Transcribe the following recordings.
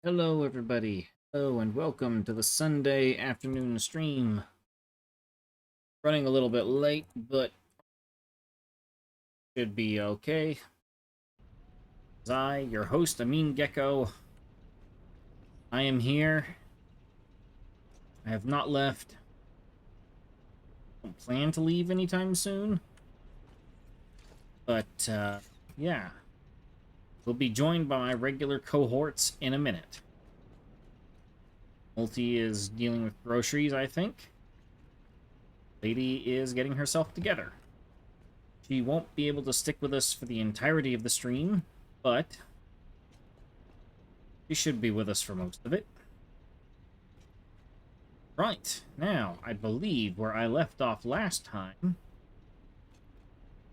Hello, everybody. Hello, and welcome to the Sunday afternoon stream. Running a little bit late, but should be okay. As I, your host, Amin Gecko, I am here. I have not left. Don't plan to leave anytime soon. But, yeah. We'll be joined by my regular cohorts in a minute. Multi is dealing with groceries, I think. Lady is getting herself together. She won't be able to stick with us for the entirety of the stream, but she should be with us for most of it. Right, now, I believe where I left off last time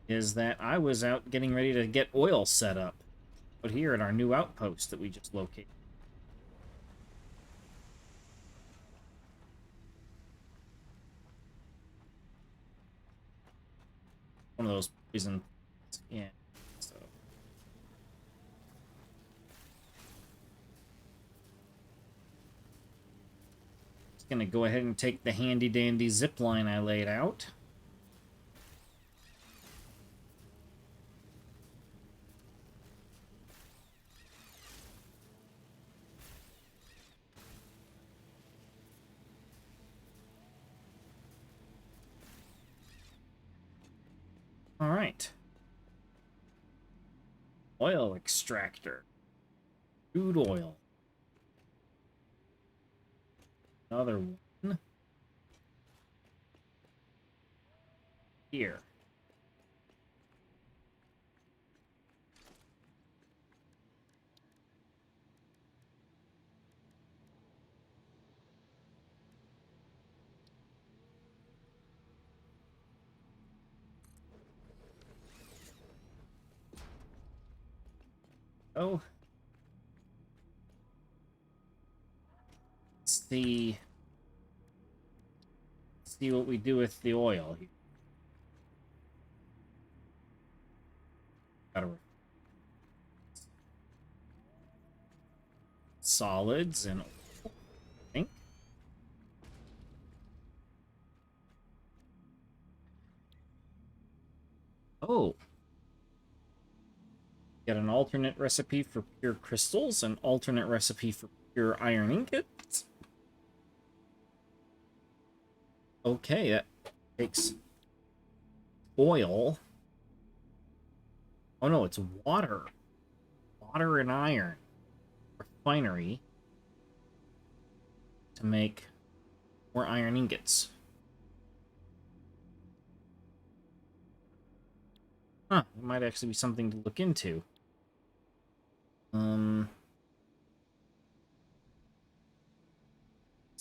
is that I was out getting ready to get oil set up out here at our new outpost that we just located. One of those poison... yeah, so... just gonna go ahead and take the handy-dandy zipline I laid out. Alright. Oil extractor. Crude oil. Another one. Here. Oh. Let's see what we do with the oil here. Gotta solids and oil, I think. Oh. Get an alternate recipe for pure crystals, an alternate recipe for pure iron ingots. Okay, that takes oil. Oh no, it's water. Water and iron. Refinery. To make more iron ingots. Huh, it might actually be something to look into. This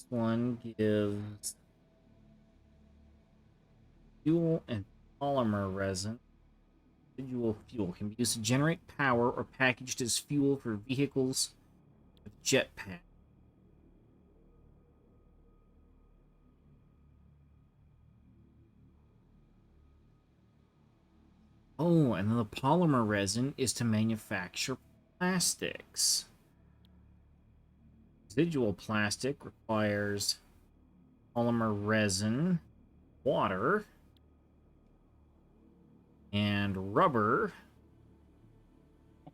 one gives fuel and polymer resin. Residual fuel can be used to generate power or packaged as fuel for vehicles with jetpack. Oh, and then the polymer resin is to manufacture plastics. Residual plastic requires polymer resin, water, and rubber.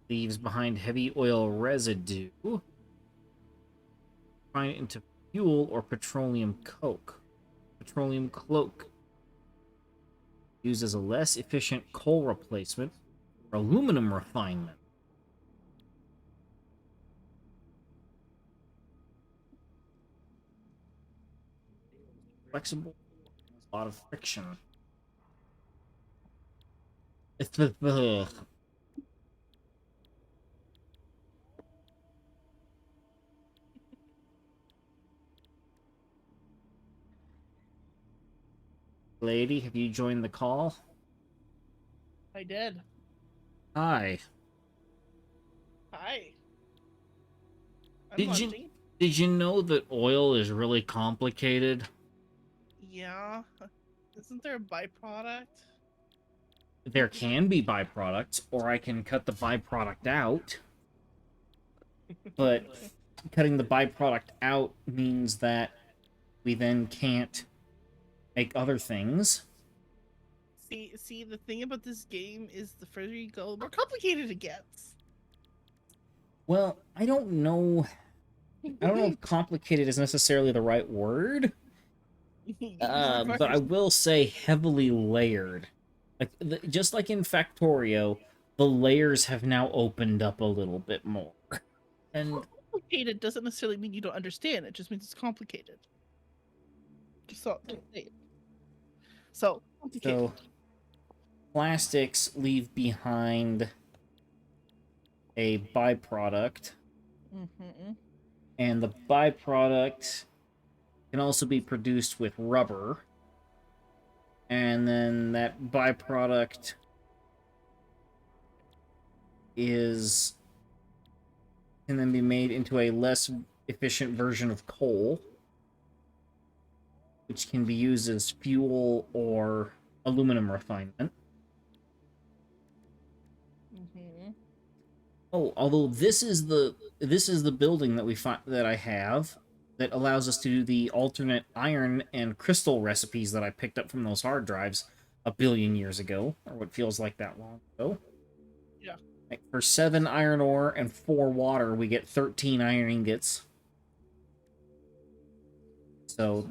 Leaves behind heavy oil residue. Find it into fuel or petroleum coke. Petroleum cloak. Used as a less efficient coal replacement or aluminum refinement. Flexible, a lot of friction. It's the lady. Have you joined the call? I did. Hi. Hi. I'm Did you lunching. did you know that oil is really complicated? Yeah. Isn't there a byproduct? There can be byproducts, or I can cut the byproduct out. But cutting the byproduct out means that we then can't make other things. See, the thing about this game is the further you go, the more complicated it gets. Well, I don't know if complicated is necessarily the right word, but I will say heavily layered. Like just like in Factorio, the layers have now opened up a little bit more. And Complicated doesn't necessarily mean you don't understand. It just means it's complicated. So complicated. so plastics leave behind a byproduct, Mm-hmm. and the byproduct can also be produced with rubber. And then that byproduct can then be made into a less efficient version of coal, which can be used as fuel or aluminum refinement. Mm-hmm. Oh, although this is the building that I have that allows us to do the alternate iron and crystal recipes that I picked up from those hard drives a billion years ago, or what feels like that long ago. Yeah. Like for 7 iron ore and 4 water, we get 13 iron ingots. So,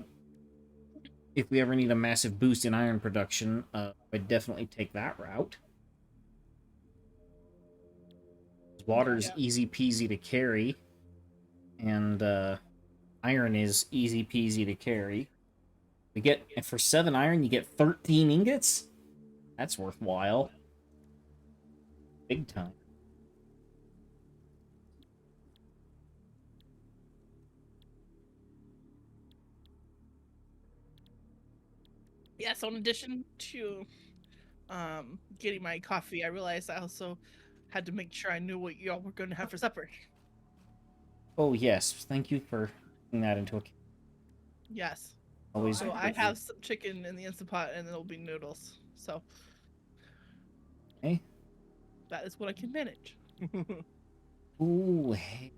if we ever need a massive boost in iron production, I'd definitely take that route. Water's easy peasy to carry, and iron is easy peasy to carry. And for 7 iron, you get 13 ingots? That's worthwhile. Big time. Yeah, so in addition to getting my coffee, I realized I also had to make sure I knew what y'all were going to have for supper. Oh, yes. Thank you for putting that into account. Yes. Always. So I have some chicken in the Instant Pot, and there'll be noodles. So. Okay. That is what I can manage. Ooh, hey.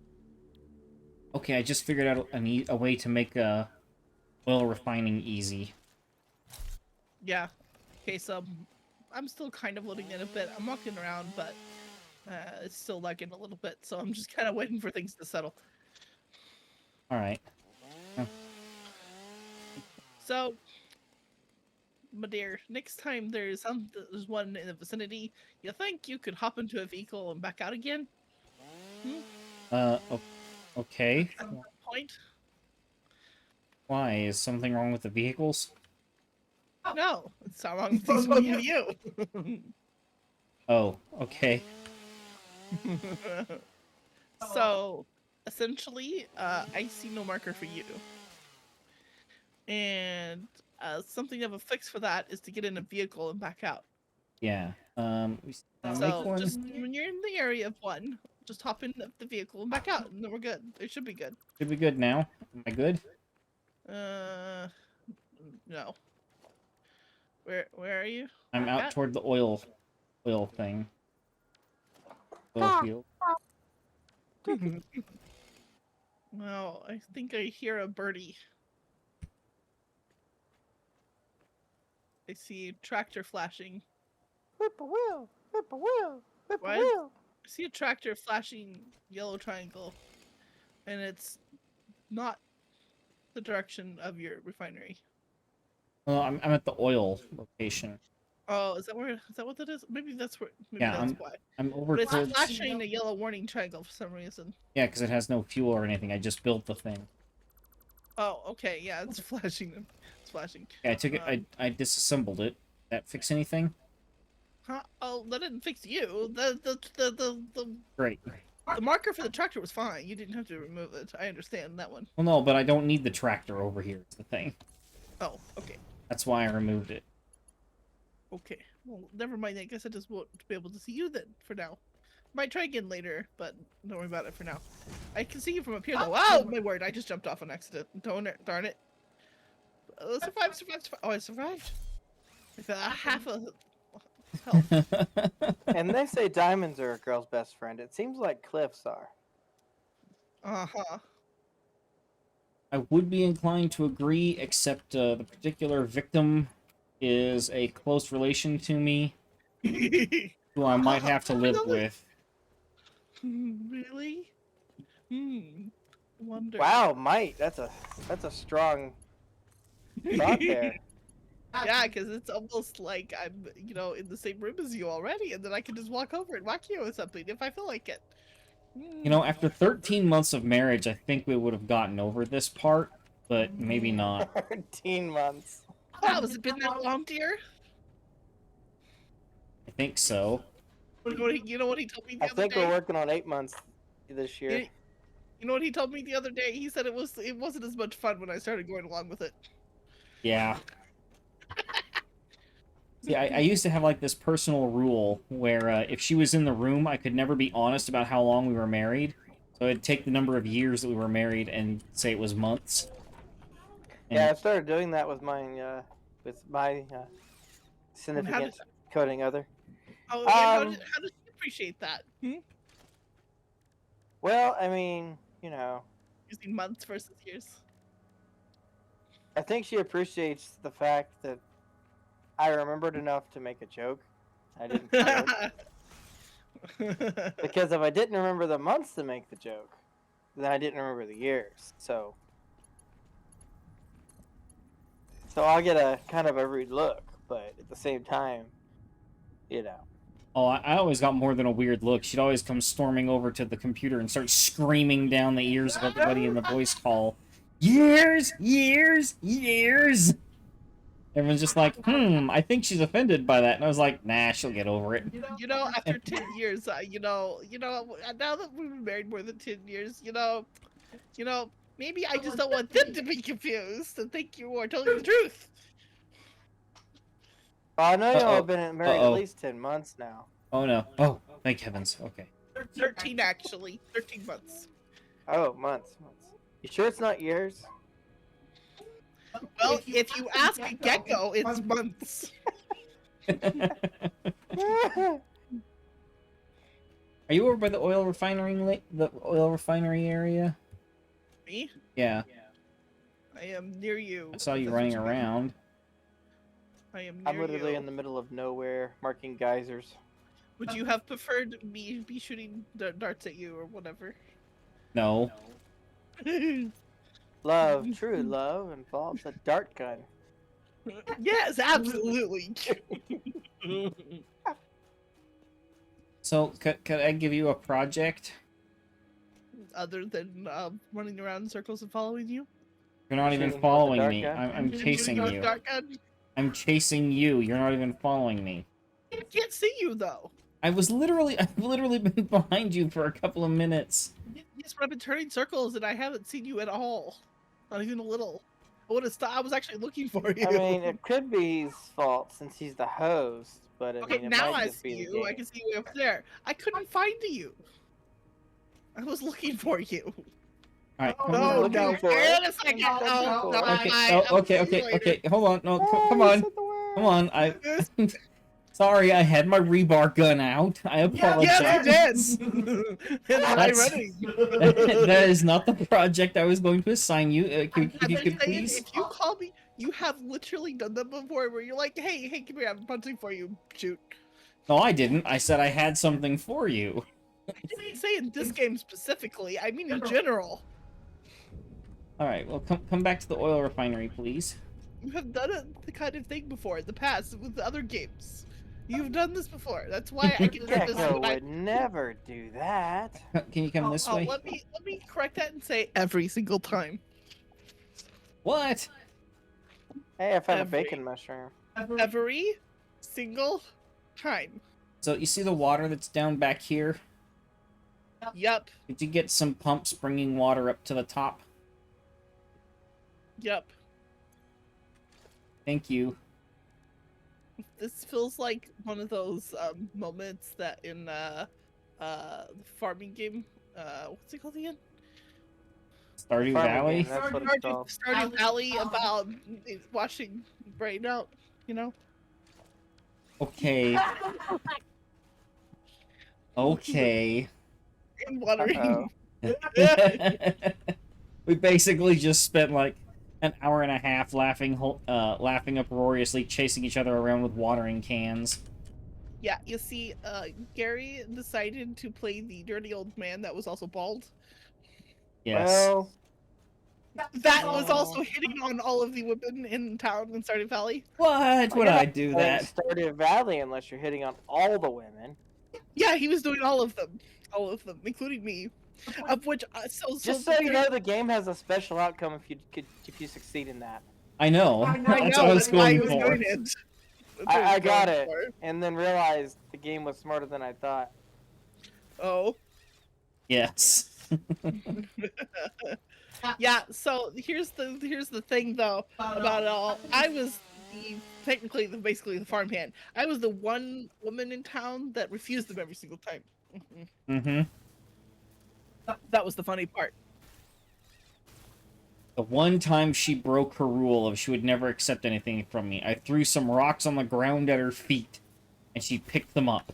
Okay, I just figured out a way to make oil refining easy. Yeah. Okay, so I'm still kind of loading in a bit. I'm walking around, but it's still lagging a little bit, so I'm just kind of waiting for things to settle. Alright. So, my dear, next time there's one in the vicinity, you think you could hop into a vehicle and back out again? Okay. At some point? Why? Is something wrong with the vehicles? No, it's not wrong with things with you. Oh, okay. So, essentially, I see no marker for you. And something of a fix for that is to get in a vehicle and back out. Yeah. So, just when you're in the area of one, just hop in the vehicle and back out, and then we're good. It should be good. Should be good now. Am I good? No. Where are you? I'm out toward the oil thing. Oil field. Well, I think I hear a birdie. I see a tractor flashing. Whip-a-will, whip-a-will, What? whip-a-will. I see a tractor flashing yellow triangle, and it's not the direction of your refinery. Well, I'm at the oil location. Oh, is that what that is? Maybe that's where. Maybe Yeah, that's why. I'm over But it's towards... flashing a yellow warning triangle for some reason. Yeah, because it has no fuel or anything. I just built the thing. Oh, okay. Yeah, it's flashing. It's flashing. Yeah, I took it. I disassembled it. That fix anything? Huh? Oh, that didn't fix you. The Great. The marker for the tractor was fine. You didn't have to remove it. I understand that one. Well, no, but I don't need the tractor over here. Is the thing. Oh, okay. That's why I removed it. Okay. Well, never mind. I guess I just won't be able to see you then, for now. Might try again later, but don't worry about it for now. I can see you from up here, though. Oh, my word. I just jumped off on accident. Darn it. Survive. Oh, I survived. With half a health. And they say diamonds are a girl's best friend. It seems like cliffs are. Uh-huh. I would be inclined to agree, except the particular victim is a close relation to me, who I might have to live Really? with. Really? Hmm. Wonder. Wow, might. That's a strong thought there. Yeah, because it's almost like I'm, in the same room as you already, and then I can just walk over and whack you with something if I feel like it. You know, after 13 months of marriage, I think we would have gotten over this part, but maybe not. 13 months. Wow, has it been that long, dear? I think so. You know what he told me the I other think day? we're working on 8 months this year. You know what he told me the other day? He said it wasn't as much fun when I started going along with it. Yeah. See, I used to have like this personal rule where if she was in the room, I could never be honest about how long we were married. So I'd take the number of years that we were married and say it was months. And Yeah, I started doing that with my significant coding other. Oh, and how does he appreciate that? Well, I mean, Using months versus years. I think she appreciates the fact that I remembered enough to make a joke. I didn't joke. Because if I didn't remember the months to make the joke, then I didn't remember the years. So I'll get a kind of a rude look, but at the same time, oh, I always got more than a weird look. She'd always come storming over to the computer and start screaming down the ears of everybody in the voice call. Years! Years! Years! Everyone's just like, I think she's offended by that. And I was like, nah, she'll get over it. After 10 years, now that we've been married more than 10 years, maybe I just don't want them to be confused and think you are telling the truth. Well, I know y'all have been married at least 10 months now. Oh, no. Oh, thank heavens. Okay. 13, actually. 13 months. Oh, months. You sure it's not years? Well, if you ask a gecko, it's months. Are you over by the oil refinery area? Me? Yeah. I am near you. I saw you running around. I am near I'm literally you. in the middle of nowhere, marking geysers. Would you have preferred me be shooting darts at you or whatever? No. Love, true love, involves a dart gun. Yes, absolutely. So, could I give you a project? Other than running around in circles and following you? You're not even Shooting with a following dart me. gun? I'm chasing Shooting with you. dart gun? I'm chasing you. You're not even following me. I can't see you though. I've literally been behind you for a couple of minutes. Yes, but I've been turning circles and I haven't seen you at all. Not even a little. I would have stopped. I was actually looking for you. I mean, it could be his fault since he's the host, but I okay, mean, it now might I just see be the you. I game. can see you up there. I couldn't find you. I was looking for you. All right. Oh, No, looking no. for Wait it. a second. I'm looking No, for no, it. Okay. I'll Oh, see you okay. later. Hold on. No, Oh, come you on. said the word. Come on. Yes, Sorry, I had my rebar gun out. I apologize. you did. That's ironic. That is not the project I was going to assign you. If you I'm could saying, please. if you call me, you have literally done that before where you're like, hey, come here, I'm punching for you. Shoot. No, I didn't. I said I had something for you. I didn't say in this game specifically, I mean in general. All right. Well, come back to the oil refinery, please. You have done the kind of thing before in the past with the other games. You've done this before. That's why I can do this. Gecko When would never do that. Can you come this way? let me correct that and say every single time. What? Hey, I found a Every- bacon mushroom. Every single time. So you see the water that's down back here? Yup. Did you get some pumps bringing water up to the top? Yup. Thank you. This feels like one of those moments that in the farming game. What's it called again? Stardew Farming Valley? game, that's what it's called. Stardew Valley about watching brain out. You know. Okay. Okay. And watering. Uh-oh. We basically just spent like an hour and a half laughing uproariously, chasing each other around with watering cans. Yeah, you see, Gary decided to play the dirty old man that was also bald. Yes. Well, That was also hitting on all of the women in town in Stardew Valley. What would you're I not do playing that? Stardew Valley unless you're hitting on all the women. Yeah, he was doing all of them, including me. Of which, Just so you know, the game has a special outcome if you succeed in that. I know. I That's know, what I was that's why he going was for. doing it. I got it, and then realized the game was smarter than I thought. Oh. Yes. Yeah, so here's the thing though about it all. I was basically the farmhand. I was the one woman in town that refused them every single time. Mm-hmm. That was the funny part. The one time she broke her rule of she would never accept anything from me, I threw some rocks on the ground at her feet, and she picked them up.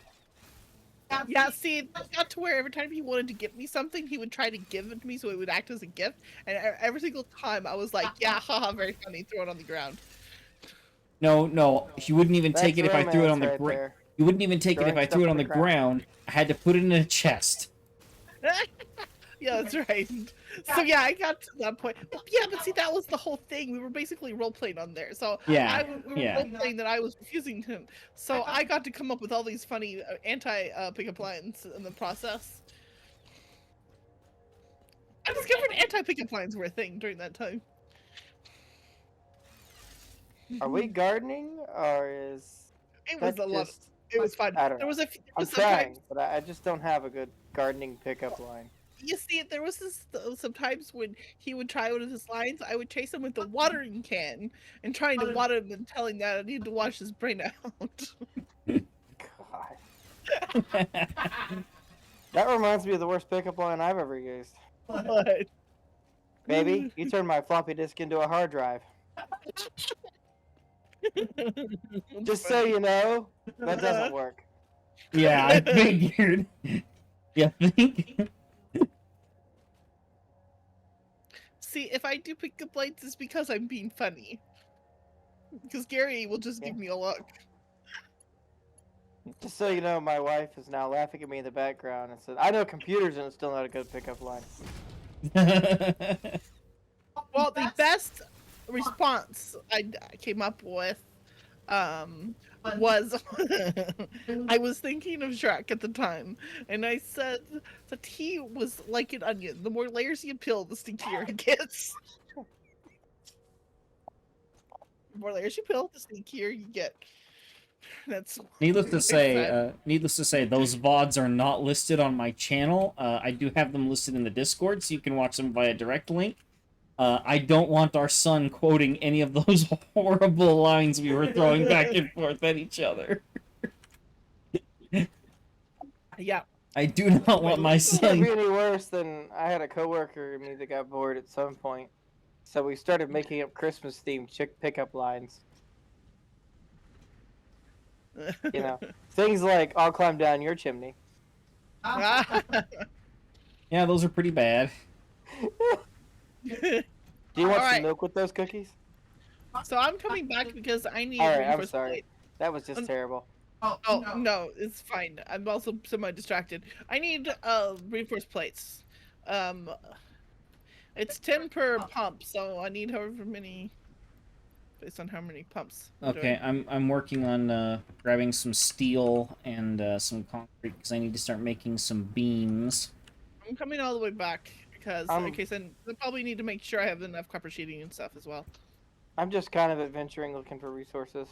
Yeah, see, it got to where every time he wanted to give me something, he would try to give it to me so it would act as a gift. And every single time I was like, yeah, haha, very funny, throw it on the ground. No, he wouldn't even take it if I threw it on the ground. there. He wouldn't even take it if Throwing I stuff threw it on on the the ground. ground. I had to put it in a chest. Yeah, that's right. So yeah, I got to that point. Well, yeah, but see, that was the whole thing. We were basically role playing on there. So Yeah, we were yeah. role playing that I was refusing him. So I got to come up with all these funny anti pickup lines in the process. I discovered anti pickup lines were a thing during that time. Are we gardening, or is It was that a lot. just? It was fun. I don't There know. was a few, I'm sometimes trying, but I just don't have a good gardening pickup line. you see, there was sometimes when he would try one of his lines, I would chase him with the watering can and trying to water him and telling that I need to wash his brain out. God. That reminds me of the worst pickup line I've ever used. But Baby, you turned my floppy disk into a hard drive. Just so you know, that doesn't work. Yeah, I figured. Yeah, think. See, if I do pick up lights, it's because I'm being funny. Because Gary will just give me a look. Just so you know, my wife is now laughing at me in the background and said, I know computers and it's still not a good pickup line. Well, the best response I came up with was I was thinking of Shrek at the time, and I said that he was like an onion. The more layers you peel, the stinkier it gets. The more layers you peel, the stinkier you get. That's Needless to say, those VODs are not listed on my channel. I do have them listed in the Discord, so you can watch them via direct link. I don't want our son quoting any of those horrible lines we were throwing back and forth at each other. yeah. I do not want my It can't be son. any worse than I had a coworker and me that got bored at some point. So we started making up Christmas themed chick pickup lines. You know, things like I'll climb down your chimney. Yeah, those are pretty bad. Do you want Alright. some milk with those cookies? So I'm coming back because I need Alright, I'm reinforced sorry. plate. That was just terrible. Oh no, it's fine. I'm also semi-distracted. I need reinforced plates. It's 10 per pump, so I need however many, based on how many pumps. Okay, I'm working on grabbing some steel and some concrete because I need to start making some beams. I'm coming all the way back because in case I probably need to make sure I have enough copper sheeting and stuff as well. I'm just kind of adventuring, looking for resources.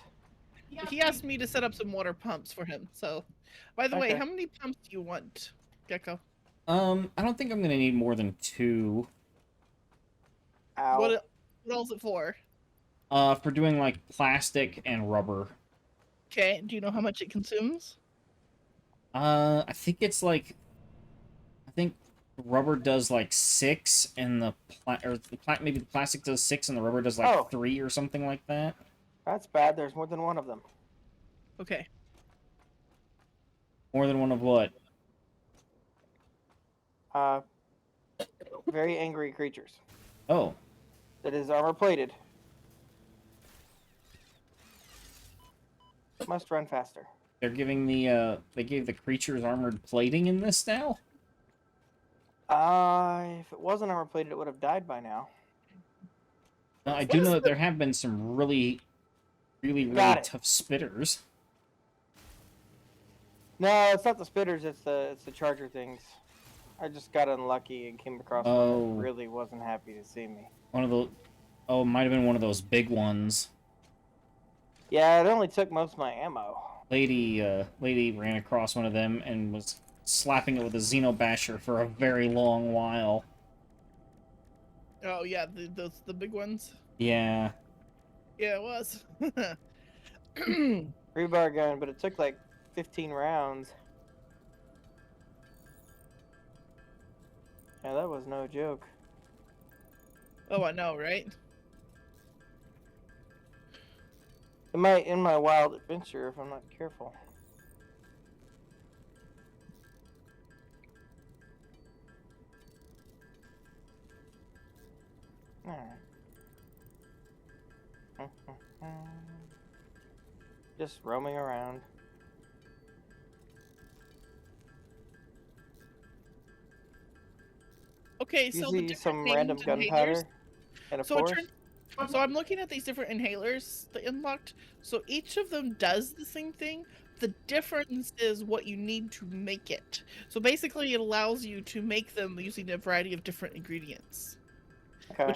He asked me to set up some water pumps for him. So, by the way, Okay. how many pumps do you want, Gecko? I don't think I'm gonna need more than 2. Ow. What else is it for? For doing like plastic and rubber. Okay, do you know how much it consumes? I think it's like, I think rubber does like 6, and maybe the plastic does 6, and the rubber does like 3 or something like that. That's bad. There's more than one of them. Okay. More than one of what? very angry creatures. Oh, That is armor plated. Must run faster. they're giving the they gave the creatures armored plating in this now? If it wasn't armor plated, it would have died by now. Now, I do know that there have been some really Got it. tough spitters. No, it's not the spitters. It's the charger things. I just got unlucky and came across one Oh. that really wasn't happy to see me. One of the... Oh, it might have been one of those big ones. Yeah, it only took most of my ammo. Lady ran across one of them and was slapping it with a Xenobasher for a very long while. Oh yeah, the big ones. Yeah. Yeah, it was. Rebar gun, but it took like 15 rounds. Yeah, that was no joke. Oh, I know, right? It might end my wild adventure if I'm not careful. Alright. Just roaming around. Okay, You so the see different some named random inhalers- gunpowder in a So it forest? turns So I'm looking at these different inhalers that unlocked. So each of them does the same thing. The difference is what you need to make it. So basically, it allows you to make them using a variety of different ingredients, Okay.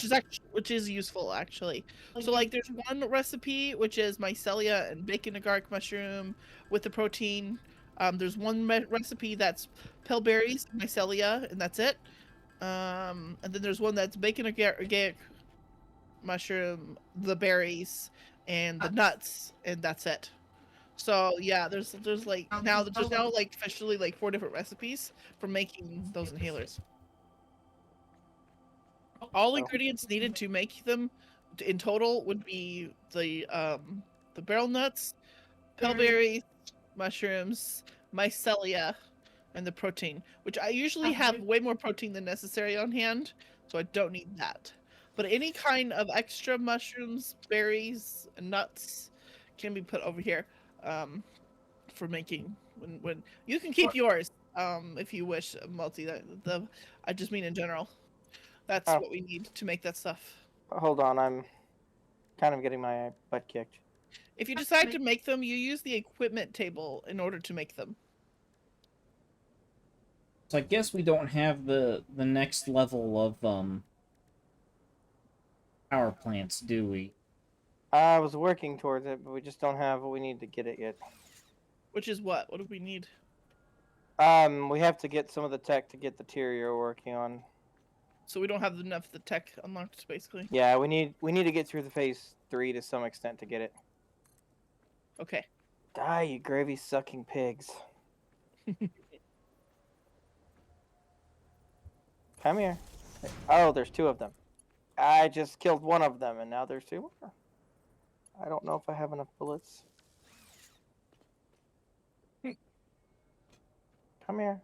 which is useful actually. So like, there's one recipe which is mycelia and bacon and garlic mushroom with the protein. There's one recipe that's pale berries, mycelia, and that's it. And then there's one that's bacon and garlic mushroom, the berries, and the nuts, and that's it. So yeah, there's like there's now like officially like 4 different recipes for making those inhalers. All ingredients needed to make them in total would be the barrel nuts, pale berries, mushrooms, mycelia, and the protein, which I usually have way more protein than necessary on hand, so I don't need that. But any kind of extra mushrooms, berries, and nuts can be put over here for making. When you can keep yours if you wish, multi. I just mean in general. That's Oh. what we need to make that stuff. Hold on, I'm kind of getting my butt kicked. If you decide to make them, you use the equipment table in order to make them. So I guess we don't have the next level of power plants, do we? I was working towards it, but we just don't have what we need to get it yet. Which is what? What do we need? We have to get some of the tech to get the tier you're working on. So we don't have enough of the tech unlocked, basically. Yeah, we need to get through the phase 3 to some extent to get it. Okay. Die, you gravy sucking pigs. Come here. Oh, there's 2 of them. I just killed one of them, and now there's 2 more. I don't know if I have enough bullets. Come here.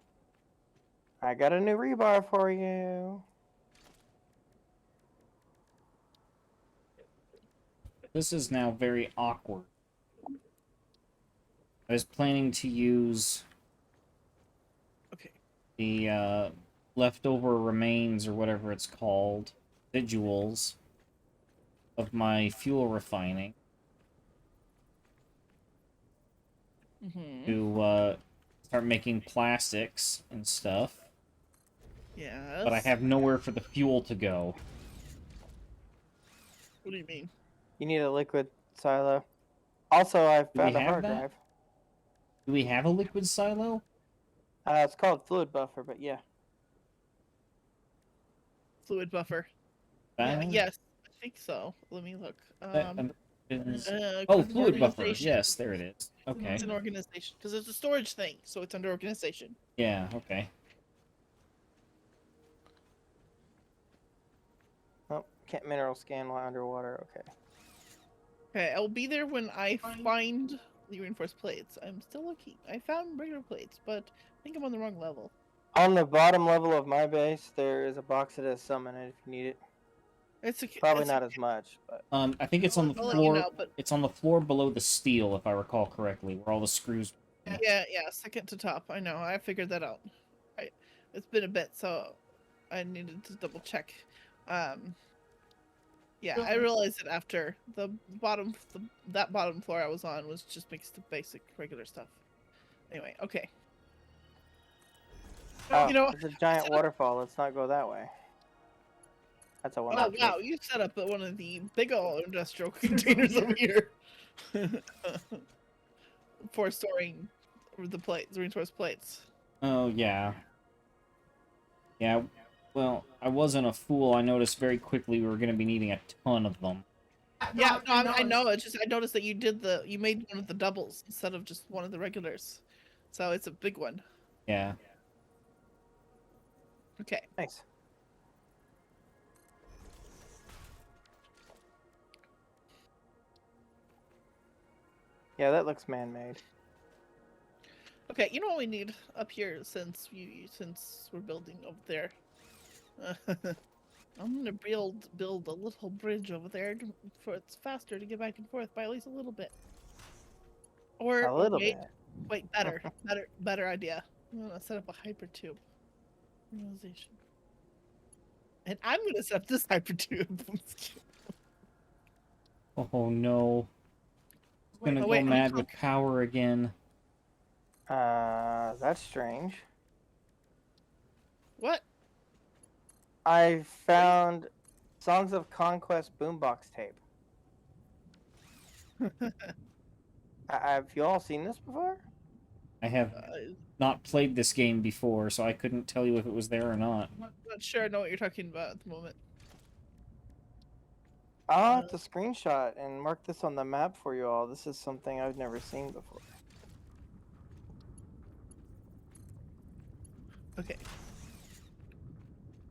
I got a new rebar for you. This is now very awkward. I was planning to use Okay. the leftover remains, or whatever it's called, residuals, of my fuel refining Mm-hmm. to start making plastics and stuff. Yes. But I have nowhere for the fuel to go. What do you mean? You need a liquid silo. Also, I we found a have hard that? drive. Do we have a liquid silo? It's called fluid buffer, but yeah. Fluid buffer. That- Yes, I think so. Let me look. Oh, fluid buffer. Organization. Yes, there it is. Okay. It's an organization because it's a storage thing, so it's under organization. Yeah, okay. Oh, can't mineral scan while underwater. Okay. Okay, I'll be there when I find the reinforced plates. I'm still looking. I found regular plates, but I think I'm on the wrong level. On the bottom level of my base, there is a box that has summon it if you need it. It's a, Probably it's not as much, but I think it's on the I'll let you floor. know, but It's on the floor below the steel, if I recall correctly, where all the screws. yeah, second to top. I know. I figured that out. It's been a bit, so I needed to double check. Yeah, I realized it after that bottom floor I was on was just mixed the basic regular stuff. Anyway, okay. oh, You know, there's a giant waterfall. Let's not go that way. That's a oh wonderful. wow, you set up one of the big old industrial containers over here for storing the plates, reinforced plates. Oh yeah. Yeah. Well, I wasn't a fool. I noticed very quickly we were going to be needing a ton of them. Yeah, no, I know. It's just I noticed that you made one of the doubles instead of just one of the regulars, so it's a big one. Yeah. Okay. Nice. Yeah, that looks man-made. Okay, you know what we need up here since we're building over there. I'm gonna build a little bridge over there for it's faster to get back and forth by at least a little bit. Or A little wait, bit. better idea. I'm gonna set up a hypertube. Realization. And I'm gonna set up this hypertube. Oh no. It's gonna Oh, go wait, mad with power again. That's strange. What? I found Songs of Conquest boombox tape. Have you all seen this before? I have not played this game before, so I couldn't tell you if it was there or not. I'm not sure I know what you're talking about at the moment. I'll have to screenshot and mark this on the map for you all. This is something I've never seen before. Okay.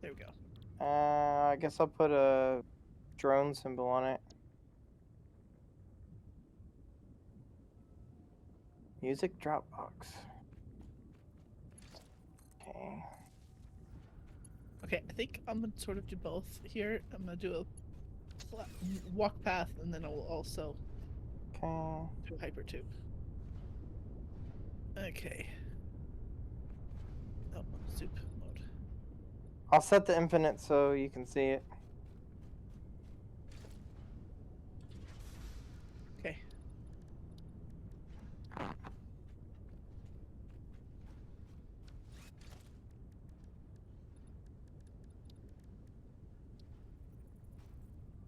There we go. I guess I'll put a drone symbol on it. Music Dropbox. Okay. Okay, I think I'm gonna sort of do both here. I'm gonna do a walk path, and then I will also Okay. do a hypertube. Okay. Oh, soup mode. I'll set the infinite so you can see it. Okay.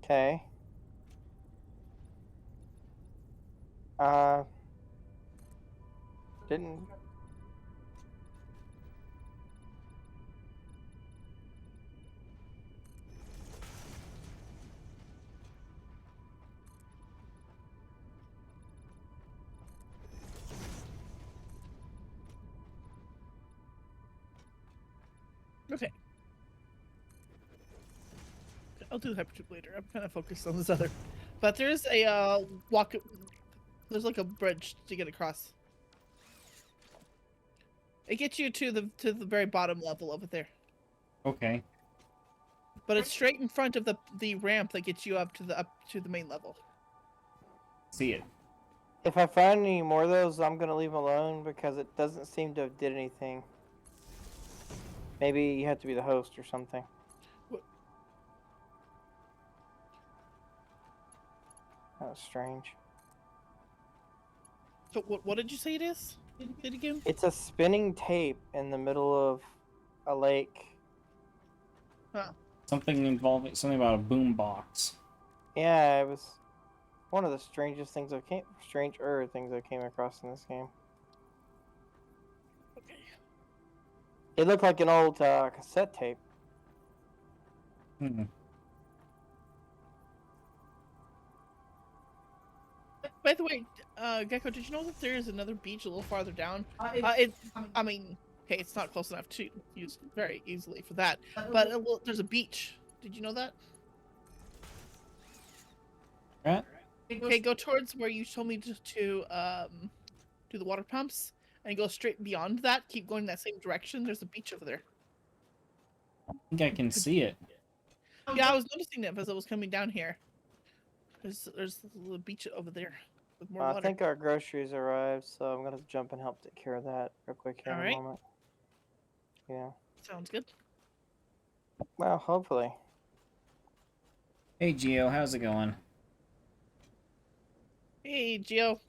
Okay. Didn't. Okay. I'll do the hypertube later. I'm kind of focused on this other. But there's a walk. There's like a bridge to get across. It gets you to the very bottom level over there. Okay. But it's straight in front of the ramp that gets you up to the main level. See it. If I find any more of those, I'm gonna leave them alone because it doesn't seem to have did anything. Maybe you have to be the host or something. What? That was strange. So what did you say it is? Did again? It's a spinning tape in the middle of a lake. Huh. Something about a boom box. Yeah, it was one of the strangest things stranger things I came across in this game. Okay. It looked like an old cassette tape. Hmm. By the way, Gecko, did you know that there is another beach a little farther down? I mean, okay, it's not close enough to use very easily for that, but there's a beach. Did you know that? Right? Okay, go towards where you told me to do the water pumps, and go straight beyond that, keep going that same direction, there's a beach over there. I think I can see it. Yeah, I was noticing it as I was coming down here. There's the beach over there with more I water. think our groceries arrived, so I'm gonna jump and help take care of that real quick here in Alright. a moment. Yeah. Sounds good. Well, hopefully. Hey, Gio, how's it going? Hey, Geo.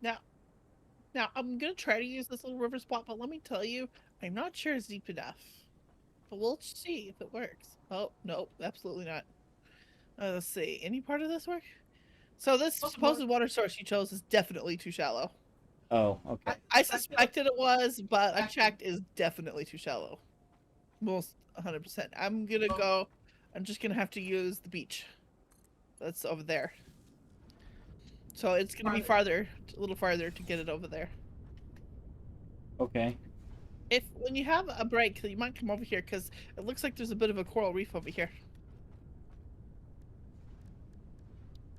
Now I'm gonna try to use this little river spot, but let me tell you, I'm not sure it's deep enough. But we'll see if it works. Oh, no, absolutely not. Let's see. Any part of this work? So this supposed water source you chose is definitely too shallow. Oh, okay. I suspected it was, but I checked is definitely too shallow. Most 100%. I'm gonna go. I'm just gonna have to use the beach. That's over there. So it's gonna be farther, a little farther to get it over there. Okay. If when you have a break, you might come over here because it looks like there's a bit of a coral reef over here.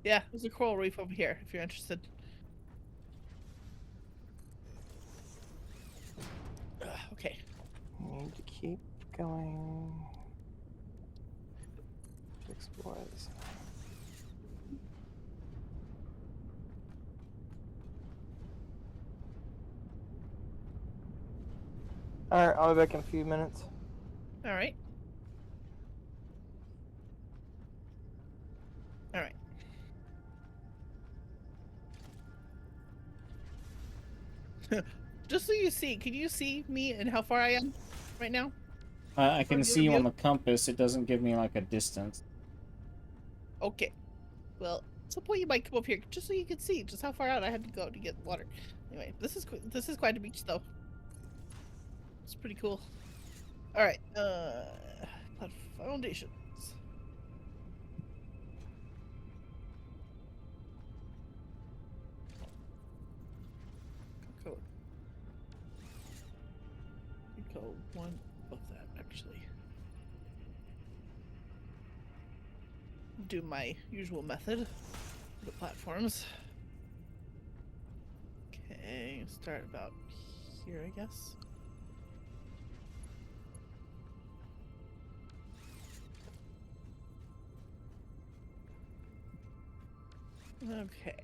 Yeah, there's a coral reef over here if you're interested. Okay. Need to keep going. To explore this. Alright, I'll be back in a few minutes. All right. All right. Just so you see, can you see me and how far I am right now? I can From see you your on view? the compass. It doesn't give me like a distance. Okay. Well, at some point you might come up here just so you can see just how far out I had to go to get water. Anyway, this is quite a beach though. It's pretty cool. All right. Foundations. Code. Code one of that actually. Do my usual method for the platforms. Okay, start about here, I guess. Okay.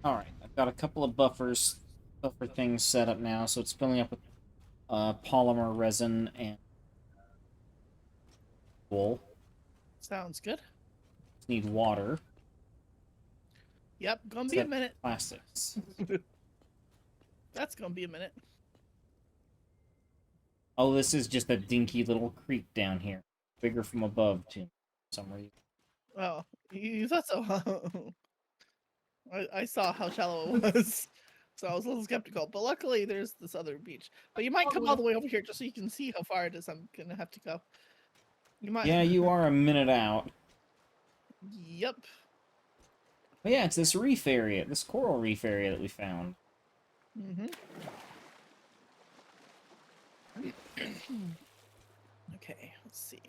All right, I've got a couple of buffer things set up now, so it's filling up with polymer resin and wool. Sounds good. Just need water. Yep, gonna be a minute. Plastics. That's gonna be a minute. Oh, this is just a dinky little creek down here. Bigger from above, too, for some reason. Oh, you thought so, huh? I saw how shallow it was, so I was a little skeptical. But luckily, there's this other beach. But you might come all the way over here just so you can see how far it is. I'm gonna have to go. You might. Yeah, you are a minute out. Yep. But yeah, it's this reef area, this coral reef area that we found. Mm-hmm. Okay, let's see.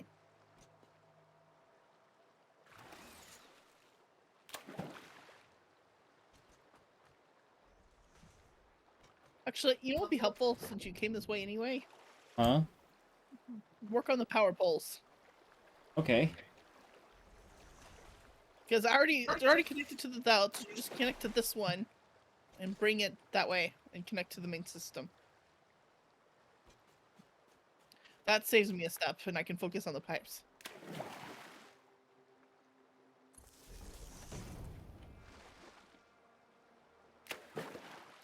Actually, you know what would be helpful since you came this way anyway? Huh? Work on the power poles. Okay. Because they're already connected to the belt. So you just connect to this one and bring it that way and connect to the main system. That saves me a step and I can focus on the pipes.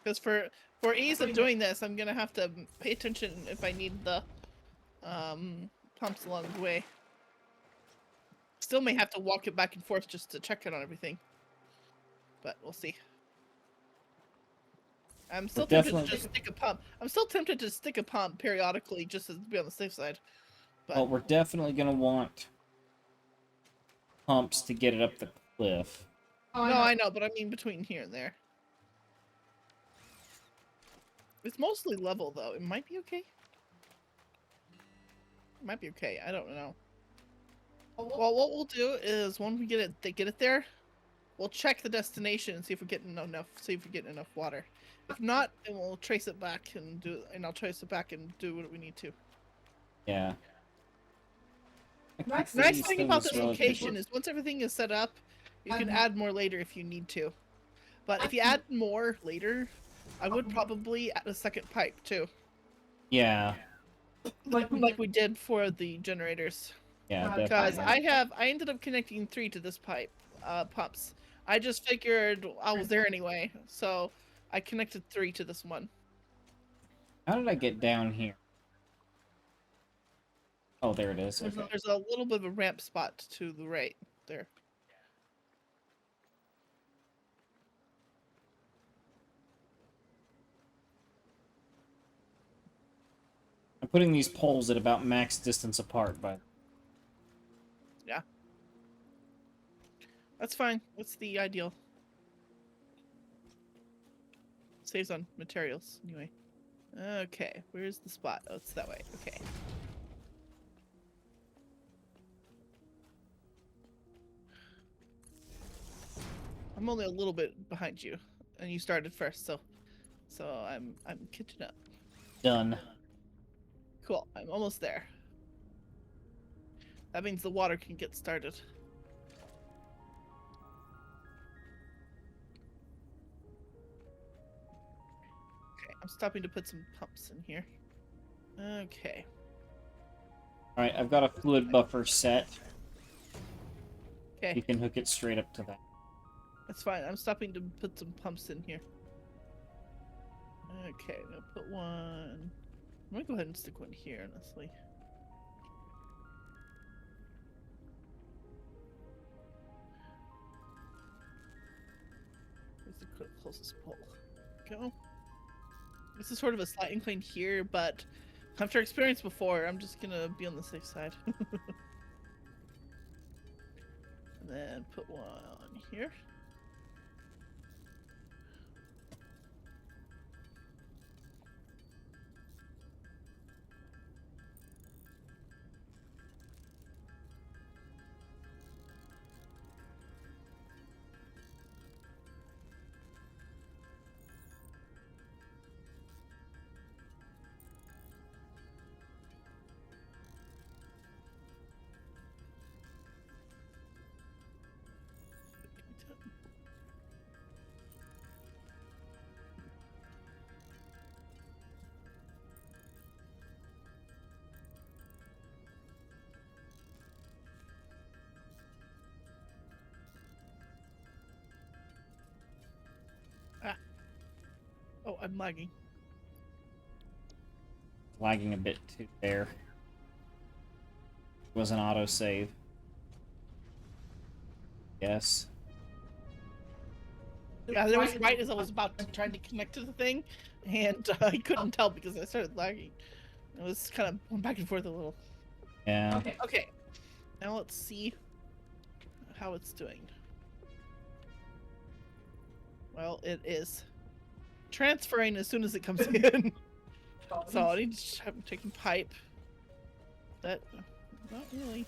Because for ease of doing this, I'm gonna have to pay attention if I need the pumps along the way. Still may have to walk it back and forth just to check it on everything. But we'll see. I'm still tempted to just stick a pump. I'm still tempted to stick a pump periodically just to be on the safe side. But Well, we're definitely gonna want pumps to get it up the cliff. no, I know, but I mean between here and there. It's mostly level though. It might be okay. It might be okay. I don't know. Well, what we'll do is when we get it there, we'll check the destination and see if we're getting enough water. If not, then we'll trace it back and I'll trace it back and do what we need to. Yeah. Nice thing about this location is once everything is set up, you can add more later if you need to. But if you add more later, I would probably add a second pipe too. Yeah. Like we did for the generators. Yeah, Because definitely. I ended up connecting 3 to this pumps. I just figured I was there anyway, so I connected 3 to this one. How did I get down here? Oh, there it is. Okay. There's a little bit of a ramp spot to the right there. I'm putting these poles at about max distance apart, but Yeah. That's fine. What's the ideal? Saves on materials, anyway. Okay, where's the spot? Oh, it's that way. Okay. I'm only a little bit behind you, and you started first, so I'm catching up. done. Cool. I'm almost there. That means the water can get started. Okay, I'm stopping to put some pumps in here. Okay. Alright, I've got a fluid buffer set. You Okay, can hook it straight up to that. that's fine. I'm stopping to put some pumps in here. Okay, I'm gonna put one. I'm gonna go ahead and stick one here, honestly. Where's the closest pole? Go. This is sort of a slight incline here, but after experience before, I'm just gonna be on the safe side. And then put one here. Oh, I'm lagging. Lagging a bit too there. It was an autosave. Yes. Yeah, that was right as I was about to try to connect to the thing, and I couldn't tell because I started lagging. It was kind of going back and forth a little. Yeah. Okay. Now let's see how it's doing. Well, it is transferring as soon as it comes in. So I need to have taking pipe. That not really.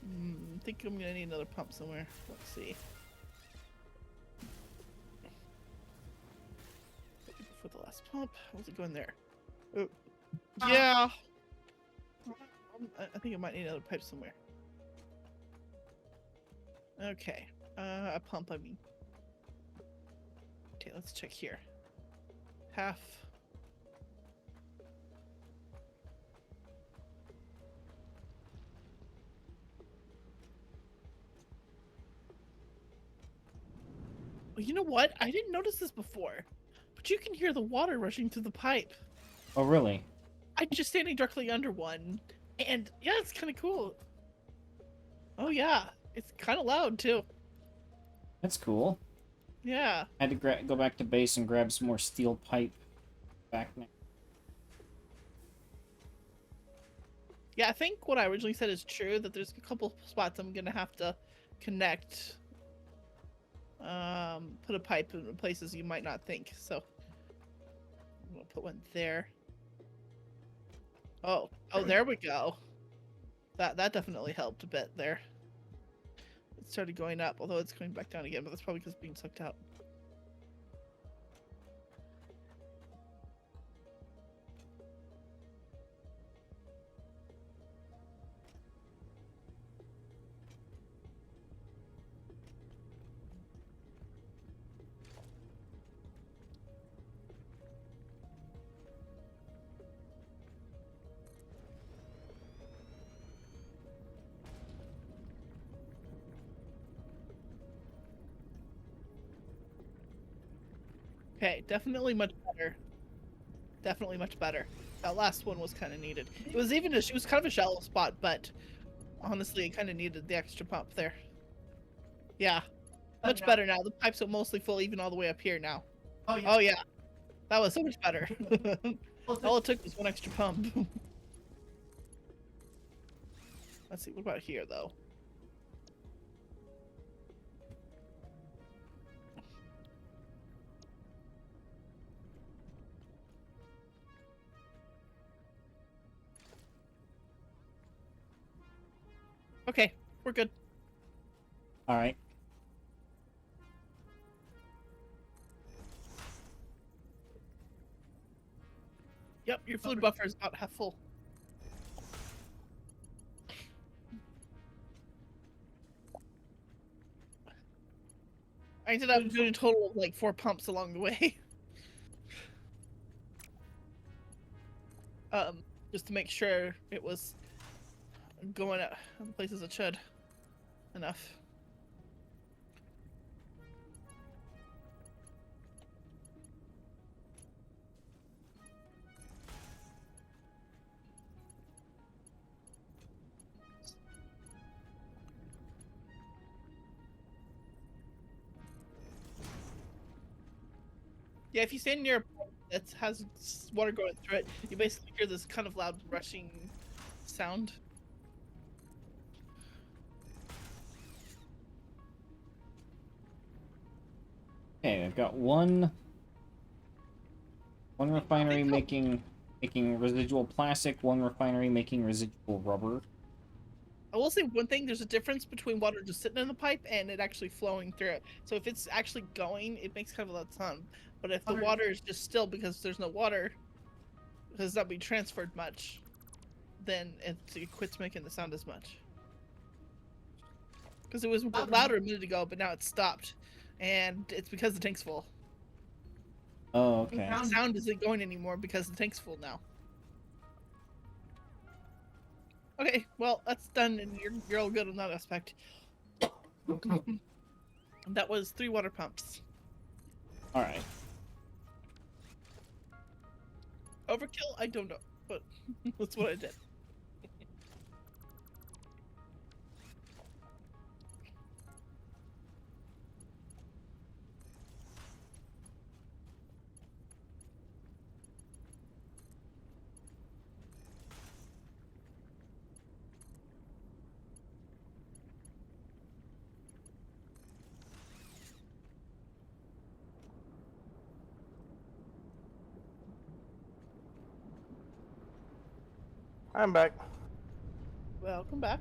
I think I'm gonna need another pump somewhere. Let's see. For the last pump, how's it going there? Oh, yeah. I think I might need another pipe somewhere. Okay, a pump. I mean. Okay, let's check here. Half. Well, you know what? I didn't notice this before. But you can hear the water rushing through the pipe. Oh, really? I'm just standing directly under one, and yeah, it's kind of cool. Oh yeah, it's kind of loud too. That's cool. Yeah. I had to go back to base and grab some more steel pipe back now. Yeah, I think what I originally said is true, that there's a couple spots I'm gonna have to connect. Put a pipe in places you might not think, so I'm gonna put one there. Oh, there we go. That definitely helped a bit there. It started going up, although it's going back down again, but that's probably because it's being sucked out. Okay, definitely much better. Definitely much better. That last one was kind of needed. It was kind of a shallow spot, but honestly, it kind of needed the extra pump there. Yeah, much better now. The pipes are mostly full, even all the way up here now. Oh yeah, that was so much better. All it took was one extra pump. Let's see, what about here, though? Okay, we're good. All right. Yep, your fluid buffer is about half full. I ended up doing a total of like 4 pumps along the way. Just to make sure it was going at the places it should enough. Yeah, if you stand near a pipe that has water going through it, you basically hear this kind of loud rushing sound. Okay, I've got one refinery making residual plastic, one refinery making residual rubber. I will say one thing, there's a difference between water just sitting in the pipe and it actually flowing through it. So if it's actually going, it makes kind of a loud sound. But if the water is just still because there's no water, because it's not being transferred much, then it quits making the sound as much. Because it was louder a minute ago, but now it's stopped. And it's because the tank's full. Oh, okay. The sound isn't going anymore because the tank's full now. Okay, well, that's done, and you're all good on that aspect. That was 3 water pumps. Alright. Overkill? I don't know, but that's what I did. I'm back. Welcome back.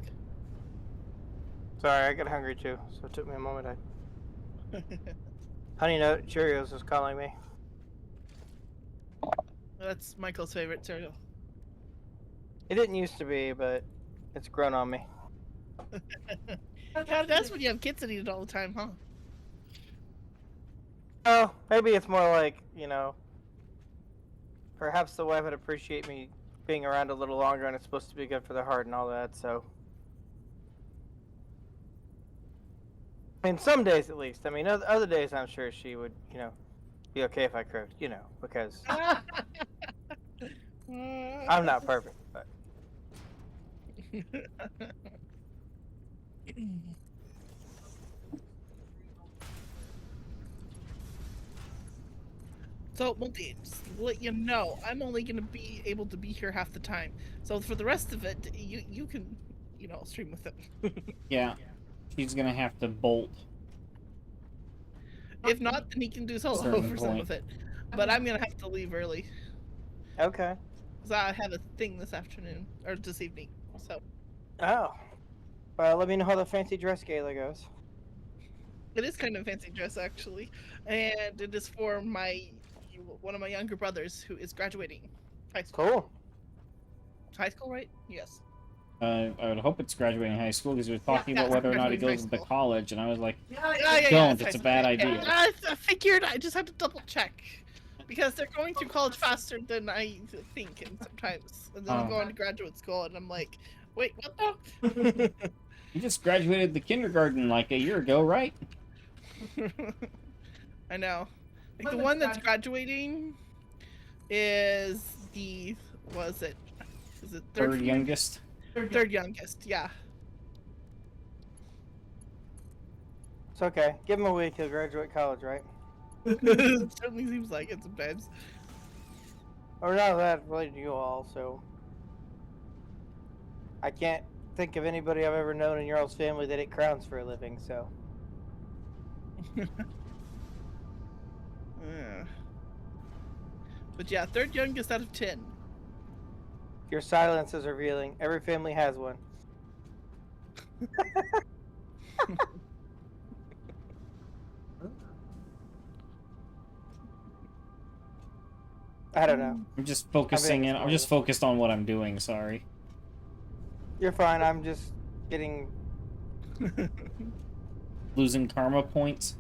Sorry, I got hungry too, so it took me a moment. Honey Nut Cheerios is calling me. That's Michael's favorite cereal. It didn't used to be, but it's grown on me. Yeah, that's when you have kids that eat it all the time, huh? Oh, maybe it's more like, perhaps the wife would appreciate me being around a little longer, and it's supposed to be good for the heart and all that, so. I mean, some days at least. I mean, other days I'm sure she would, be okay if I croaked, you know, because Uh, I'm not perfect. But So, Monty, just to let you know, I'm only gonna be able to be here half the time. So for the rest of it, you can, stream with it. Yeah, she's gonna have to bolt. If not, then he can do solo Certain for some point. of it. But I'm gonna have to leave early okay. because I have a thing this afternoon or this evening. So Oh. Well, let me know how the fancy dress gala goes. it is kind of a fancy dress actually, and it is for one of my younger brothers who is graduating high school. Cool. High school, right? Yes. I would hope it's graduating high school because we were talking Yeah, about whether or not he graduating high goes to school. college, and I was like, Yeah, don't, high it's a school. bad Yeah, idea. I figured. I just had to double check because they're going through college faster than I think, and sometimes, and then I'm Oh. going to graduate school, and I'm like, wait, what the? You just graduated the kindergarten like a year ago, right? I know. Like the one that's graduating is is it Third from youngest. third youngest, yeah. It's okay. Give him a week. He'll graduate college, right? It certainly seems like it sometimes. Or not that related to you all, so I can't think of anybody I've ever known in your all's family that ate crowns for a living, so. Yeah. But yeah, third youngest out of 10. Your silence is revealing. Every family has one. I don't know. I'm just focusing in. I'm just focused on what I'm doing. Sorry. You're fine. I'm just getting Losing karma points.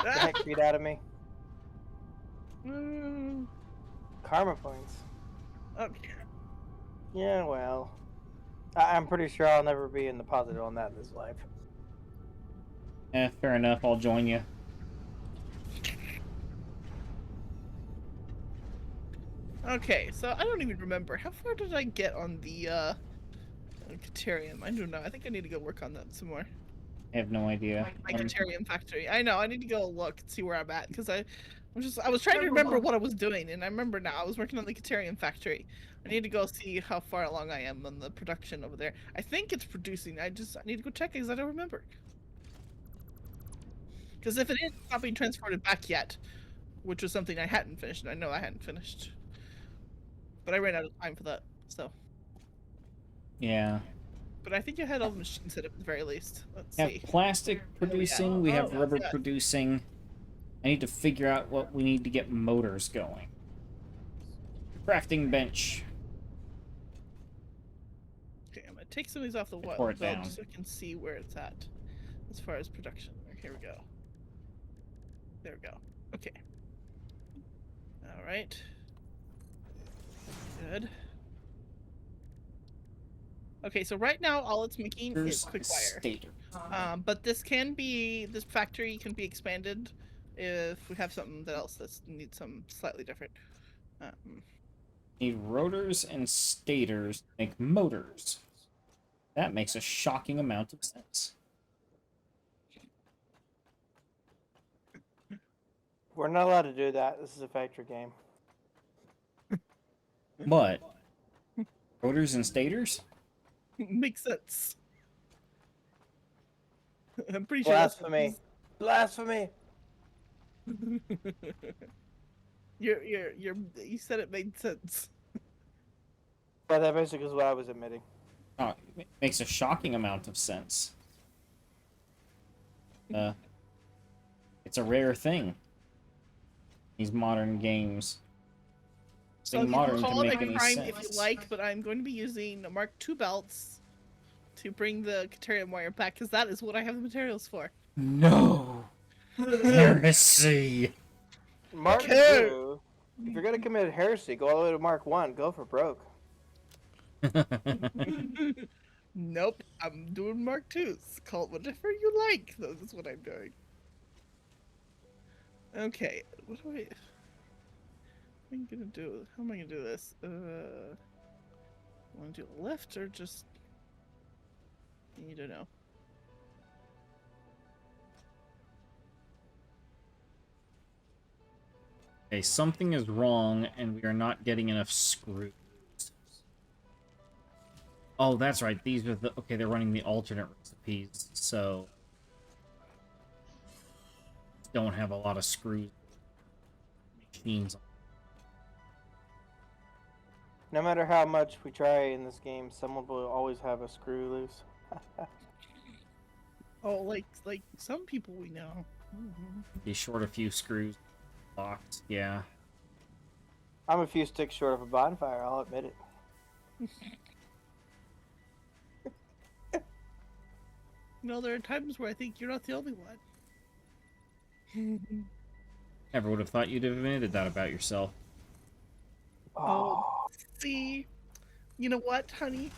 the heck beat out of me. Mm, Karma points. okay. Yeah, well, I'm pretty sure I'll never be in the positive on that in this life. Fair enough. I'll join you. Okay, so I don't even remember. How far did I get on the Caterium? I don't know. I think I need to go work on that some more. I have no idea. My Caterium factory. I know. I need to go look and see where I'm at because I was trying to remember what I was doing, and I remember now. I was working on the Caterium factory. I need to go see how far along I am on the production over there. I think it's producing. I need to go check because I don't remember. Because if it is, it's not being transported back yet, which was something I hadn't finished, and I know I hadn't finished. But I ran out of time for that, so. Yeah. But I think I had all the machines set up at the very least. Let's We have see. plastic producing. We have rubber yeah. producing. I need to figure out what we need to get motors going. Crafting bench. Okay, I'm gonna take some of these off the wall Pour it down. just so I can see where it's at as far as production. Here we go. There we go. Okay. All right. Good. Okay, so right now all it's making is quick wire. Stator. But this factory can be expanded if we have something else that needs some slightly different. Need rotors and stators to make motors. That makes a shocking amount of sense. We're not allowed to do that. This is a factory game. What? Rotors and stators? Makes sense. I'm pretty sure Blasphemy. Blasphemy. You said it made sense. Yeah, that basically is what I was admitting. Oh, it makes a shocking amount of sense. It's a rare thing. These modern games. So you modern can to call it make a any crime if you sense. like, but I'm going to be using Mark II belts to bring the Caterium wire back, because that is what I have the materials for. No! Heresy! Mark Okay. 2. If you're gonna commit heresy, go all the way to Mark 1. Go for broke. Nope, I'm doing Mark IIs. Call it whatever you like. That's what I'm doing. Okay, what do I... What am I gonna do? How am I gonna do this? Want to do left or just... You don't know. Okay, something is wrong, and we are not getting enough screws. Oh, that's right. These are the... Okay, they're running the alternate recipes, so... Don't have a lot of screws. Machines. No matter how much we try in this game, someone will always have a screw loose. Oh, like some people we know. Mm-hmm. Be short a few screws. Locked, yeah. I'm a few sticks short of a bonfire, I'll admit it. No, there are times where I think you're not the only one. Never would have thought you'd have admitted that about yourself. Oh, see? You know what, honey?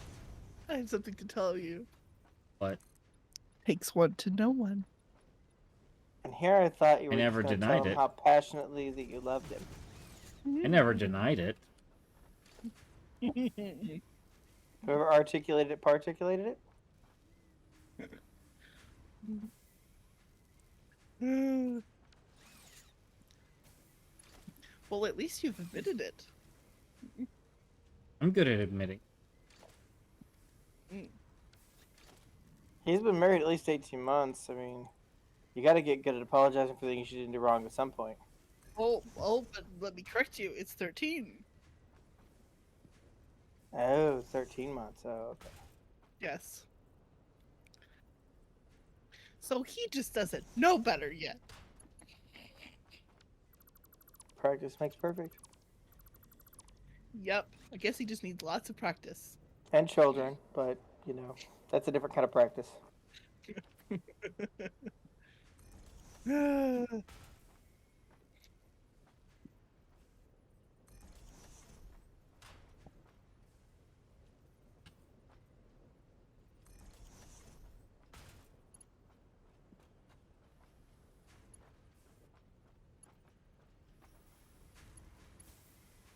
I have something to tell you. What? Takes one to know one. And here I thought you were never just gonna denied tell him it. how passionately that you loved him. I never denied it. Whoever articulated it, particulated it? Well, at least you've admitted it. I'm good at admitting. He's been married at least 18 months. I mean, you gotta get good at apologizing for things you didn't do wrong at some point. Oh, but let me correct you. It's 13. Oh, 13 months. Oh, okay. Yes. So he just doesn't know better yet. Practice makes perfect. Yep. I guess he just needs lots of practice. And children, but, you know, that's a different kind of practice.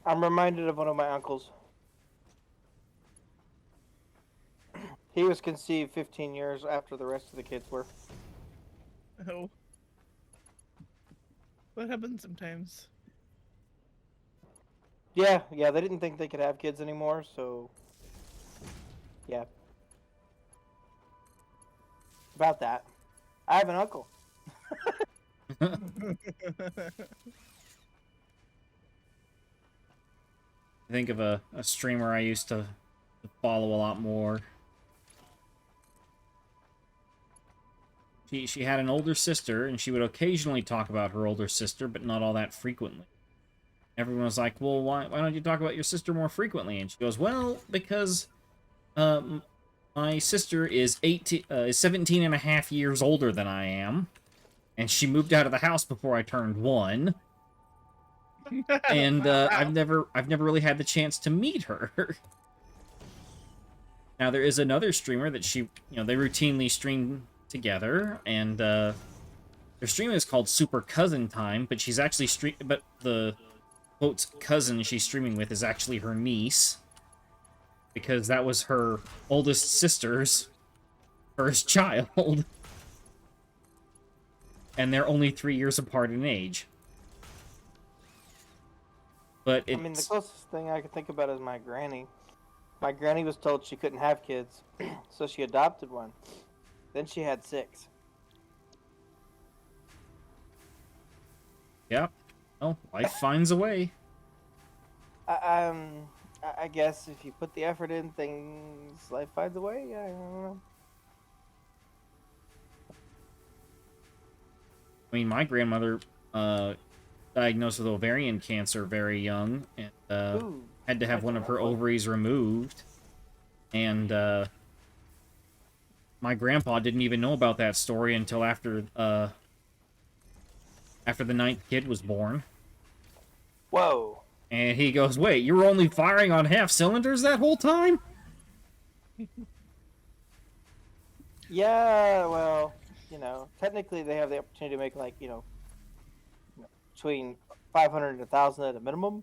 I'm reminded of one of my uncles. He was conceived 15 years after the rest of the kids were. Oh. What happens sometimes? Yeah, they didn't think they could have kids anymore, so... Yeah. About that. I have an uncle. I think of a streamer I used to follow a lot more. She had an older sister, and she would occasionally talk about her older sister, but not all that frequently. Everyone was like, well, why don't you talk about your sister more frequently? And she goes, well, because my sister is 17 and a half years older than I am, and she moved out of the house before I turned 1. And Wow. I've never really had the chance to meet her. Now there is another streamer that they routinely stream together, and their stream is called Super Cousin Time, but she's actually but the quote cousin she's streaming with is actually her niece, because that was her oldest sister's first child, and they're only 3 years apart in age. But I mean, the closest thing I could think about is my granny. My granny was told she couldn't have kids, so she adopted one. Then she had 6. Yeah. Well, life finds a way. I guess if you put the effort in, life finds a way. Yeah, I don't know. I mean, my grandmother diagnosed with ovarian cancer very young, and had to have one of her ovaries removed. And my grandpa didn't even know about that story until after the 9th kid was born. Whoa. And he goes, wait, you were only firing on half cylinders that whole time? Yeah, well, technically they have the opportunity to make, between 500 and 1,000 at a minimum.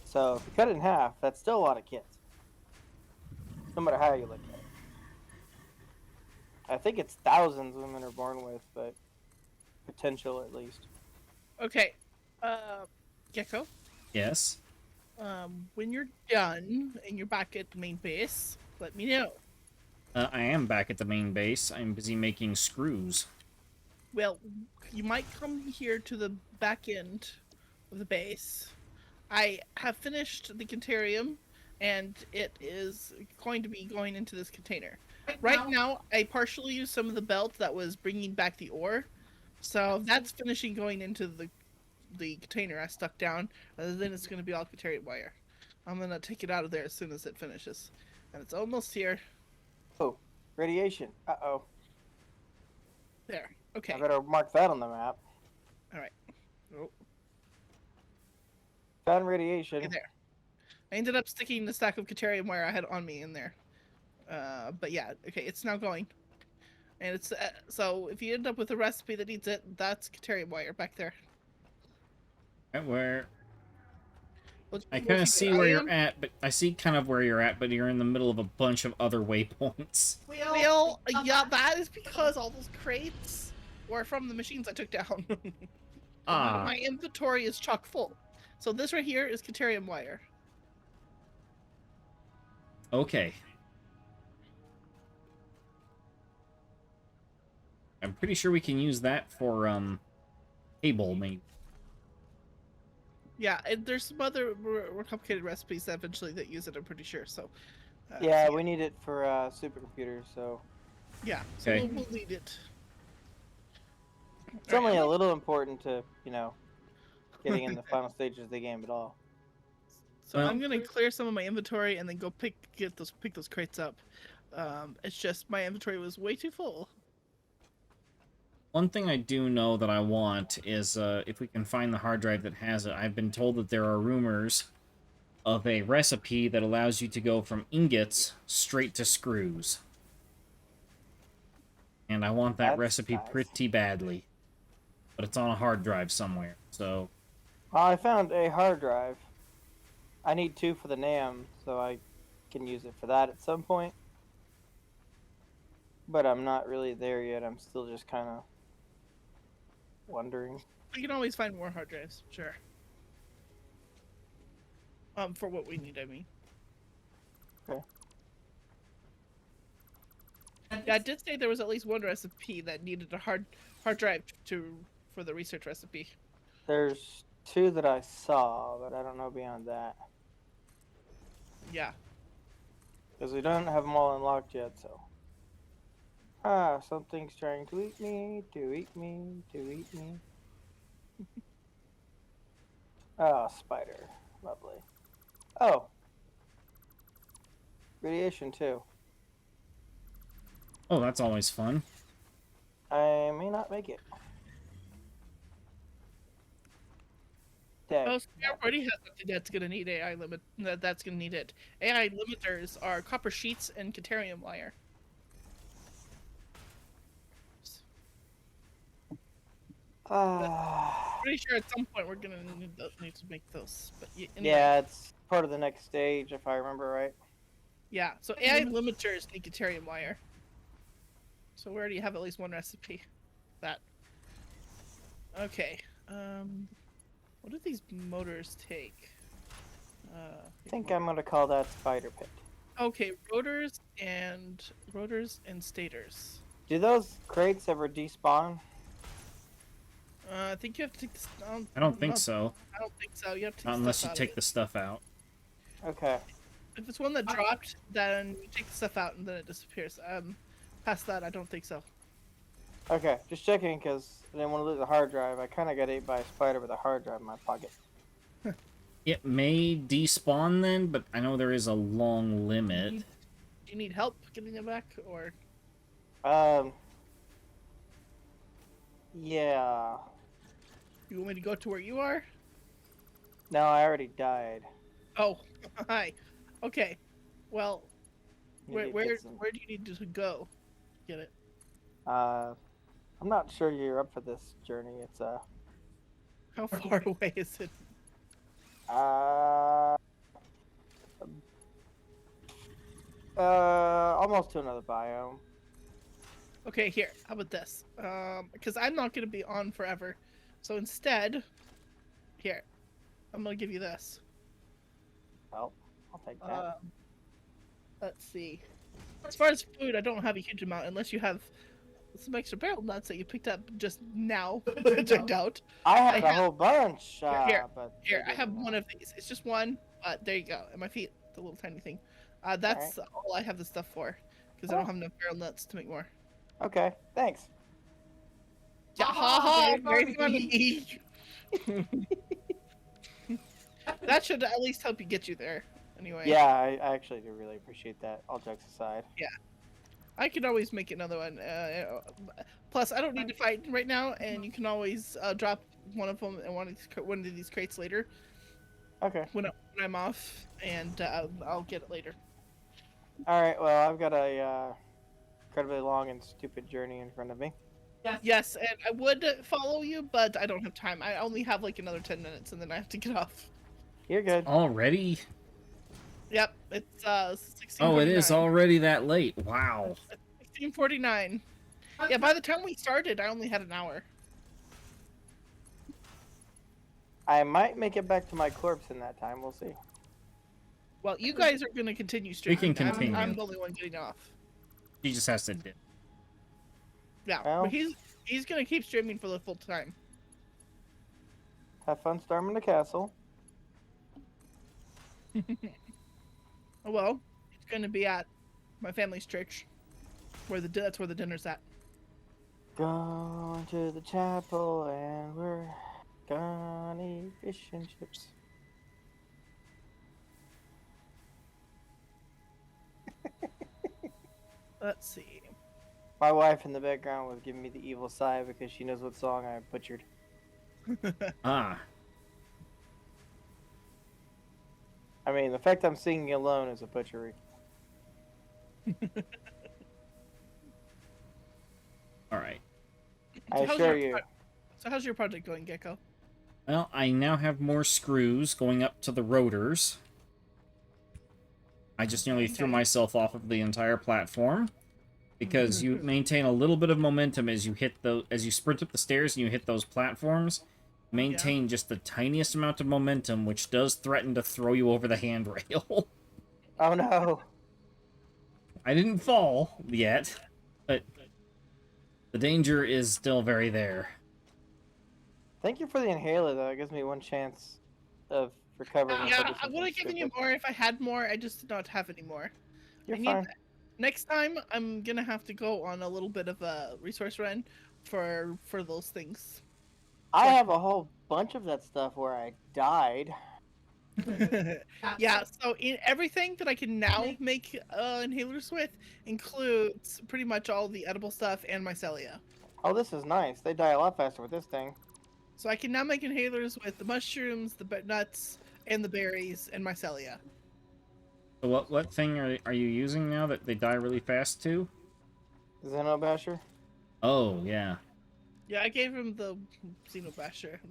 So if you cut it in half, that's still a lot of kits. No matter how you look at it. I think it's thousands women are born with, but potential at least. Okay. Gecko. Yes. When you're done and you're back at the main base, let me know. I am back at the main base. I'm busy making screws. Well, you might come here to the back end of the base. I have finished the Contarium, and it is going to be going into this container. Right now, I partially used some of the belt that was bringing back the ore, so that's finishing going into the container I stuck down, and then it's going to be all Contarium wire. I'm going to take it out of there as soon as it finishes. And it's almost here. Oh, radiation. Uh-oh. There. Okay. I better mark that on the map. Alright. Oh. Found radiation. Okay, there. I ended up sticking the stack of Contarium wire I had on me in there. But yeah, okay, it's now going. And it's, so if you end up with a recipe that needs it, that's Contarium wire back there. Where Well, I kind of see where you're at, but I see kind of where you're at, but you're in the middle of a bunch of other waypoints. Well, yeah, that is because all those crates were from the machines I took down. Ah. My inventory is chock full. So this right here is Contarium wire. Okay. I'm pretty sure we can use that for, cable, maybe. Yeah, and there's some other more complicated recipes eventually that use it, I'm pretty sure, so... Yeah, so we need it for supercomputers, so... Yeah, so Okay. we'll need it. It's only a little important to, you know, getting in the final stages of the game at all. So Well- I'm gonna clear some of my inventory and then go pick those crates up. It's just my inventory was way too full. One thing I do know that I want is, if we can find the hard drive that has it. I've been told that there are rumors of a recipe that allows you to go from ingots straight to screws. And I want that That's recipe nice. pretty badly. But it's on a hard drive somewhere, so... I found a hard drive. I need 2 for the NAM, so I can use it for that at some point. But I'm not really there yet. I'm still just kind of wondering. We can always find more hard drives, sure. For what we need, I mean. Okay. Yeah, I did say there was at least one recipe that needed a hard drive for the research recipe. There's 2 that I saw, but I don't know beyond that. Yeah. Because we don't have them all unlocked yet, so. Ah, something's trying to eat me, to eat me, to eat me. Oh, spider. Lovely. Oh. Radiation, too. Oh, that's always fun. I may not make it. Dang. Oh, so everybody has something that's gonna need AI limit. That's gonna need it. AI limiters are copper sheets and Contarium wire. Pretty sure at some point we're gonna need to make those. But anyway. Yeah, it's part of the next stage, if I remember right. Yeah. So AI limiters need Contarium wire. So we already have at least one recipe. That. Okay. What do these motors take? I think I'm gonna call that spider pit. Okay, rotors and stators. Do those crates ever despawn? I think you have to take this. I don't think so. I don't think so. You have to take Not the unless stuff you out of take it. the stuff out. Okay. If it's one that dropped, then you take the stuff out and then it disappears. Past that, I don't think so. Okay, just checking because I didn't want to lose a hard drive. I kind of got ate by a spider with a hard drive in my pocket. It may despawn then, but I know there is a long limit. Do you need help getting it back, or? Yeah. You want me to go to where you are? No, I already died. Oh, hi. Okay. Well, Need where to do get some- you need to go? Get it. I'm not sure you're up for this journey. It's How far away is it? Almost to another biome. Okay, here. How about this? Because I'm not gonna be on forever, so instead, here, I'm gonna give you this. Well, I'll take that. Let's see. As far as food, I don't have a huge amount unless you have some extra barrel nuts that you picked up just now, which I doubt. I had I a whole bunch. Here, but Here, they I have didn't, one of these. It's just one. There you go. At my feet, the little tiny thing. That's all I have the stuff for, because I don't have enough barrel nuts to make more. Okay, thanks. Yeah, ha ha! Very funny. That should at least help you get you there. Anyway. Yeah, I actually do really appreciate that. All jokes aside. Yeah. I could always make another one. Plus, I don't need to fight right now, and you can always drop one of them in one of these crates later. Okay. When I'm off, and I'll get it later. All right. Well, I've got a incredibly long and stupid journey in front of me. Yes, and I would follow you, but I don't have time. I only have like another 10 minutes, and then I have to get off. You're good. Already? Yep, it's 16:49. Oh, it is already that late. Wow. 16:49. Yeah, by the time we started, I only had an hour. I might make it back to my corpse in that time. We'll see. Well, you guys are gonna continue streaming. We can continue. I'm the only one getting off. He just has to dip. Yeah, Well. but he's gonna keep streaming for the full time. Have fun storming the castle. Well, it's gonna be at my family's church, that's where the dinner's at. Going to the chapel and we're gonna eat fish and chips. Let's see. My wife in the background was giving me the evil sigh because she knows what song I butchered. Ah. I mean, the fact I'm singing alone is a butchery. Alright. I assure you. So how's your project going, Gecko? Well, I now have more screws going up to the rotors. I just nearly threw myself off of the entire platform. Because you maintain a little bit of momentum as you sprint up the stairs and you hit those platforms. Maintain just the tiniest amount of momentum, which does threaten to throw you over the handrail. Oh no. I didn't fall yet, but the danger is still very there. Thank you for the inhaler, though. It gives me one chance of recovering. Yeah, I would have given you more if I had more. I just did not have any more. You're fine. Next time, I'm gonna have to go on a little bit of a resource run for those things. I have a whole bunch of that stuff where I died. Yeah, so everything that I can now make inhalers with includes pretty much all the edible stuff and mycelia. Oh, this is nice. They die a lot faster with this thing. So I can now make inhalers with the mushrooms, the nuts, and the berries, and mycelia. So what thing are you using now that they die really fast to? Xenobasher? Oh, yeah. Yeah, I gave him the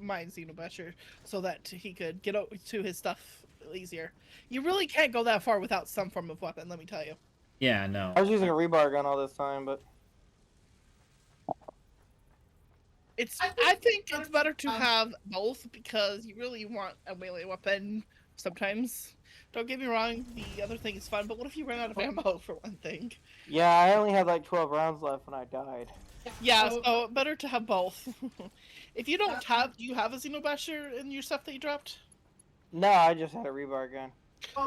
my Xenobasher, so that he could get to his stuff easier. You really can't go that far without some form of weapon, let me tell you. Yeah, no. I was using a rebar gun all this time, but... I think it's better to have both, because you really want a melee weapon sometimes. Don't get me wrong, the other thing is fun, but what if you run out of ammo, for one thing? Yeah, I only had like 12 rounds left when I died. Yeah, so better to have both. If you don't have, do you have a Xenobasher in your stuff that you dropped? No, I just had a rebar gun.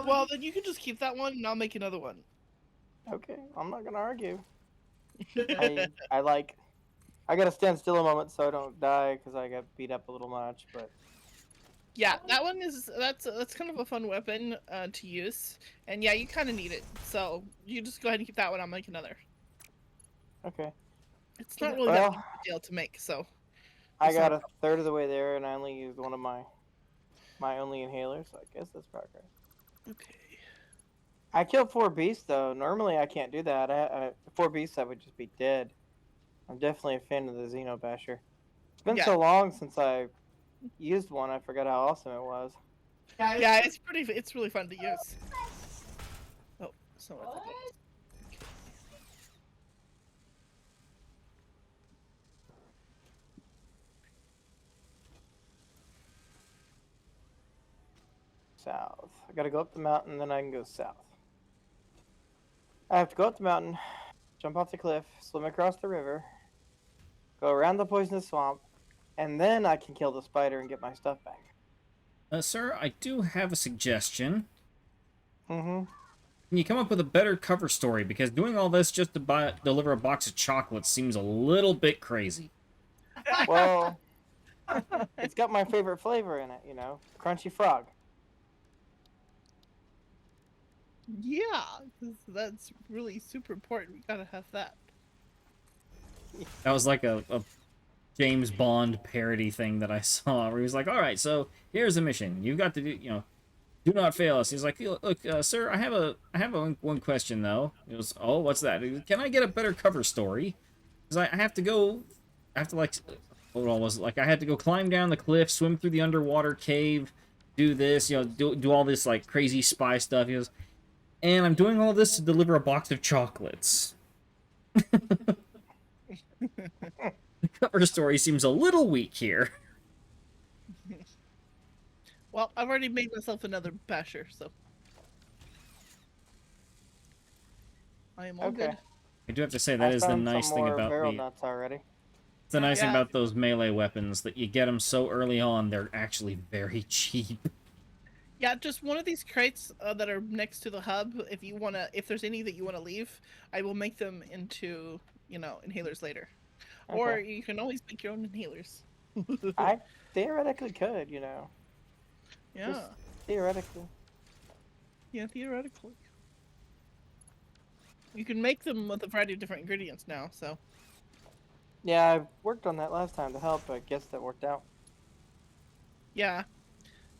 Well, then you can just keep that one, and I'll make another one. Okay, I'm not gonna argue. I gotta stand still a moment so I don't die because I got beat up a little much, but... Yeah, that one that's kind of a fun weapon to use, and yeah, you kind of need it. So you just go ahead and keep that one. I'll make another. Okay. It's not really that big of a deal to make, so. I got a third of the way there, and I only used one of my only inhalers, so I guess that's progress. Okay. I killed 4 beasts, though. Normally, I can't do that. 4 beasts, I would just be dead. I'm definitely a fan of the Xenobasher. It's been so long since I used one. I forgot how awesome it was. Yeah, it's really fun to use. Oh, so South. I gotta go up the mountain, then I can go south. I have to go up the mountain, jump off the cliff, swim across the river, go around the poisonous swamp, and then I can kill the spider and get my stuff back. Sir, I do have a suggestion. Mm-hmm. Can you come up with a better cover story? Because doing all this just to deliver a box of chocolates seems a little bit crazy. Well, it's got my favorite flavor in it, you know, crunchy frog. yeah, 'cause that's really super important. We gotta have that. That was like a James Bond parody thing that I saw, where he was like, "All right, so here's a mission. You've got to do, do not fail us." He's like, "Look, sir, I have one question though." It was, "Oh, what's that? Can I get a better cover story? Because I have to go, I have to like, what all was it? Like I had to go climb down the cliff, swim through the underwater cave, do this, do all this like crazy spy stuff." He goes, "And I'm doing all this to deliver a box of chocolates." The cover story seems a little weak here. Well, I've already made myself another basher, so I am all good. I do have to say that I is the found nice some thing more about barrel the. nuts already. It's the nice thing Yeah. about those melee weapons that you get them so early on, they're actually very cheap. Yeah, just one of these crates that are next to the hub. If there's any that you wanna leave, I will make them into, inhalers later. Or Okay. you can always make your own inhalers. I theoretically could, you know. Yeah, Just theoretically. yeah, theoretically. You can make them with a variety of different ingredients now, so. Yeah, I worked on that last time to help. I guess that worked out. Yeah.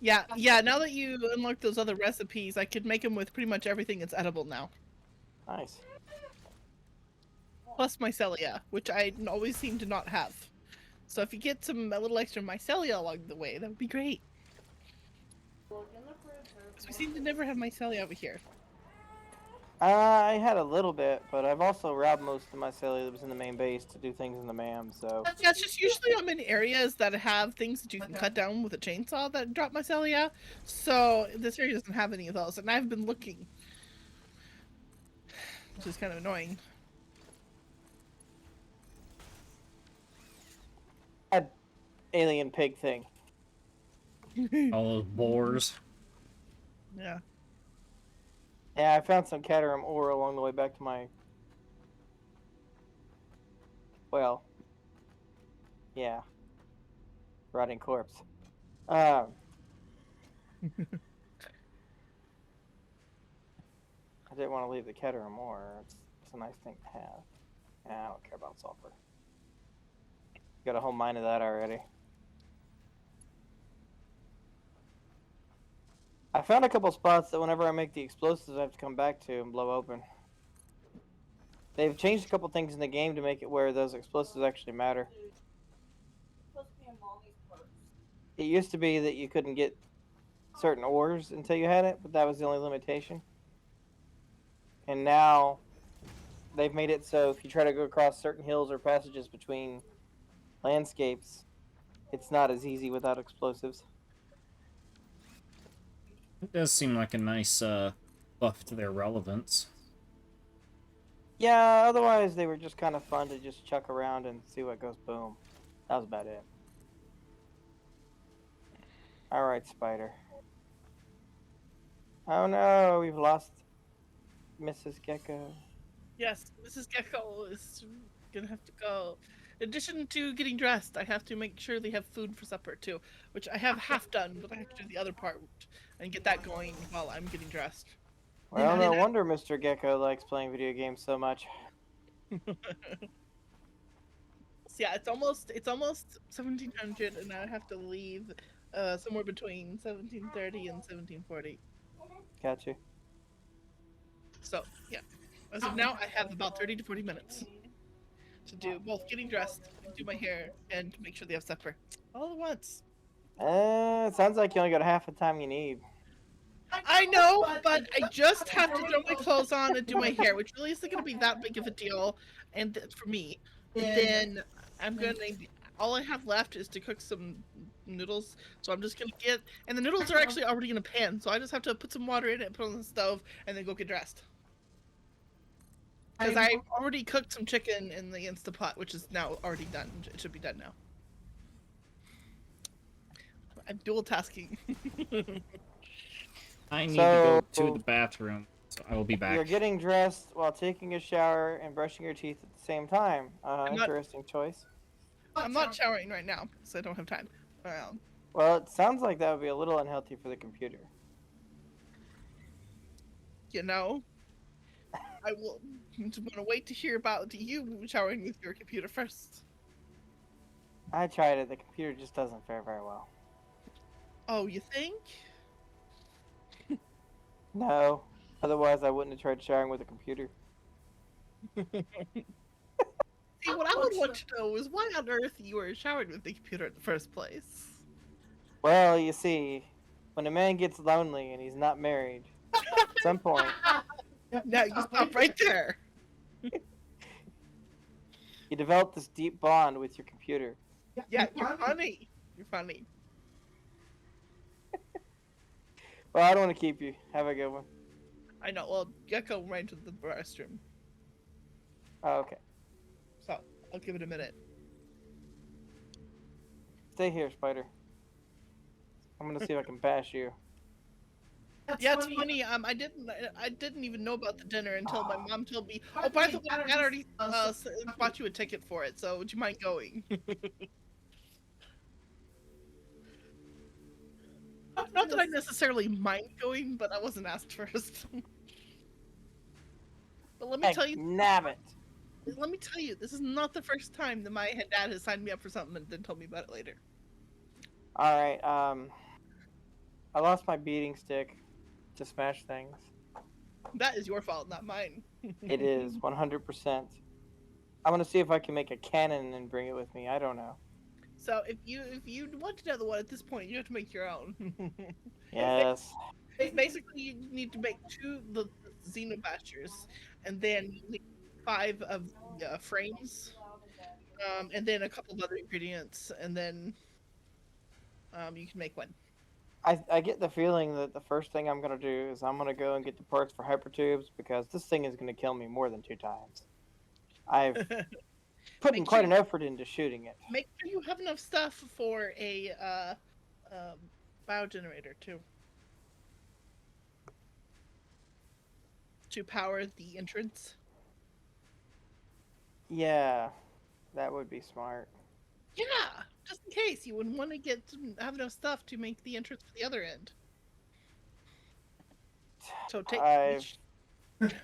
Yeah, now that you unlock those other recipes, I could make them with pretty much everything that's edible now. Nice. Plus mycelia, which I always seem to not have. So if you get a little extra mycelia along the way, that would be great. Because we seem to never have mycelia over here. I had a little bit, but I've also robbed most of my celly that was in the main base to do things in the MAM, so... Yeah, it's just usually I'm in areas that have things that you can cut down with a chainsaw that drop mycelia. So this area doesn't have any of those, and I've been looking. Which is kind of annoying. That alien pig thing. All those boars. Yeah. Yeah, I found some Caterham ore along the way back to my... Well... Yeah. Rotting corpse. I didn't want to leave the Caterham ore. It's a nice thing to have. Yeah, I don't care about sulfur. Got a whole mine of that already. I found a couple spots that whenever I make the explosives I have to come back to and blow open. They've changed a couple things in the game to make it where those explosives actually matter. It used to be that you couldn't get certain ores until you had it, but that was the only limitation. And now they've made it so if you try to go across certain hills or passages between landscapes, it's not as easy without explosives. It does seem like a nice buff to their relevance. Yeah, otherwise they were just kind of fun to just chuck around and see what goes boom. That was about it. Alright, Spider. Oh no, we've lost Mrs. Gecko. Yes, Mrs. Gecko is gonna have to go. In addition to getting dressed, I have to make sure they have food for supper too, which I have half done, but I have to do the other part and get that going while I'm getting dressed. Well, no wonder Mr. Gecko likes playing video games so much. So yeah, it's almost 1700, and I have to leave somewhere between 1730 and 1740. Gotcha. So yeah, as of now, I have about 30 to 40 minutes to do both getting dressed, and do my hair, and make sure they have supper all at once. It sounds like you only got half the time you need. I know, but I just have to throw my clothes on and do my hair, which really isn't going to be that big of a deal, and for me. And then I'm gonna. All I have left is to cook some noodles, so I'm just gonna get. And the noodles are actually already in a pan, so I just have to put some water in it, put it on the stove, and then go get dressed. Because I already cooked some chicken in the Instapot, which is now already done. It should be done now. I'm dual tasking. I need to go to So- the bathroom, so I will be back. You're getting dressed while taking a shower and brushing your teeth at the same time. not- Interesting choice. I'm not showering right now because I don't have time. Well, it sounds like that would be a little unhealthy for the computer. You know, I will want to wait to hear about you showering with your computer first. I tried it. The computer just doesn't fare very well. Oh, you think? No. Otherwise, I wouldn't have tried showering with a computer. See, what I would want to know is why on earth you were showering with the computer in the first place. Well, you see, when a man gets lonely and he's not married, at some point, Now you stop right there. you develop this deep bond with your computer. Yeah, you're funny. You're funny. Well, I don't want to keep you. Have a good one. I know. Well, Gecko ran to the restroom, Oh, okay. so I'll give it a minute. Stay here, Spider. I'm gonna see if I can bash you. Yeah, it's funny. I didn't even know about the dinner until my mom told me. Oh, by the way, Dad already bought you a ticket for it. So would you mind going? Not that I necessarily mind going, but I wasn't asked first. But let me tell you. Nabbit. Let me tell you, this is not the first time that my dad has signed me up for something and then told me about it later. All right. I lost my beating stick to smash things. That is your fault, not mine. It is 100%. I'm gonna see if I can make a cannon and bring it with me. I don't know. So if you want another one at this point, you have to make your own. Yes. Basically, you need to make the Xenobashers, and then you need 5 of frames, and then a couple of other ingredients, and then you can make one. I get the feeling that the first thing I'm gonna do is I'm gonna go and get the parts for hypertubes because this thing is gonna kill me more than 2 times. I've put in Make quite sure- an effort into shooting it. Make sure you have enough stuff for a biogenerator too, to power the entrance. Yeah, that would be smart. Yeah, just in case you wouldn't want to have enough stuff to make the entrance for the other end. So take. I've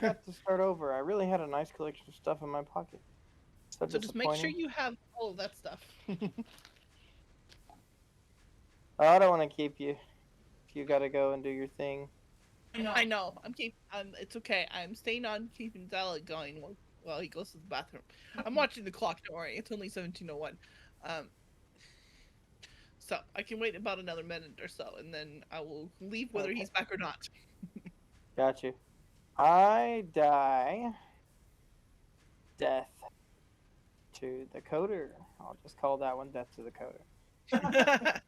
got to start over. I really had a nice collection of stuff in my pocket. So So just make sure disappointing. you have all of that stuff. Oh, I don't want to keep you. You gotta go and do your thing. I know. It's okay. I'm staying on keeping Zala going while he goes to the bathroom. I'm watching the clock. Don't worry. It's only 17:01. So I can wait about another minute or so, and then I will leave whether Okay. he's back or not. Got you. I die. Death to the coder. I'll just call that one Death to the Coder.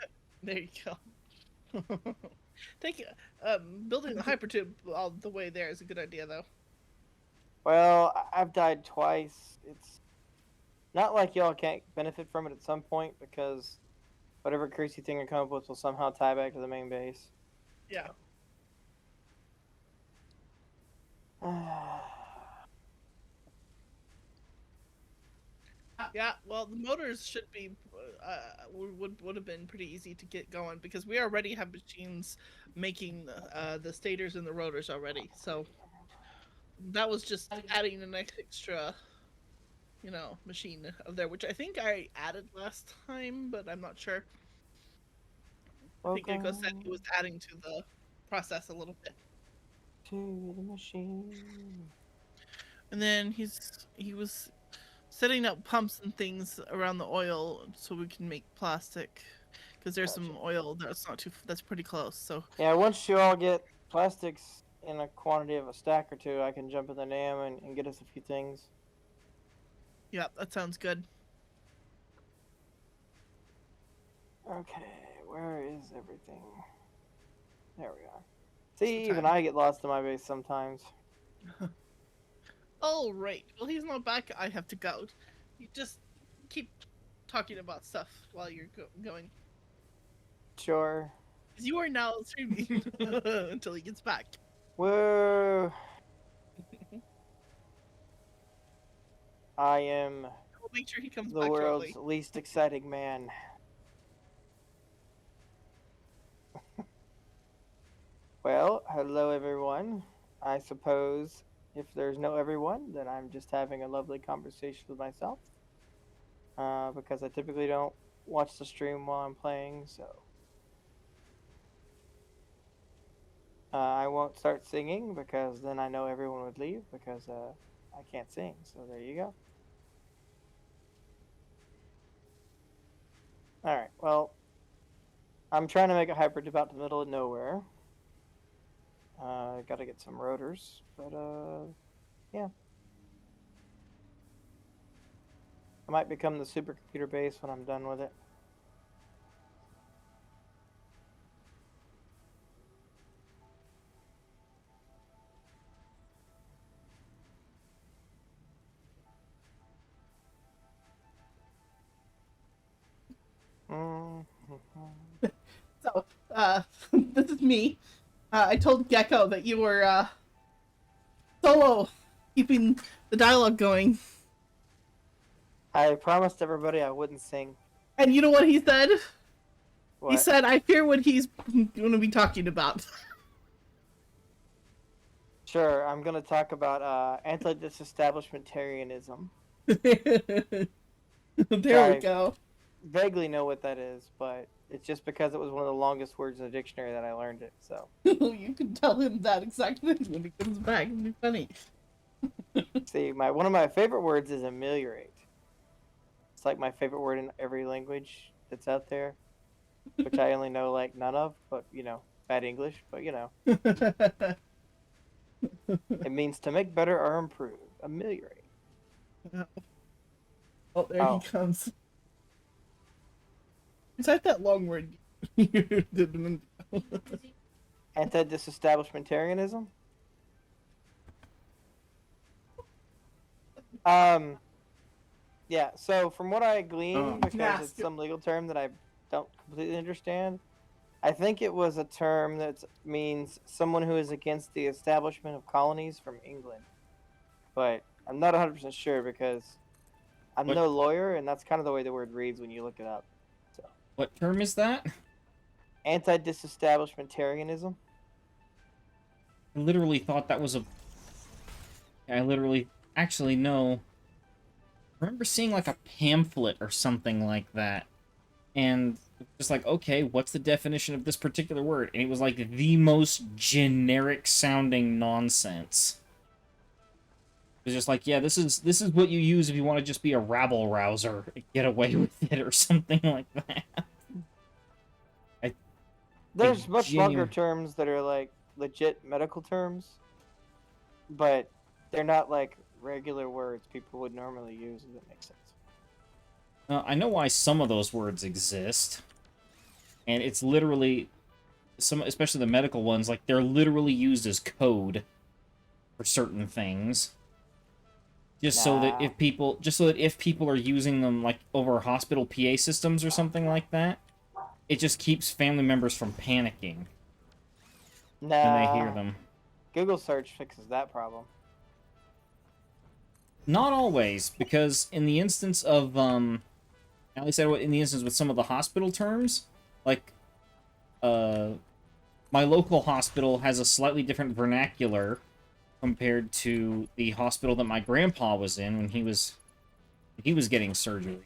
There you go. Building the hypertube all the way there is a good idea, though. Well, I've died twice. It's not like y'all can't benefit from it at some point because whatever crazy thing I come up with will somehow tie back to the main base. Yeah. Yeah, well, the motors should be would have been pretty easy to get going because we already have machines making the stators and the rotors already. So that was just adding an extra, machine of there, which I think I added last time, but I'm not sure. I think Eiko said he was adding to the process a little bit. To the machine. And then he was setting up pumps and things around the oil so we can make plastic, because there's some Gotcha. oil that's not too. That's pretty close. So Yeah, once you all get plastics in a quantity of a stack or two, I can jump in the NAM and get us a few things. yeah, that sounds good. Okay, where is everything? There we are. See, So even time. I get lost in my base sometimes. All right. Well, he's not back. I have to go. You just keep talking about stuff while you're going. Sure. 'Cause you are now streaming until he gets back. Whoa. I am We'll make sure he comes the back world's shortly. least exciting man. Well, hello everyone. I suppose if there's no everyone, then I'm just having a lovely conversation with myself. Because I typically don't watch the stream while I'm playing, so I won't start singing because then I know everyone would leave because I can't sing. So there you go. All right. Well, I'm trying to make a hyper out to the middle of nowhere. Got to get some rotors, but yeah. I might become the supercomputer base when I'm done with it. So, this is me. I told Gecko that you were solo, keeping the dialogue going. I promised everybody I wouldn't sing. And you know what he said? What? He said, "I fear what he's going to be talking about." Sure, I'm gonna talk about anti-disestablishmentarianism. There we go. Vaguely know what that is, but it's just because it was one of the longest words in the dictionary that I learned it. So You can tell him that exactly when he comes back. It'll be funny. see, one of my favorite words is ameliorate. It's like my favorite word in every language that's out there, which I only know like none of, but bad English, but it means to make better or improve. Ameliorate. Oh, there Oh. he comes. Is that long word? You did. Anti-disestablishmentarianism. Yeah. So from what I gleaned, because it's some legal term that I don't completely understand, I think it was a term that means someone who is against the establishment of colonies from England. But I'm not 100% sure because I'm no lawyer, and that's kind of the way the word reads when you look it up. So. What term is that? Anti-disestablishmentarianism. I literally thought that was a... Actually, no. I remember seeing, like, a pamphlet or something like that. And just like, okay, what's the definition of this particular word? And it was, like, the most generic-sounding nonsense. It was just like, yeah, this is what you use if you want to just be a rabble-rouser. Get away with it or something like that. There's much longer terms that are, like, legit medical terms. But they're not, like, regular words people would normally use, if that makes sense. I know why some of those words exist. And it's literally... especially the medical ones, like, they're literally used as code for certain things. So that if people are using them, like, over hospital PA systems or something like that, it just keeps family members from panicking when they hear them. Google search fixes that problem. Not always, because in the instance of, at least in the instance with some of the hospital terms, like, my local hospital has a slightly different vernacular compared to the hospital that my grandpa was in when he was getting surgery.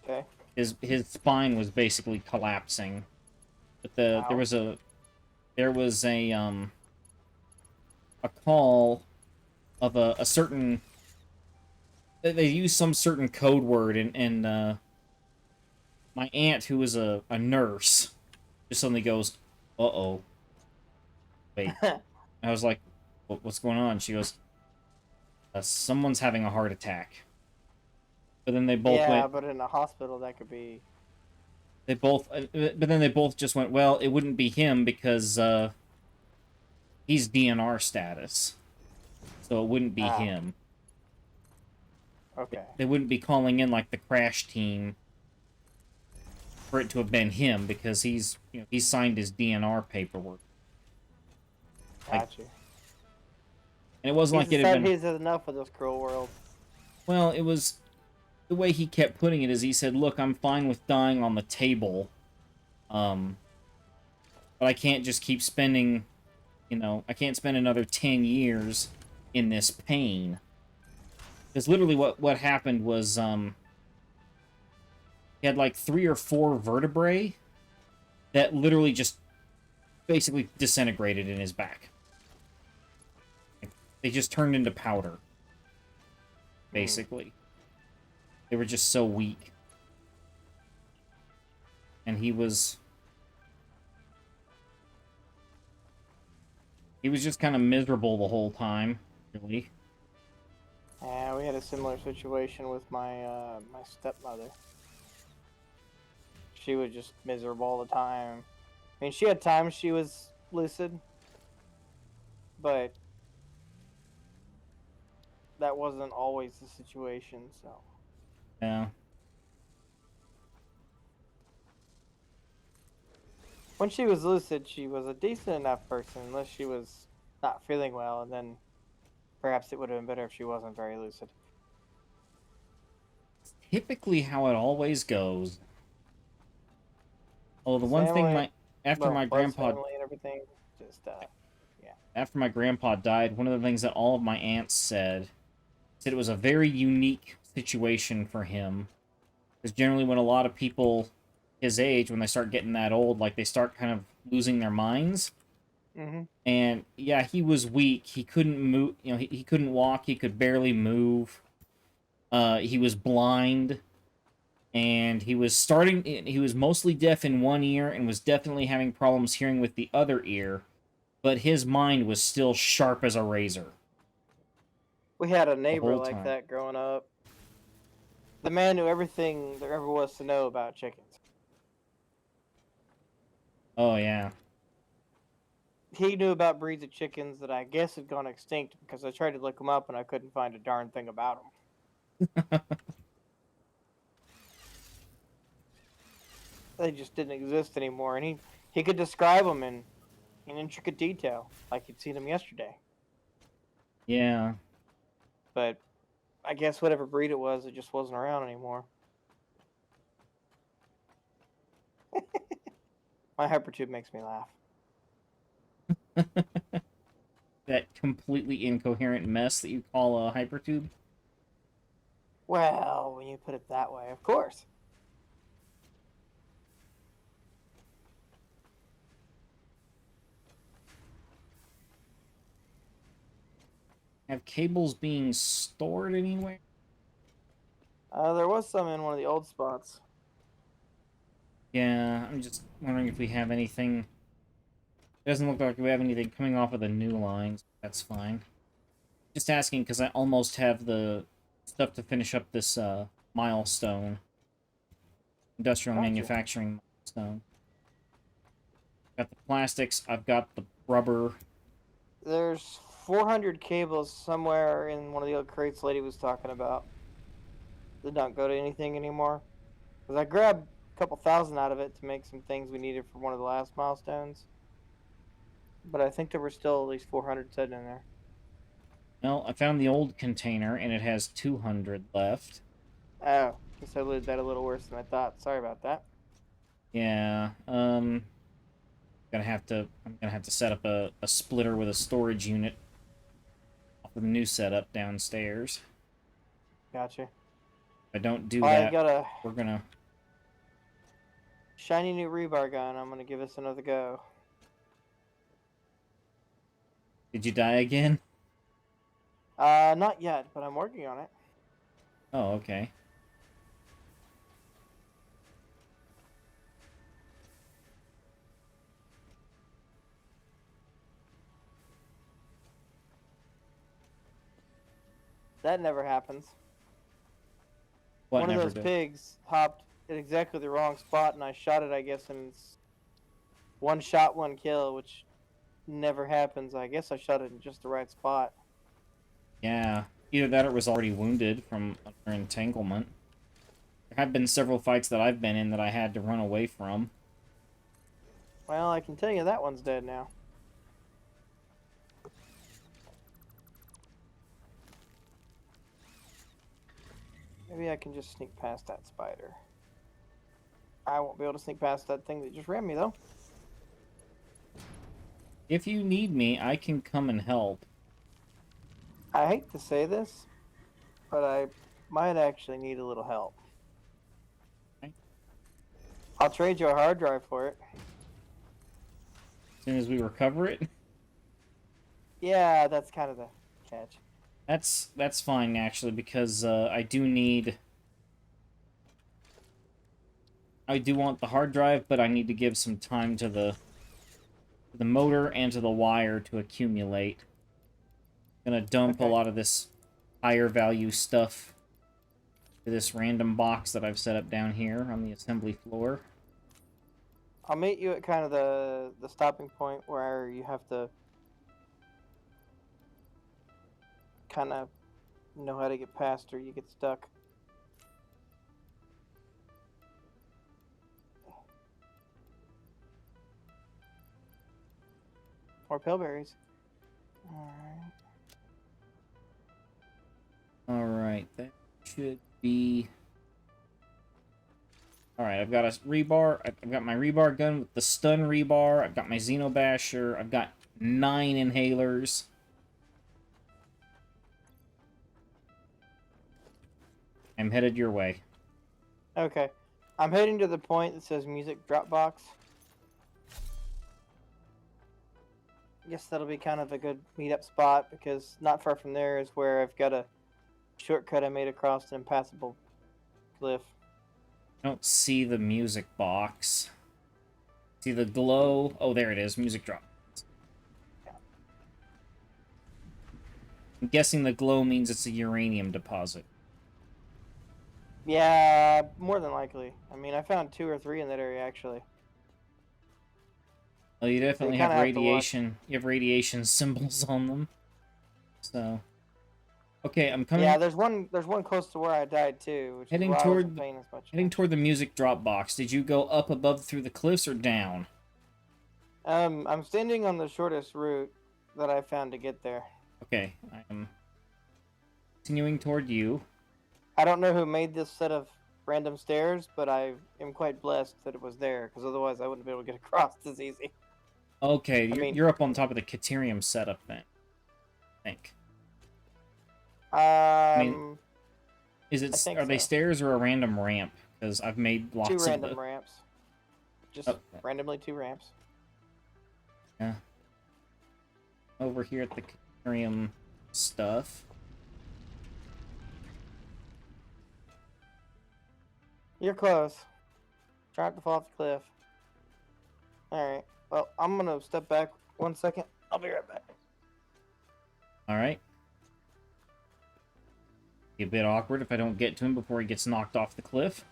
Okay. His spine was basically collapsing, but there was a call of a certain they use some certain code word, and my aunt, who is a nurse, just suddenly goes, "Uh-oh, wait." I was like, "What's going on?" She goes, "Someone's having a heart attack." But then they both Yeah, went. but in a hospital that could be. They both, but then they both just went, "Well, it wouldn't be him because he's DNR status, so it wouldn't be Ah, him. okay. They wouldn't be calling in like the crash team for it to have been him because he signed his DNR paperwork." Like, Got you. and it wasn't He's like it had decided been. he's had enough of this cruel world. Well, it was the way he kept putting it is he said, "Look, I'm fine with dying on the table, um, but I can't just keep spending, I can't spend another 10 years in this pain." Because literally what happened was he had like 3 or 4 vertebrae that literally just basically disintegrated in his back. They just turned into powder, basically. They were just so weak. And he was just kind of miserable the whole time, really. Yeah, we had a similar situation with my my stepmother. She was just miserable all the time. I mean, she had times she was lucid, but that wasn't always the situation. So Yeah. when she was lucid, she was a decent enough person, unless she was not feeling well, and then perhaps it would have been better if she wasn't very lucid. Typically how it always goes. Oh, the one thing Family, after well, my was grandpa family and everything. Just yeah. after my grandpa died, one of the things that all of my aunts said it was a very unique situation for him. Because generally when a lot of people his age, when they start getting that old, like they start kind of losing their minds. Mhm. And yeah, he was weak. He couldn't move. He couldn't walk. He could barely move. He was blind, and he was starting. He was mostly deaf in one ear, and was definitely having problems hearing with the other ear. But his mind was still sharp as a razor We had a the neighbor whole like time. that growing up. The man knew everything there ever was to know about chickens. Oh yeah, He knew about breeds of chickens that I guess had gone extinct because I tried to look them up and I couldn't find a darn thing about them. They just didn't exist anymore, and he could describe them in intricate detail, like he'd seen them yesterday. yeah. But I guess whatever breed it was, it just wasn't around anymore. My hypertube makes me laugh. That completely incoherent mess that you call a hypertube. Well, when you put it that way, of course. Have cables being stored anywhere? There was some in one of the old spots. Yeah, I'm just wondering if we have anything. It doesn't look like we have anything coming off of the new lines. That's fine. Just asking because I almost have the stuff to finish up this milestone. Industrial Gotcha. manufacturing milestone. Got the plastics, I've got the rubber. There's 400 cables somewhere in one of the old crates lady was talking about. Did not go to anything anymore. Because I grabbed a couple thousand out of it to make some things we needed for one of the last milestones. But I think there were still at least 400 sitting in there. Well, I found the old container and it has 200 left. Oh, guess I looted that a little worse than I thought. Sorry about that. Yeah, I'm gonna have to set up a splitter with a storage unit off of the new setup downstairs. Gotcha. If I don't do I that, got a we're gonna. shiny new rebar gun. I'm gonna give this another go. Did you die again? Not yet, but I'm working on it. Oh, okay. That never happens. What One of never those did? pigs hopped at exactly the wrong spot, and I shot it, I guess, and it's one shot, one kill, which never happens. I guess I shot it in just the right spot. Yeah. Either that or it was already wounded from under entanglement. There have been several fights that I've been in that I had to run away from. Well, I can tell you that one's dead now. Maybe I can just sneak past that spider. I won't be able to sneak past that thing that just ran me, though. If you need me, I can come and help. I hate to say this, but I might actually need a little help. Okay. I'll trade you a hard drive for it. As soon as we recover it. Yeah, that's kind of the catch. That's fine, actually, because I do need... I do want the hard drive, but I need to give some time to the motor and to the wire to accumulate. Gonna dump a lot of this higher value stuff to this random box that I've set up down here on the assembly floor. I'll meet you at kind of the stopping point where you have to kind of know how to get past or you get stuck. More pillberries. Alright. Alright, that should be... Alright, I've got a rebar. I've got my rebar gun with the stun rebar. I've got my Xenobasher. I've got 9 inhalers. I'm headed your way. Okay. I'm heading to the point that says music drop box. I guess that'll be kind of a good meetup spot because not far from there is where I've got a shortcut I made across an impassable cliff. I don't see the music box. See the glow? Oh, there it is. Music drop. I'm guessing the glow means it's a uranium deposit. Yeah, more than likely. I mean, I found 2 or 3 in that area actually. Well, you definitely kinda have have to watch. radiation. You have radiation symbols on them. So, okay, I'm coming. Yeah, there's one close to where I died too, which Heading is why I toward wasn't paying as much. Heading toward the music drop box. Did you go up above through the cliffs or down? I'm standing on the shortest route that I found to get there. Okay, I am continuing toward you. I don't know who made this set of random stairs, but I am quite blessed that it was there, because otherwise I wouldn't be able to get across as easy. Okay, mean- you're up on top of the Caterium setup then. I think. Um, Is it? I think Are they so. stairs or a random ramp? Because I've made lots 2 of random the... ramps. Just Oh. randomly 2 ramps. Yeah. Over here at the Caterium stuff. You're close. Try not to fall off the cliff. Alright. Well, I'm gonna step back 1 second. I'll be right back. Alright. Be a bit awkward if I don't get to him before he gets knocked off the cliff.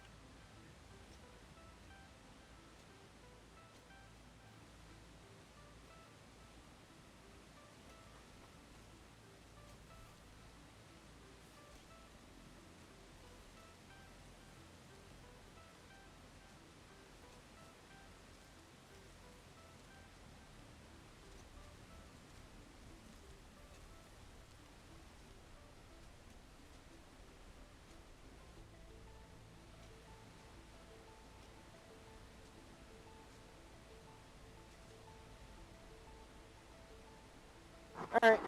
Alright.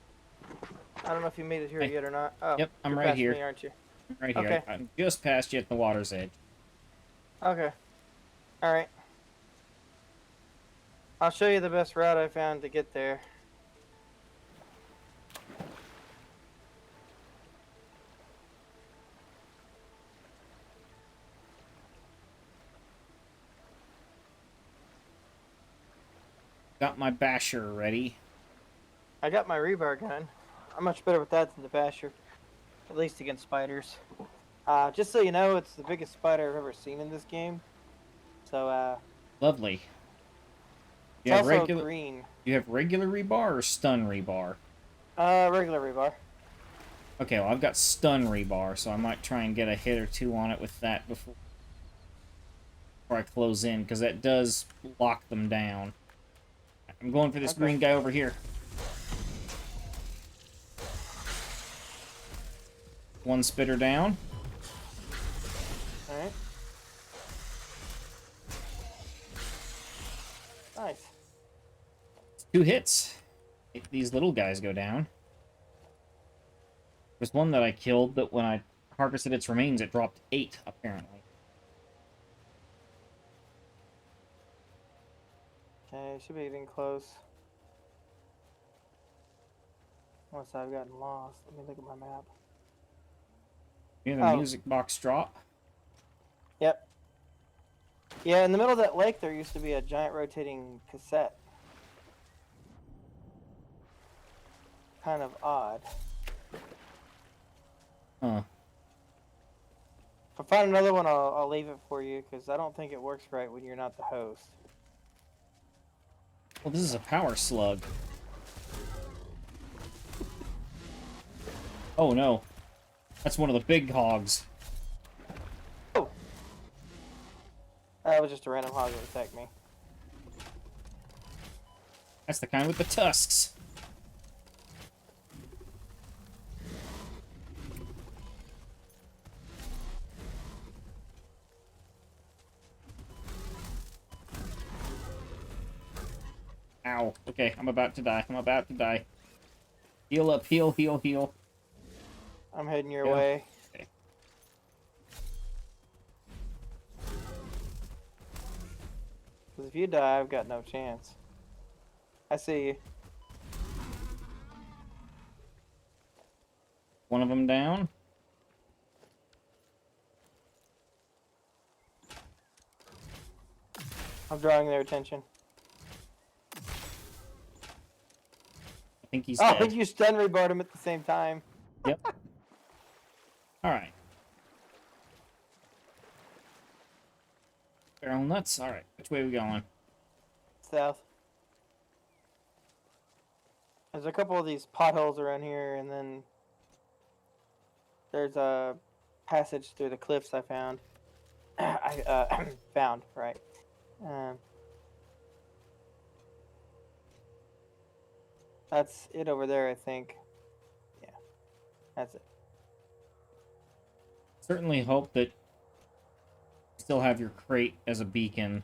I don't know if you made it here Hey. yet or not. Oh, Yep, I'm you're right past here. me, aren't you? Right here. Okay. I'm just past you at the water's edge. Okay. Alright. I'll show you the best route I found to get there. Got my basher ready. I got my rebar gun. I'm much better with that than the basher, at least against spiders. Just so you know, it's the biggest spider I've ever seen in this game. So, Lovely. it's also green. You have regular rebar or stun rebar? Regular rebar. Okay, well, I've got stun rebar, so I might try and get a hit or two on it with that before I close in, because that does lock them down. I'm going for this green guy over here. One spitter down. Alright. Nice. 2 hits. These little guys go down. There's one that I killed that when I harvested its remains, it dropped 8, apparently. Okay, should be getting close. Unless I've gotten lost. Let me look at my map. Hear the music box drop? Yep. Yeah, in the middle of that lake, there used to be a giant rotating cassette. Kind of odd. Huh. If I find another one, I'll leave it for you, because I don't think it works right when you're not the host. Well, this is a power slug. Oh, no. That's one of the big hogs. Oh! That was just a random hog that attacked me. That's the kind with the tusks. Ow. Okay, I'm about to die. I'm about to die. Heal up, heal, heal, heal. I'm heading your way. Okay. Because if you die, I've got no chance. I see you. One of them down. I'm drawing their attention. I think he's Oh, dead. you stun rebarred him at the same time. Yep. Alright. Barrel nuts? Alright. Which way are we going? South. There's a couple of these potholes around here, and then there's a passage through the cliffs I found. I found, right. That's it over there, I think. Yeah, that's it. Certainly hope that you still have your crate as a beacon.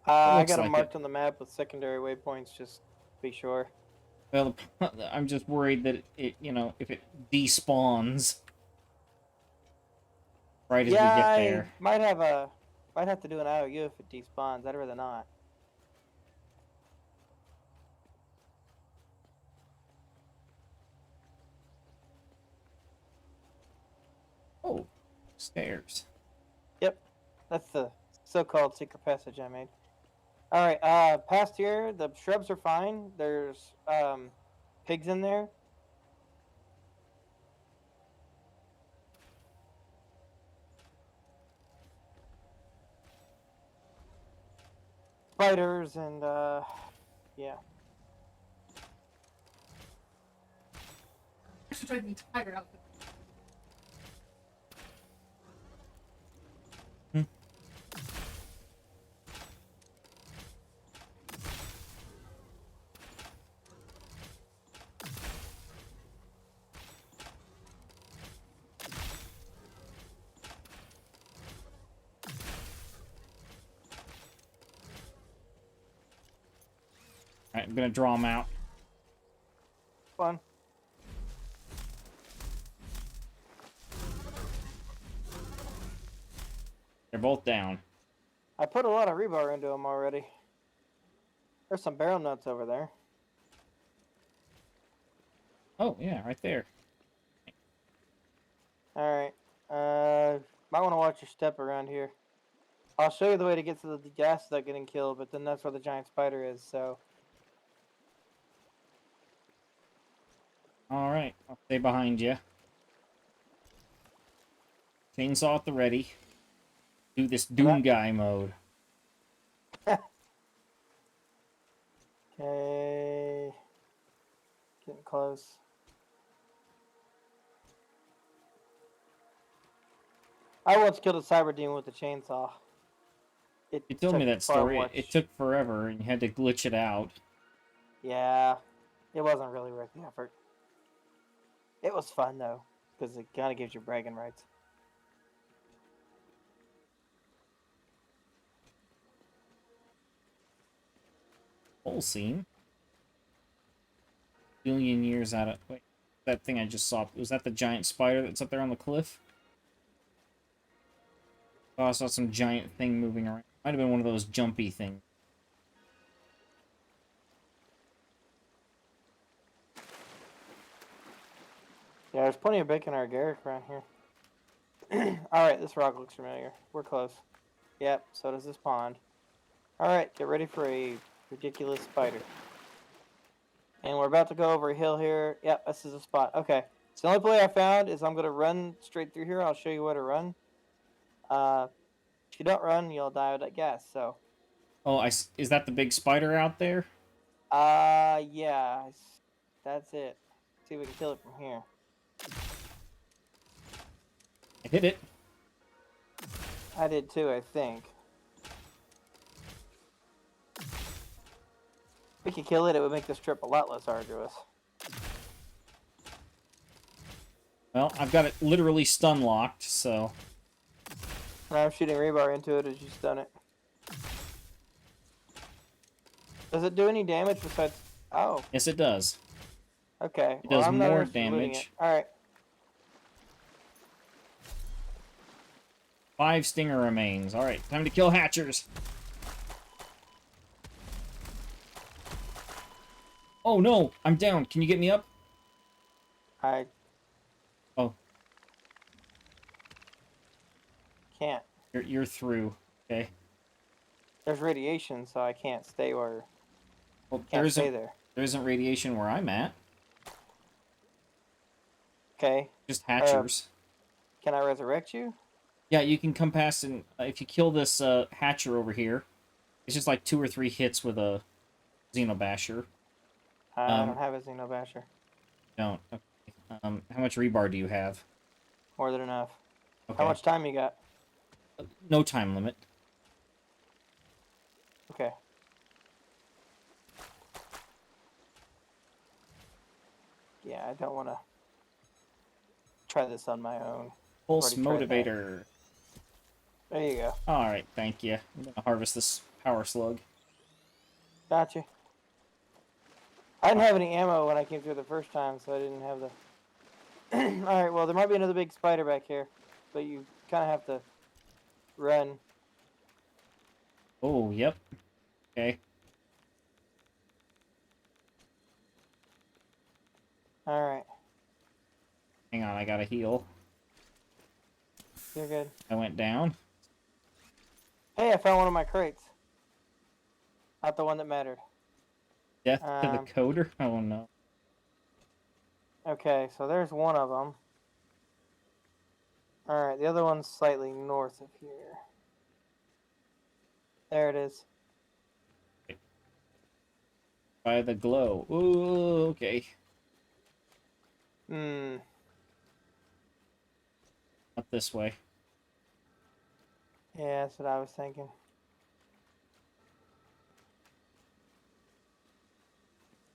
I got like them marked on the map with secondary waypoints, just to be sure. Well, I'm just worried that it, you know, if it despawns right as we get there. I might have to do an IOU if it despawns. I'd rather not. Oh, stairs. Yep, that's the so-called secret passage I made. All right, past here, the shrubs are fine. There's pigs in there. Spiders and yeah. I should try the entire outfit. Alright, I'm gonna draw them out. Fun. They're both down. I put a lot of rebar into them already. There's some barrel nuts over there. Oh, yeah, right there. All right. Might want to watch your step around here. I'll show you the way to get to the gas without getting killed, but then that's where the giant spider is, so... Alright, I'll stay behind you. Chainsaw at the ready. Do this Doom Guy mode. Okay. Getting close. I once killed a cyber demon with a chainsaw. You told me took that far story. much- It took forever, and you had to glitch it out. Yeah. It wasn't really worth the effort. It was fun, though, because it kind of gives you bragging rights. Whole scene. Billion years out of... Wait, that thing I just saw. Was that the giant spider that's up there on the cliff? Oh, I saw some giant thing moving around. Might have been one of those jumpy things. Yeah, there's plenty of bacon or Garrick around here. Alright, this rock looks familiar. We're close. Yep, so does this pond. Alright, get ready for a ridiculous spider. And we're about to go over a hill here. Yep, this is the spot. Okay. So the only play I found is I'm going to run straight through here. I'll show you where to run. If you don't run, you'll die of that gas, so... Oh, is that the big spider out there? Yeah. That's it. See if we can kill it from here. I hit it. I did too, I think. If we could kill it, it would make this trip a lot less arduous. Well, I've got it literally stun locked, so... And I'm shooting rebar into it as you stun it. Does it do any damage besides... Oh, Yes, it does. okay. It does I'm not more interested in looting damage. it. Alright. 5 stinger remains. Alright, time to kill hatchers. Oh no, I'm down. Can you get me up? I Oh, can't. you're through. Okay. There's radiation, so I can't stay where... Well, Can't stay there. there isn't radiation where I'm at. Okay. Just hatchers. Can I resurrect you? Yeah, you can come past and if you kill this hatcher over here, it's just like 2 or 3 hits with a Xenobasher. I don't have a Xenobasher. Don't. Okay. How much rebar do you have? More than enough. Okay. How much time you got? No time limit. Okay. Yeah, I don't want to try this on my own. Pulse Already tried that. motivator. There you go. Alright, thank you. I'm gonna harvest this power slug. Gotcha. I didn't have any ammo when I came through the first time, so I didn't have the... Alright, well, there might be another big spider back here, but you kind of have to run. Oh, yep. Okay. Alright, Hang on, I gotta heal. you're good. I went down. Hey, I found one of my crates. Not the one that mattered. Death to the coder? Oh no. Okay, so there's one of them. Alright, the other one's slightly north of here. There it is. By the glow. Ooh, okay. Hmm. Not this way. Yeah, that's what I was thinking.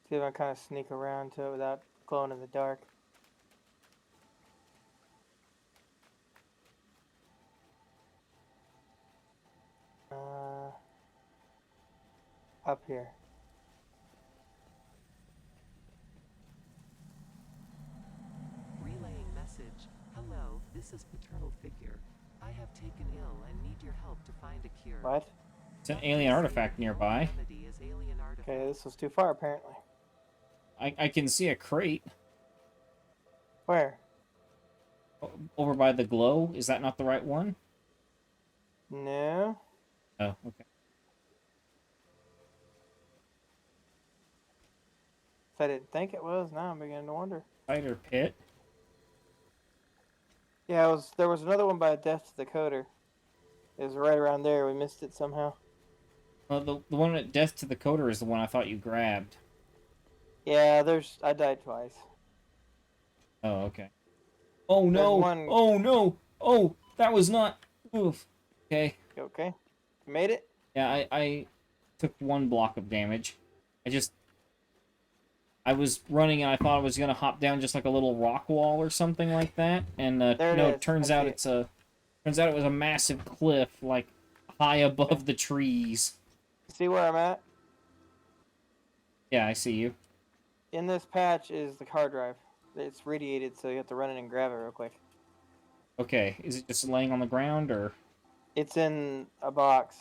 See if I kind of sneak around to it without glowing in the dark. Up here. Relaying message. Hello, this is paternal figure. I have taken ill and need your help to find a cure. What? It's an alien artifact nearby. Remedy is alien artifact. Okay, this was too far apparently. I can see a crate Where? over by the glow. Is that not the right one? No. Oh, okay. If I didn't think it was, now I'm beginning to wonder. Spider pit. Yeah, it was. There was another one by Death to the Coder. It was right around there. We missed it somehow. Well, the one at Death to the Coder is the one I thought you grabbed. Yeah, there's. I died twice. Oh, okay. Oh There's no! one. Oh no! Oh, that was not. Oof. Okay. You okay? You made it? Yeah, I took one block of damage. I was running and I thought I was gonna hop down just like a little rock wall or something like that, and There it no, is. it turns I out see it's a turns out it was a massive cliff like high above Okay. the trees. See where I'm at? Yeah, I see you. In this patch is the hard drive. It's radiated, so you have to run in and grab it real quick. Okay, is it just laying on the ground or? It's in a box.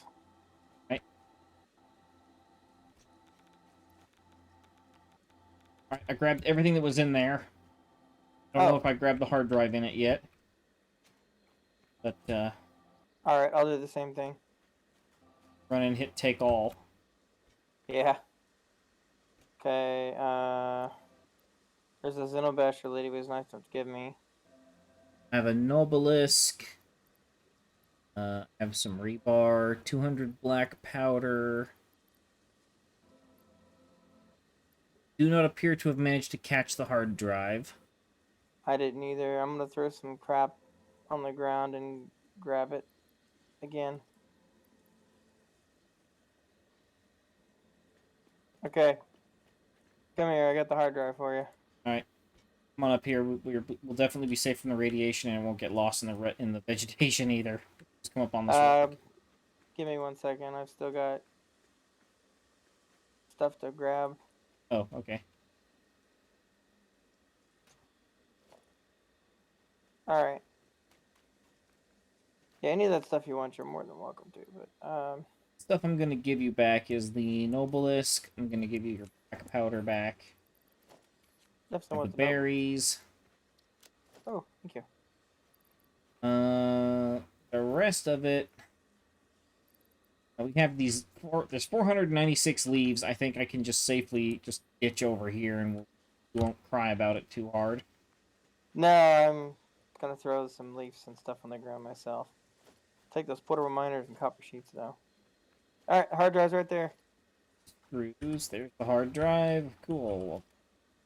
Alright, I grabbed everything that was in there. I don't know Oh. if I grabbed the hard drive in it yet. But, Alright, I'll do the same thing. run and hit take all. Yeah. Okay, there's a Xenobasher lady who was nice enough to give me. I have a Nobelisk. I have some rebar, 200 black powder. Do not appear to have managed to catch the hard drive. I didn't either. I'm gonna throw some crap on the ground and grab it again. Okay. Come here, I got the hard drive for you. Alright. Come on up here. We'll definitely be safe from the radiation and it won't get lost in the vegetation either. Just come up on this rock. Give me 1 second. I've still got stuff to grab. Oh, okay. Alright. Yeah, any of that stuff you want, you're more than welcome to. But Stuff I'm going to give you back is the Nobelisk. I'm going to give you your black powder back. definitely The want to know. berries. Oh, thank you. The rest of it... we have these... There's 496 leaves. I think I can just safely just ditch over here and we won't cry about it too hard. No, I'm gonna throw some leaves and stuff on the ground myself. Take those portable miners and copper sheets though. Alright, hard drive's right there. Screws. There's the hard drive. Cool.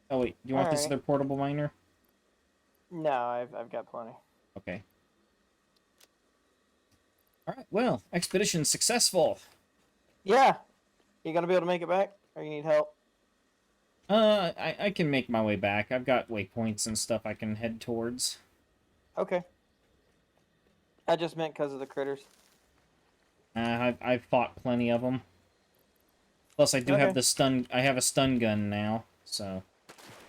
Oh, wait. Do you want this Alright. other portable miner? No, I've got plenty. Okay. Alright, well, expedition successful. Yeah! You gonna be able to make it back? Or you need help? I can make my way back. I've got waypoints and stuff I can head towards. Okay. I just meant because of the critters. I've fought plenty of them. Plus, I do have Okay. the stun. I have a stun gun now, so.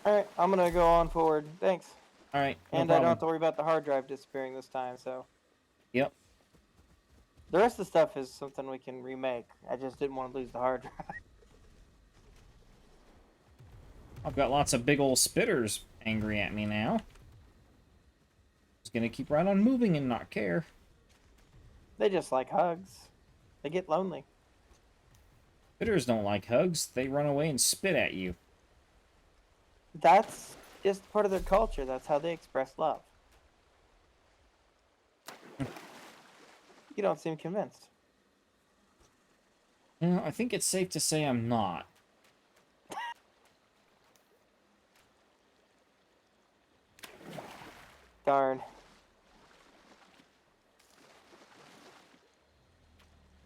Alright, I'm gonna go on forward. Thanks. All right, no And I don't problem. have to worry about the hard drive disappearing this time, so. Yep. The rest of the stuff is something we can remake. I just didn't want to lose the hard drive. I've got lots of big old spitters angry at me now. Just gonna keep right on moving and not care. They just like hugs. They get lonely. Spitters don't like hugs. They run away and spit at you. That's just part of their culture. That's how they express love. You don't seem convinced. I think it's safe to say I'm not. Darn.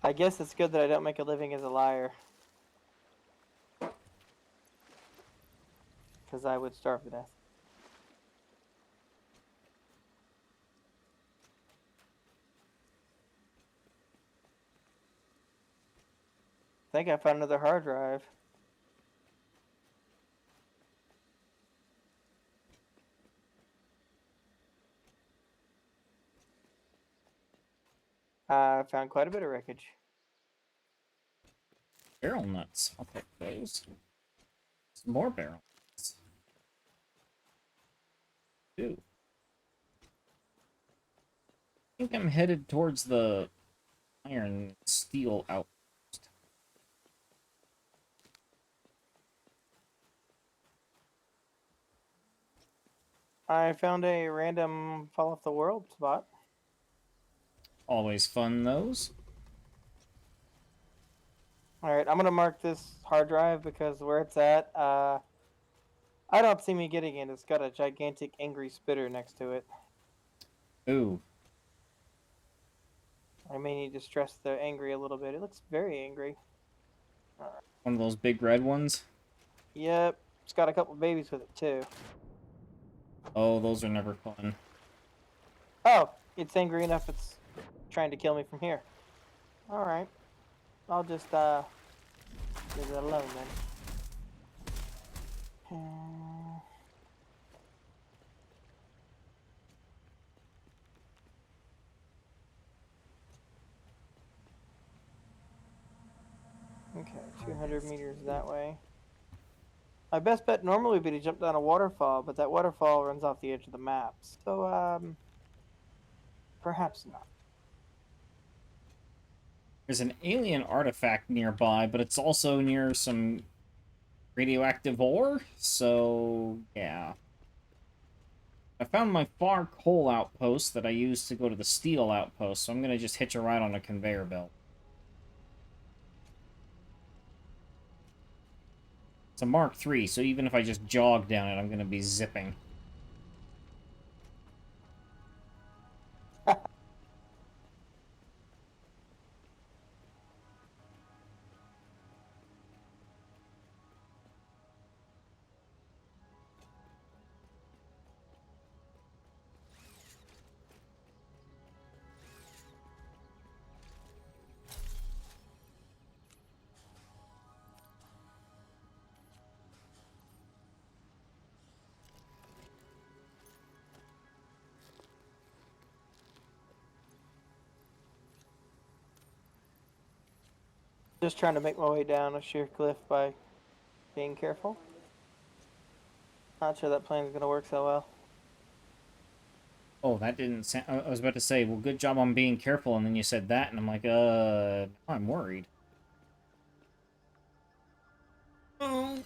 I guess it's good that I don't make a living as a liar. Because I would starve to death. I think I found another hard drive. I found quite a bit of wreckage. Barrel nuts. I'll take those. Some more barrel nuts. Ooh. I think I'm headed towards the iron steel outpost. I found a random fall off the world spot. Always fun, those. Alright, I'm gonna mark this hard drive because where it's at, I don't see me getting it. It's got a gigantic angry spitter next to it. Ooh. I may need to stress the angry a little bit. It looks very angry. One of those big red ones. Yep, it's got a couple babies with it too. Oh, those are never fun. Oh, it's angry enough it's trying to kill me from here. Alright. I'll just leave it alone then. Okay, 200 meters that way. My best bet normally would be to jump down a waterfall, but that waterfall runs off the edge of the map. So, perhaps not. There's an alien artifact nearby, but it's also near some radioactive ore, so yeah. I found my far coal outpost that I used to go to the steel outpost, so I'm gonna just hitch a ride on a conveyor belt. It's a Mark III, so even if I just jog down it, I'm gonna be zipping. Just trying to make my way down a sheer cliff by being careful. Not sure that plan's gonna work so well. Oh, that didn't sound... I was about to say, well, good job on being careful, and then you said that, and I'm like, I'm worried. Oh.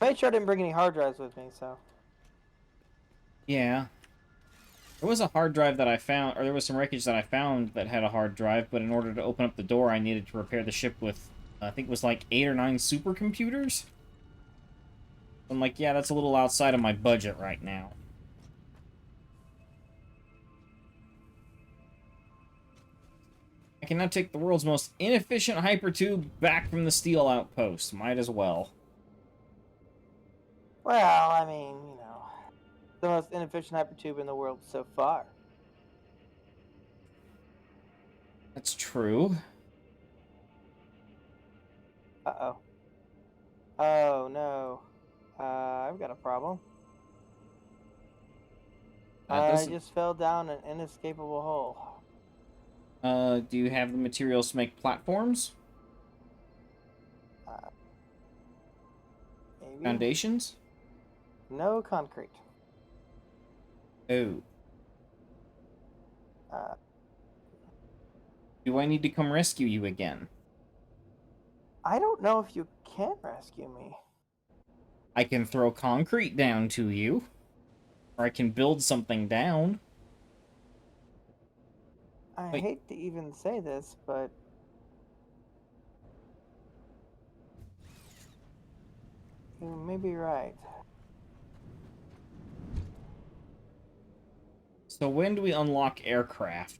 Made sure I didn't bring any hard drives with me, so. Yeah. There was a hard drive that I found, or there was some wreckage that I found that had a hard drive, but in order to open up the door, I needed to repair the ship with, I think it was like 8 or 9 supercomputers? I'm like, yeah, that's a little outside of my budget right now. I can now take the world's most inefficient hypertube back from the steel outpost. Might as well. Well, I mean, you know, the most inefficient hypertube in the world so far. That's true. Uh-oh. Oh, no. I've got a problem. I just fell down an inescapable hole. Do you have the materials to make platforms? Maybe. Foundations? No concrete. Oh. Uh, Do I need to come rescue you again? I don't know if you can rescue me. I can throw concrete down to you. Or I can build something down. I Wait. hate to even say this, but you may be right. So when do we unlock aircraft?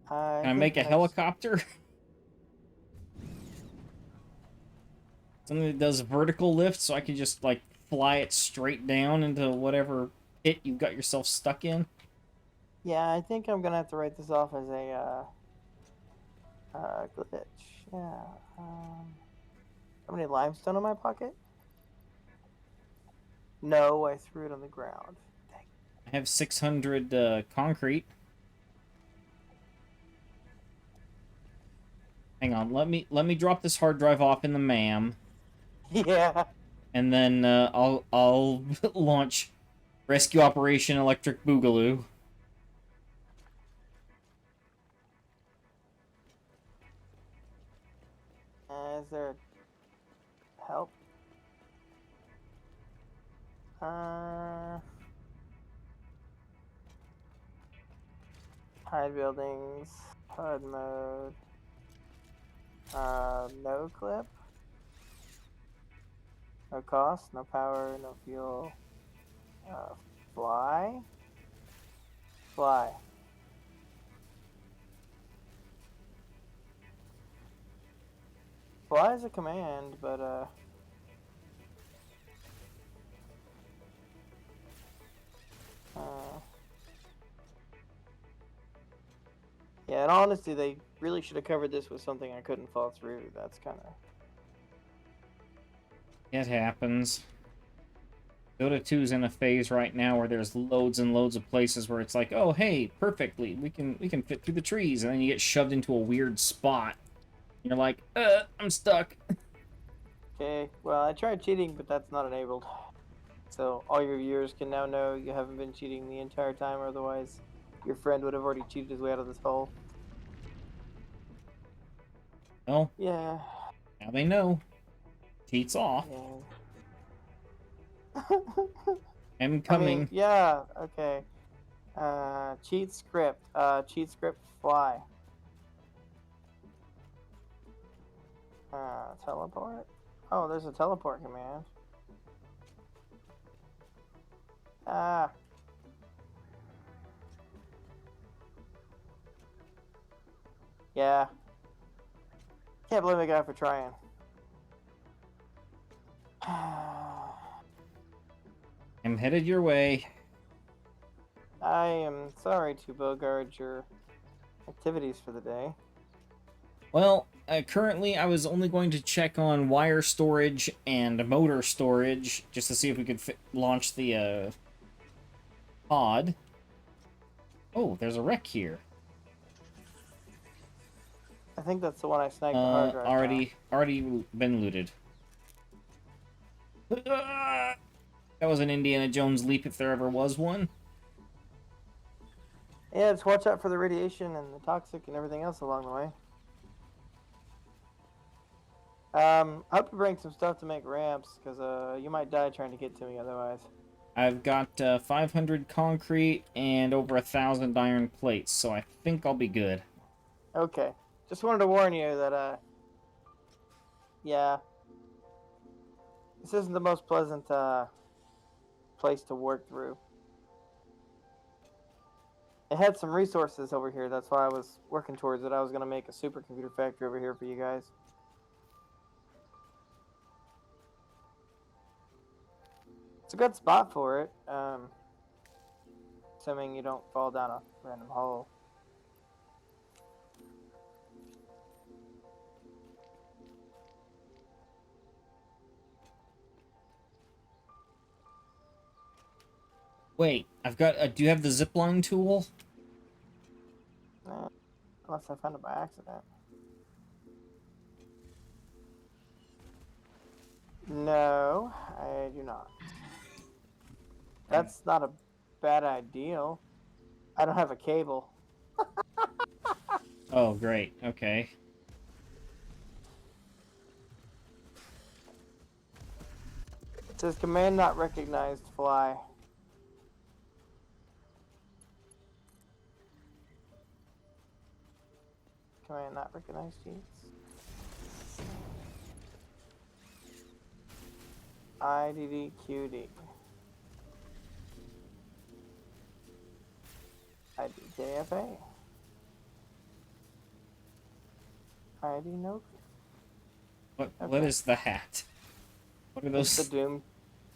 Can I think make a next- helicopter? Something that does vertical lift so I can just, like, fly it straight down into whatever pit you've got yourself stuck in? Yeah, I think I'm gonna have to write this off as a glitch. Yeah. Have any limestone in my pocket? No, I threw it on the ground. Dang. I have 600 concrete. Hang on, let me drop this hard drive off in the MAM, Yeah. and then I'll launch Rescue Operation Electric Boogaloo. there help? Hide buildings, HUD mode, no clip, no cost, no power, no fuel, fly, fly. Fly is a command, but yeah, in honesty, they really should have covered this with something I couldn't fall through. That's kind of... It happens. Dota 2's in a phase right now where there's loads and loads of places where it's like, oh hey, perfectly, we can fit through the trees, and then you get shoved into a weird spot. And you're like, I'm stuck. Okay, well, I tried cheating, but that's not enabled. So all your viewers can now know you haven't been cheating the entire time, or otherwise your friend would have already cheated his way out of this hole. Oh, Yeah. now they know. Cheats off. Yeah. I'm I coming. mean, yeah, okay. Cheat script. Cheat script fly. Teleport? Oh, there's a teleport command. Ah. Yeah. Can't blame the guy for trying. I'm headed your way. I am sorry to bogart your activities for the day. Well, currently I was only going to check on wire storage and motor storage just to see if we could launch the pod. Oh, there's a wreck here. I think that's the one I snagged the hard drive. Already been looted. That was an Indiana Jones leap if there ever was one. Yeah, just watch out for the radiation and the toxic and everything else along the way. I hope you bring some stuff to make ramps, because you might die trying to get to me otherwise. I've got 500 concrete and over 1,000 iron plates, so I think I'll be good. Okay. Just wanted to warn you that, yeah. This isn't the most pleasant, place to work through. It had some resources over here, that's why I was working towards it. I was going to make a supercomputer factory over here for you guys. It's a good spot for it, assuming you don't fall down a random hole. Wait, I've got. Do you have the zipline tool? Unless I found it by accident. No, I do not. That's not a bad idea. I don't have a cable. Oh, great. Okay. It says command not recognized, fly. Command not recognized, cheats. IDDQD. IDKFA. ID no. What is the hat? What are those? It's the Doom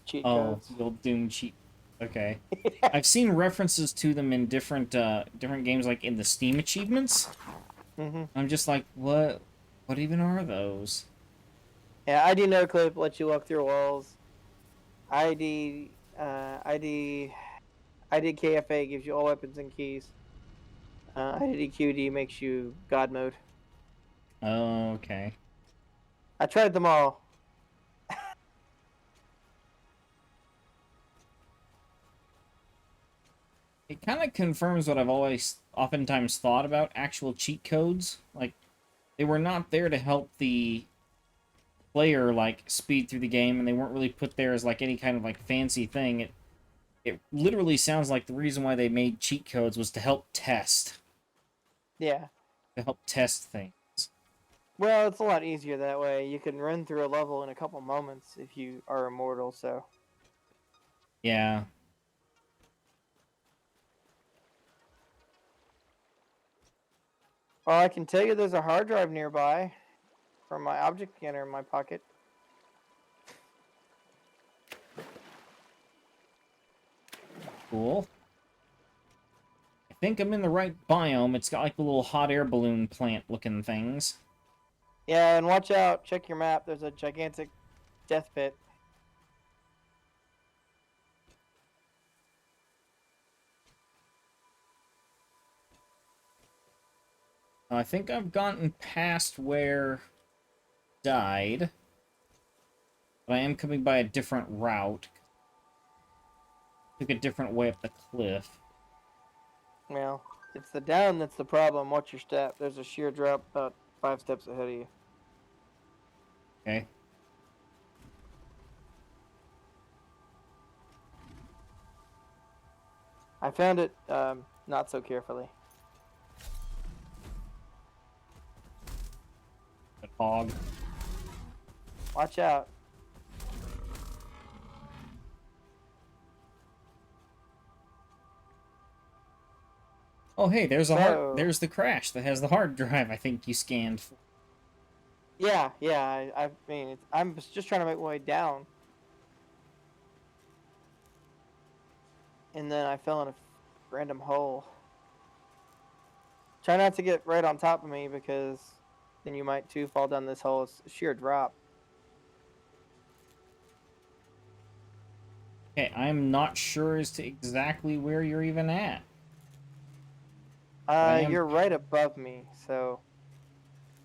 cheat Oh, codes. the old Doom cheat. Okay. I've seen references to them in different games, like in the Steam achievements. I'm just like, what even are those? Yeah, ID no clip lets you walk through walls. ID KFA gives you all weapons and keys. IDQD makes you God mode. Oh, okay. I tried them all. It kind of confirms what I've oftentimes thought about actual cheat codes. Like, they were not there to help the player like speed through the game, and they weren't really put there as like any kind of like fancy thing. It literally sounds like the reason why they made cheat codes was to help test. Yeah. To help test things. Well, it's a lot easier that way. You can run through a level in a couple moments if you are immortal, so. Yeah. Well, I can tell you there's a hard drive nearby from my object scanner in my pocket. Cool. I think I'm in the right biome. It's got like the little hot air balloon plant looking things. Yeah, and watch out. Check your map. There's a gigantic death pit. I think I've gotten past where died. But I am coming by a different route. Took a different way up the cliff. Well, it's the down that's the problem. Watch your step. There's a sheer drop about 5 steps ahead of you. Okay. I found it not so carefully. The hog. Watch out. Oh, hey, there's a So- there's the crash that has the hard drive I think you scanned for. Yeah. I mean, I'm just trying to make my way down. And then I fell in a random hole. Try not to get right on top of me because then you might too fall down this hole. It's a sheer drop. Okay, I'm not sure as to exactly where you're even at. I am- You're right above me, so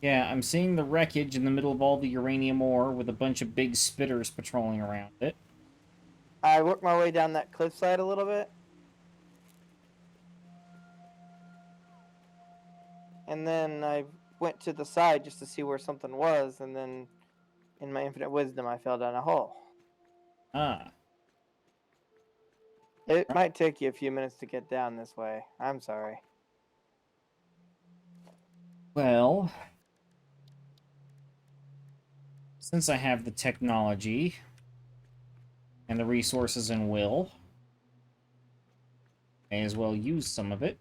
Yeah, I'm seeing the wreckage in the middle of all the uranium ore with a bunch of big spitters patrolling around it. I worked my way down that cliffside a little bit. And then I went to the side just to see where something was, and then in my infinite wisdom I fell down a hole. Ah. It might take you a few minutes to get down this way. I'm sorry. Well, since I have the technology and the resources and will, may as well use some of it.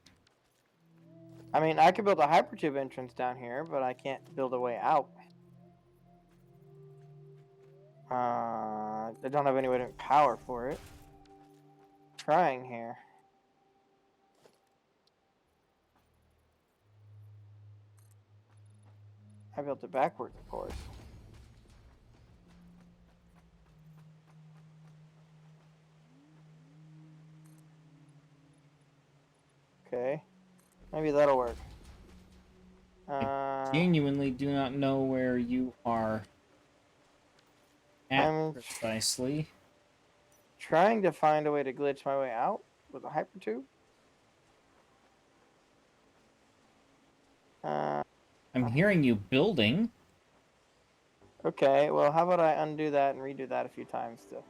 I mean, I could build a hypertube entrance down here, but I can't build a way out. I don't have any way to power for it. Trying here. I built it backwards, of course. Okay. Maybe that'll work. Genuinely do not know where you are at I'm precisely. trying to find a way to glitch my way out with a hypertube. I'm hearing you building. Okay, well, how about I undo that and redo that a few times still?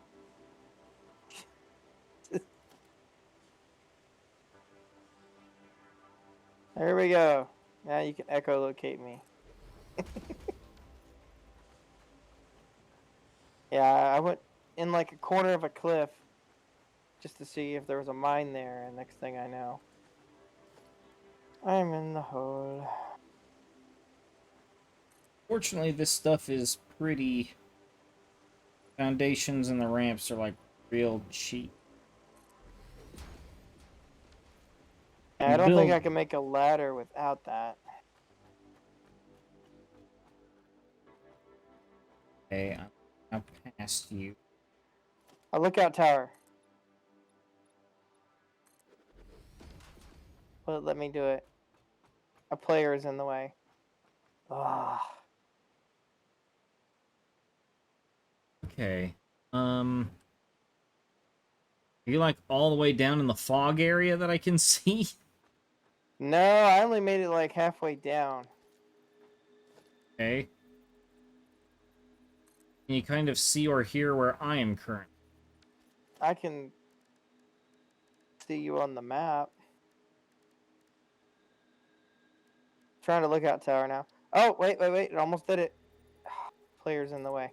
There we go. Now you can echolocate me. Yeah, I went in like a corner of a cliff just to see if there was a mine there, and next thing I know, I'm in the hole. Fortunately, this stuff is pretty... Foundations and the ramps are, like, real cheap. I don't think Build- I can make a ladder without that. Okay, I'm past you. A lookout tower. Will it let me do it? A player is in the way. Ah. Okay. Are you, like, all the way down in the fog area that I can see? No, I only made it like halfway down. Okay. Can you kind of see or hear where I am currently? I can see you on the map. Trying to lookout tower now. Oh, wait. It almost did it. Player's in the way.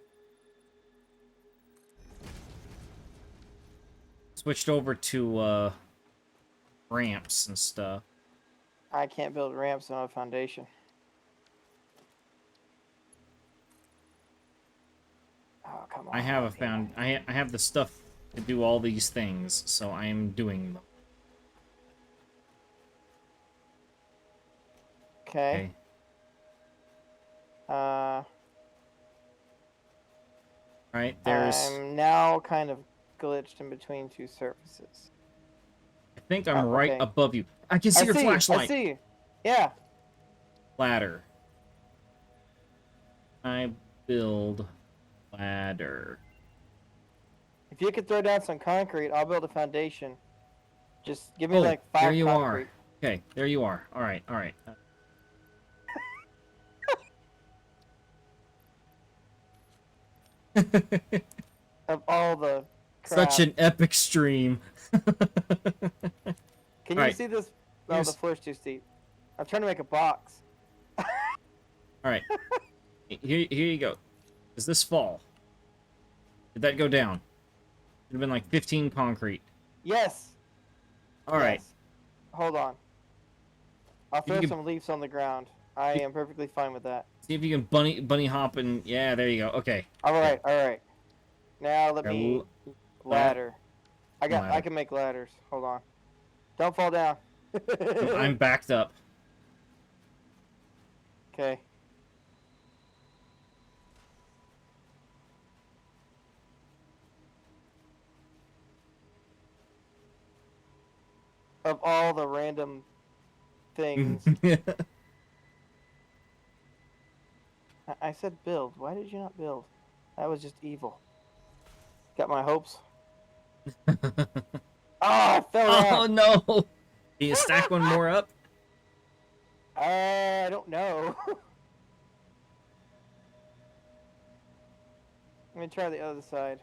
Switched over to ramps and stuff. I can't build ramps on a foundation. Oh, come on. I have man. I have the stuff to do all these things, so I am doing them. Okay. Right, there's... I'm now kind of glitched in between two surfaces. I think I'm right okay. above you. I can see your flashlight. I see you. Yeah. Ladder. I build ladder. If you could throw down some concrete, I'll build a foundation. Just give me Oh, like 5 there you concrete. are. Okay, there you are. All right. Of all the crap. Such an epic stream. Can you Alright. see this? Oh, the floor's too steep. I'm trying to make a box. All right. Here you go. Does this fall? Did that go down? It'd have been like 15 concrete. Yes. All right. Yes. Hold on. I'll throw you can- some leaves on the ground. I am perfectly fine with that. See if you can bunny hop and... Yeah, there you go. Okay. All right. Now let me ladder. I ladder. can make ladders. Hold on. Don't fall down. I'm backed up. Okay. Of all the random things. I said build. Why did you not build? That was just evil. Got my hopes. Oh, I fell Oh down. no! Can you stack one more up? I don't know. Let me try the other side.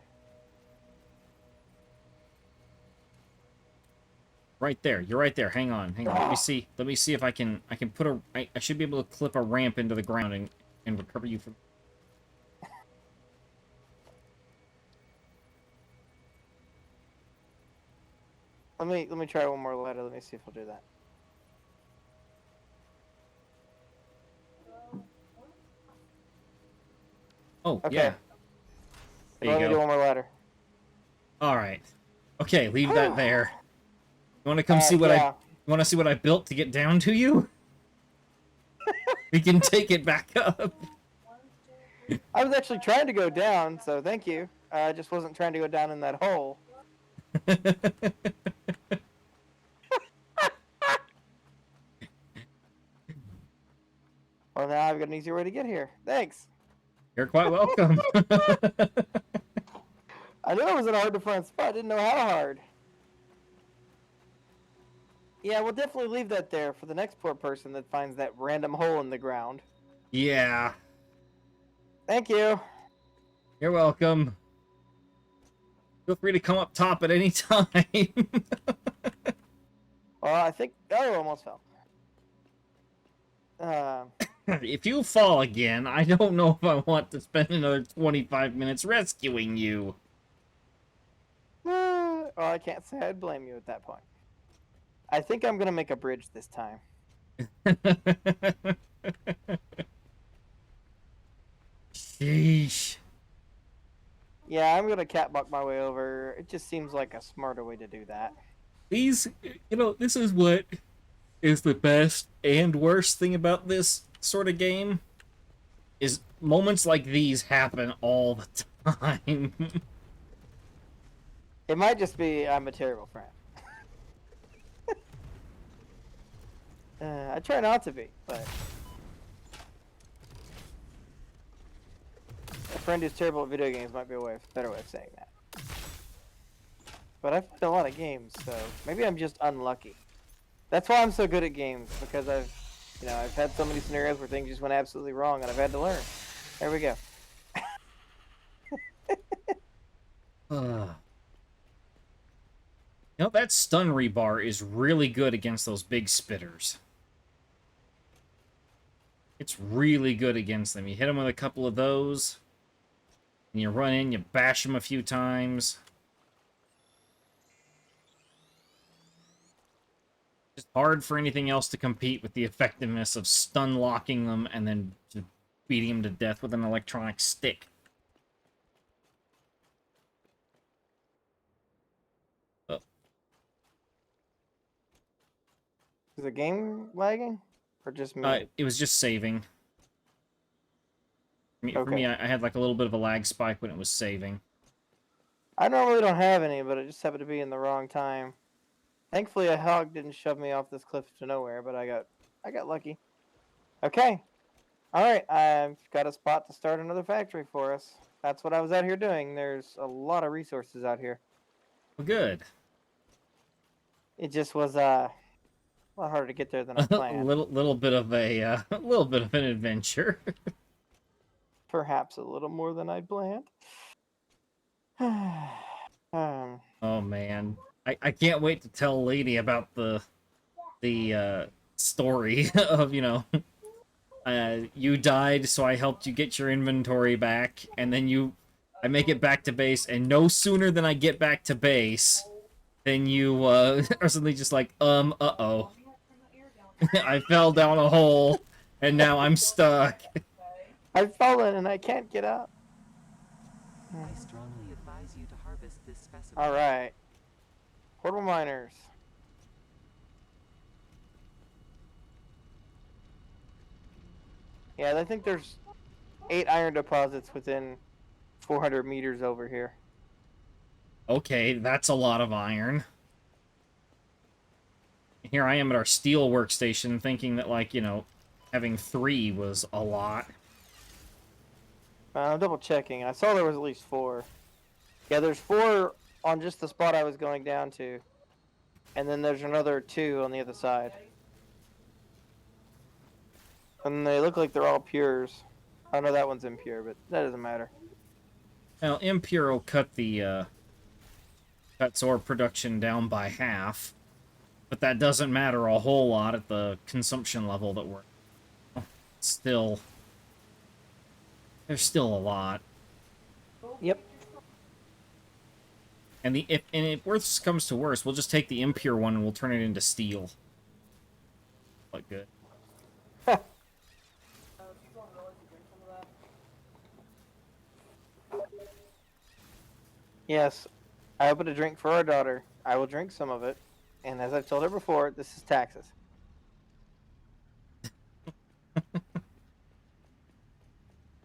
Right there. You're right there. Hang on. Let me see. Let me see if I can put a... I should be able to clip a ramp into the ground and recover you from... Let me try one more ladder. Let me see if I'll do that. Oh, Okay. yeah. There Let you me do go. one more ladder. All right. Okay, leave that there. You want to come see what yeah. You want to see what I built to get down to you? We can take it back up. I was actually trying to go down, so thank you. I just wasn't trying to go down in that hole. Well, now I've got an easier way to get here. Thanks. You're quite welcome. I knew it was a hard to find spot. I didn't know how hard. Yeah, we'll definitely leave that there for the next poor person that finds that random hole in the ground. Yeah. Thank you. You're welcome. Feel free to come up top at any time. Well, I think... Oh, almost fell. If you fall again, I don't know if I want to spend another 25 minutes rescuing you. Well, I can't say I'd blame you at that point. I think I'm going to make a bridge this time. Sheesh. Yeah, I'm going to catwalk my way over. It just seems like a smarter way to do that. These, this is what is the best and worst thing about this sort of game, is moments like these happen all the time. It might just be I'm a terrible friend. I try not to be, but... A friend who's terrible at video games might be a better way of saying that. But I've played a lot of games, so maybe I'm just unlucky. That's why I'm so good at games, because I've had so many scenarios where things just went absolutely wrong, and I've had to learn. There we go. You know, that stun rebar is really good against those big spitters. It's really good against them. You hit them with a couple of those, and you run in, you bash them a few times. Just hard for anything else to compete with the effectiveness of stun locking them and then just beating them to death with an electronic stick. Oh. Is the game lagging? Or just me? It was just saving. For me, Okay. I had like a little bit of a lag spike when it was saving. I normally don't have any, but it just happened to be in the wrong time. Thankfully, a hog didn't shove me off this cliff to nowhere, but I got lucky. Okay. All right, I've got a spot to start another factory for us. That's what I was out here doing. There's a lot of resources out here. Well, good. It just was a lot harder to get there than I A planned. little bit of a little bit of an adventure. Perhaps a little more than I'd planned. Oh man, I can't wait to tell Lady about the story of, you know, you died, so I helped you get your inventory back, and then I make it back to base, and no sooner than I get back to base, then you are suddenly just like, uh-oh. I fell down a hole, and now I'm stuck. I've fallen and I can't get up. I strongly advise you to harvest this specimen. All right. Portable miners. Yeah, I think there's 8 iron deposits within 400 meters over here. Okay, that's a lot of iron. Here I am at our steel workstation thinking that, like, you know, having 3 was a lot. I'm double checking. I saw there was at least 4. Yeah, there's 4 on just the spot I was going down to. And then there's another 2 on the other side. And they look like they're all pures. Oh no, that one's impure, but that doesn't matter. Now, impure will cut the cuts ore production down by half, but that doesn't matter a whole lot at the consumption level that we're still. There's still a lot. Yep. And if worse comes to worse, we'll just take the impure one and we'll turn it into steel. Look good. Yes, I opened a drink for our daughter. I will drink some of it. And as I've told her before, this is taxes.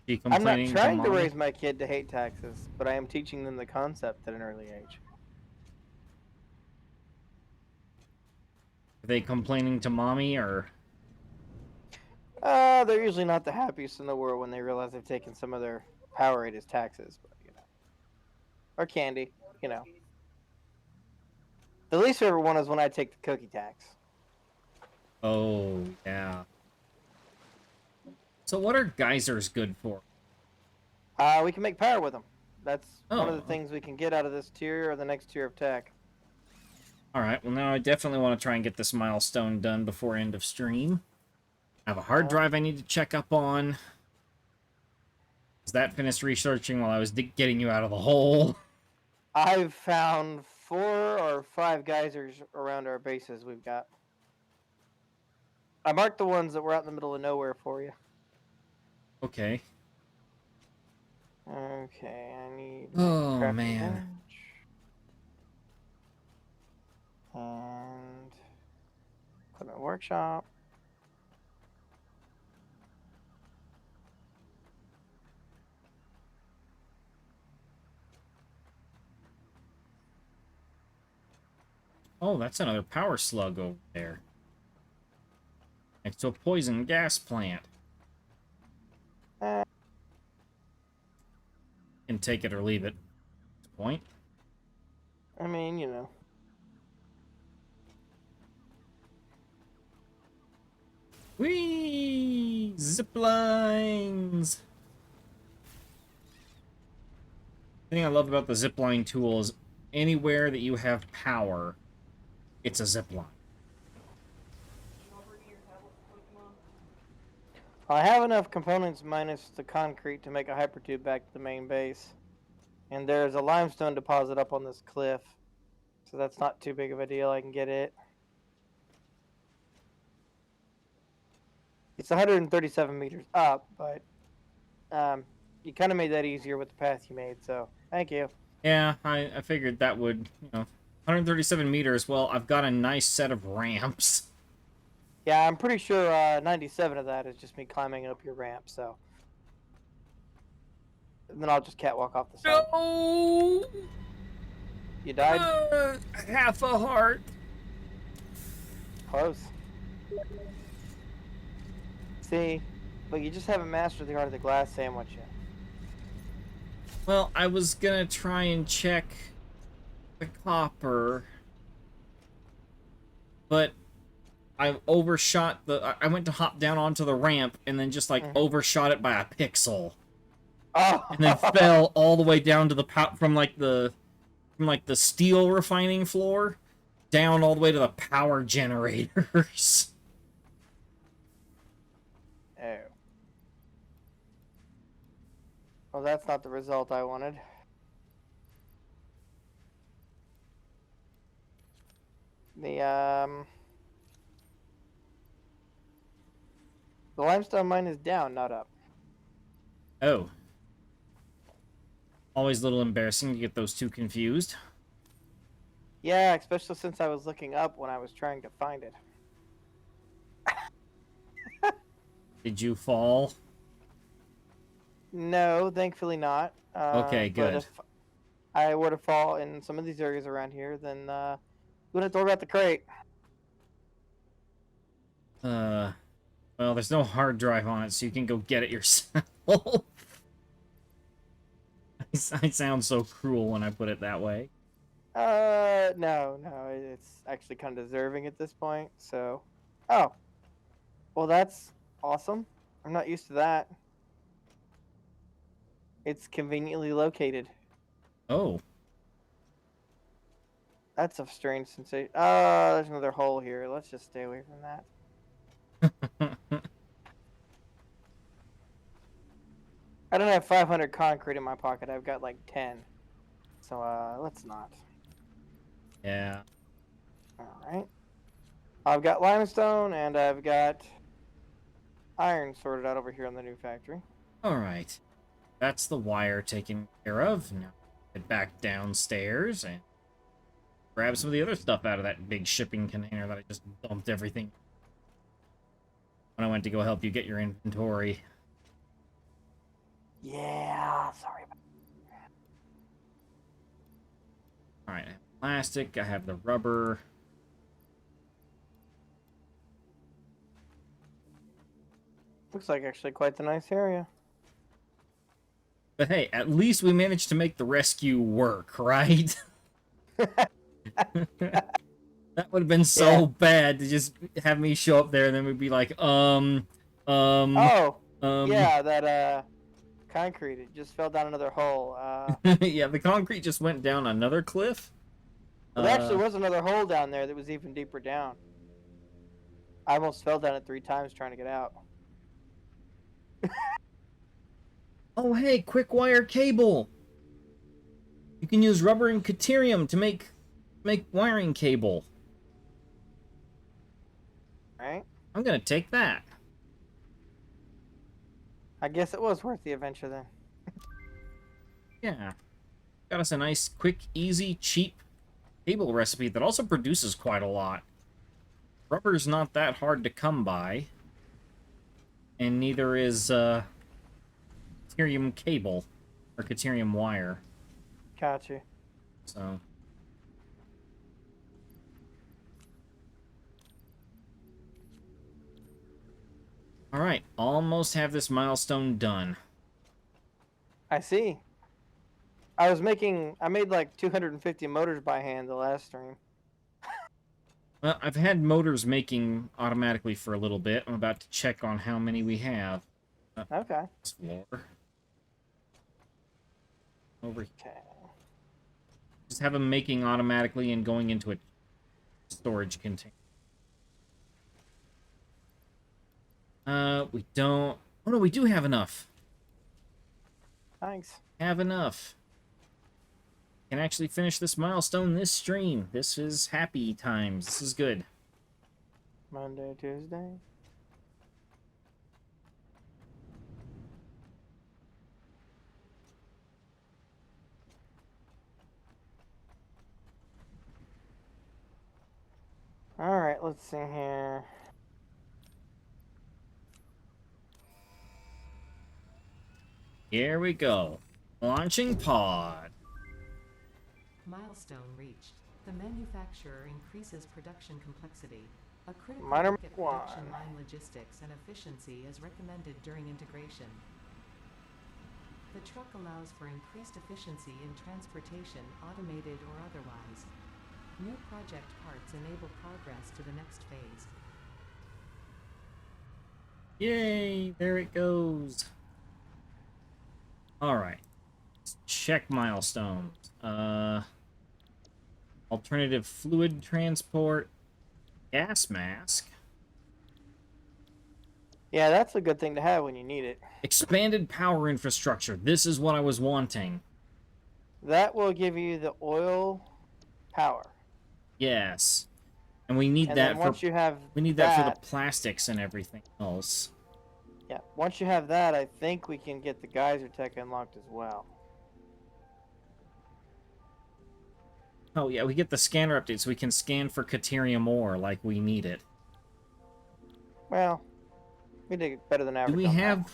She I'm not complaining trying to Mommy? raise my kid to hate taxes, but I am teaching them the concept at an early age. Are they complaining to mommy, or? They're usually not the happiest in the world when they realize they've taken some of their Powerade as taxes, but you know, or candy, you know. The least favorite one is when I take the cookie tax. Oh, yeah. So what are geysers good for? We can make power with them. That's one of the Oh. things we can get out of this tier or the next tier of tech. Alright, well now I definitely want to try and get this milestone done before end of stream. I have a hard drive I need to check up on. Is that finished researching while I was getting you out of the hole? I've found 4 or 5 geysers around our bases we've got. I marked the ones that were out in the middle of nowhere for you. Okay. Okay, I need... Oh, crafting man. bench. And... equipment workshop. Oh, that's another power slug over there. Next to a poison gas plant. Uh, Can take it or leave it. Point. I mean, you know. Whee! Zip lines! The thing I love about the zipline tool is anywhere that you have power, it's a zipline. I have enough components minus the concrete to make a hypertube back to the main base. And there's a limestone deposit up on this cliff. So that's not too big of a deal. I can get it. It's 137 meters up, but you kind of made that easier with the path you made, so thank you. Yeah, I figured that would, 137 meters. Well, I've got a nice set of ramps. Yeah, I'm pretty sure 97 of that is just me climbing up your ramp, so. And then I'll just catwalk off the side. No! You died? Half a heart. Close. See, but you just haven't mastered the art of the glass sandwich yet. Well, I was gonna try and check the copper, but I overshot I went to hop down onto the ramp and then just like overshot it by a pixel. Oh. And then fell all the way down to the from the steel refining floor down all the way to the power generators. Oh. Well, that's not the result I wanted. The limestone mine is down, not up. Oh. Always a little embarrassing to get those two confused. Yeah, especially since I was looking up when I was trying to find it. Did you fall? No, thankfully not. Okay, good. But if I were to fall in some of these areas around here, then wouldn't have to worry about the crate. Well, there's no hard drive on it, so you can go get it yourself. I sound so cruel when I put it that way. No, it's actually kind of deserving at this point, so. Oh. Well, that's awesome. I'm not used to that. It's conveniently located. Oh. That's a strange sensation. Oh, there's another hole here. Let's just stay away from that. I don't have 500 concrete in my pocket. I've got like 10. So, let's not. Yeah. Alright. I've got limestone and I've got iron sorted out over here in the new factory. Alright. That's the wire taken care of. Now, head back downstairs and grab some of the other stuff out of that big shipping container that I just dumped everything when I went to go help you get your inventory. Yeah, sorry about that. Alright, I have plastic, I have the rubber. Looks like actually quite the nice area. But hey, at least we managed to make the rescue work, right? That would have been so bad to just have me show up there and then we'd be like, yeah, that concrete, it just fell down another hole. Yeah, the concrete just went down another cliff. There actually was another hole down there that was even deeper down. I almost fell down it 3 times trying to get out. Oh, hey, quick wire cable. You can use rubber and deuterium to make wiring cable. Right? I'm gonna take that. I guess it was worth the adventure then. Yeah. Got us a nice, quick, easy, cheap cable recipe that also produces quite a lot. Rubber's not that hard to come by. And neither is, deuterium cable. Or deuterium wire. Gotcha. So... Alright, almost have this milestone done. I see. I made like 250 motors by hand the last stream. Well, I've had motors making automatically for a little bit. I'm about to check on how many we have. Okay. Floor. over here. Okay. Just have them making automatically and going into a storage container. We don't... Oh, no, we do have enough. Thanks. Have enough. Can actually finish this milestone this stream. This is happy times. This is good. Monday, Tuesday. Alright, let's see here. Here we go. Launching pod. Milestone reached. The manufacturer increases production complexity. A critical Minor look at production one. line logistics and efficiency is recommended during integration. The truck allows for increased efficiency in transportation, automated or otherwise. New project parts enable progress to the next phase. Yay, there it goes. Alright. Let's check milestones. Alternative fluid transport. Gas mask. Yeah, that's a good thing to have when you need it. Expanded power infrastructure. This is what I was wanting. That will give you the oil power. Yes. And we need And that then for once you have we need that for the plastics and everything else. Yeah, once you have that, I think we can get the geyser tech unlocked as well. Oh yeah, we get the scanner update so we can scan for Caterium ore like we need it. Well, we did better than average. Do we on have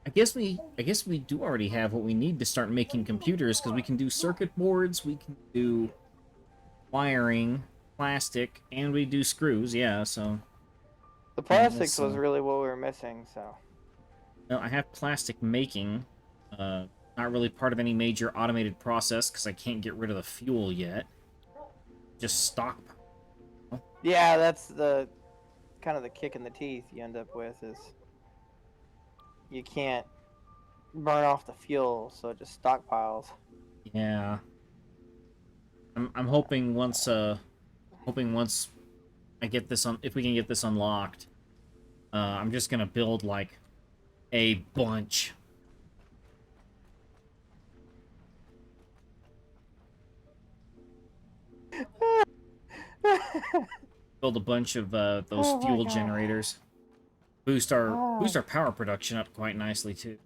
that. I guess we do already have what we need to start making computers, because we can do circuit boards, we can do wiring, plastic, and we do screws, yeah, so... The plastics so- was really what we were missing, so... No, I have plastic making, not really part of any major automated process, because I can't get rid of the fuel yet. Just stock. Yeah, that's the kind of the kick in the teeth you end up with, is you can't burn off the fuel, so it just stockpiles. Yeah. I'm hoping once I get this if we can get this unlocked, I'm just gonna build like a bunch. Build a bunch of those Oh my fuel God. generators. Boost our power production up quite nicely too.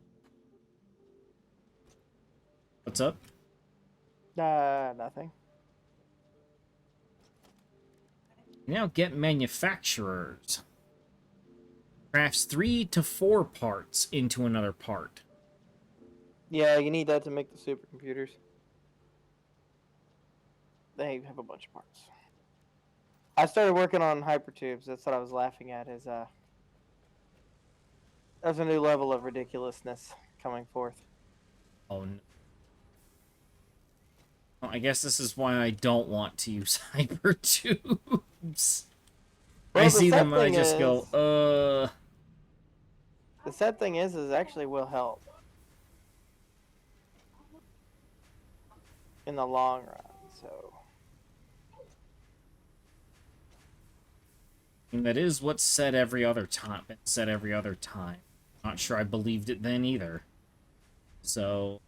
What's up? Nothing. Now get manufacturers. Crafts 3 to 4 parts into another part. Yeah, you need that to make the supercomputers. They have a bunch of parts. I started working on hypertubes. That's what I was laughing at. Is there's a new level of ridiculousness coming forth. Oh no. Well, I guess this is why I don't want to use hypertubes. Well, I the see sad them and I thing just is- go, The sad thing is actually will help in the long run. So And that is what's said every other time. Not sure I believed it then either. So,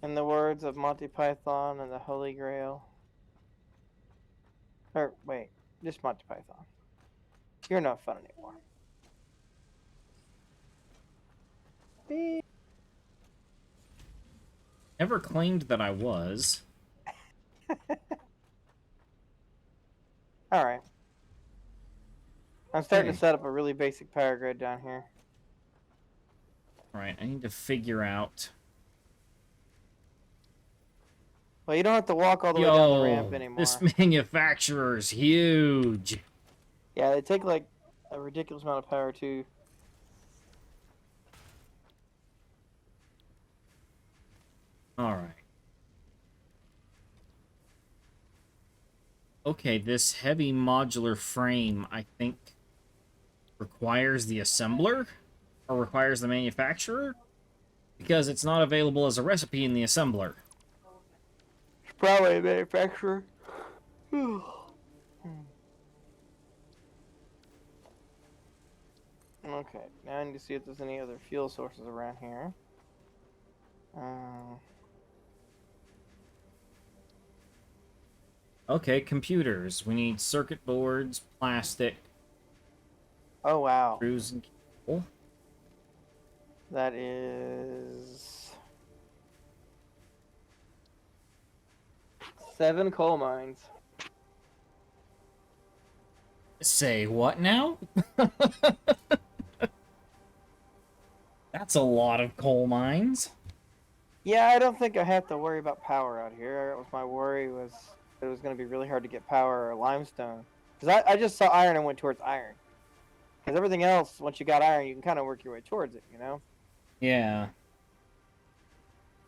in the words of Monty Python and the Holy Grail. Or wait, just Monty Python. You're no fun anymore. Beep. never claimed that I was. Alright. I'm starting Okay. to set up a really basic power grid down here. Alright, I need to figure out... Well, you don't have to walk all the way down the ramp Yo, anymore. this manufacturer's huge. Yeah, they take like a ridiculous amount of power too. Alright. Okay, this heavy modular frame, I think, requires the assembler? Or requires the manufacturer? Because it's not available as a recipe in the assembler. It's probably a manufacturer. Okay, now I need to see if there's any other fuel sources around here. Okay, computers. We need circuit boards, plastic, Oh wow, screws, and cable. that is 7 coal mines. Say what now? That's a lot of coal mines. Yeah, I don't think I have to worry about power out here. That was my worry, was it was going to be really hard to get power or limestone. Because I just saw iron and went towards iron. Because everything else, once you got iron, you can kind of work your way towards it, you know? Yeah.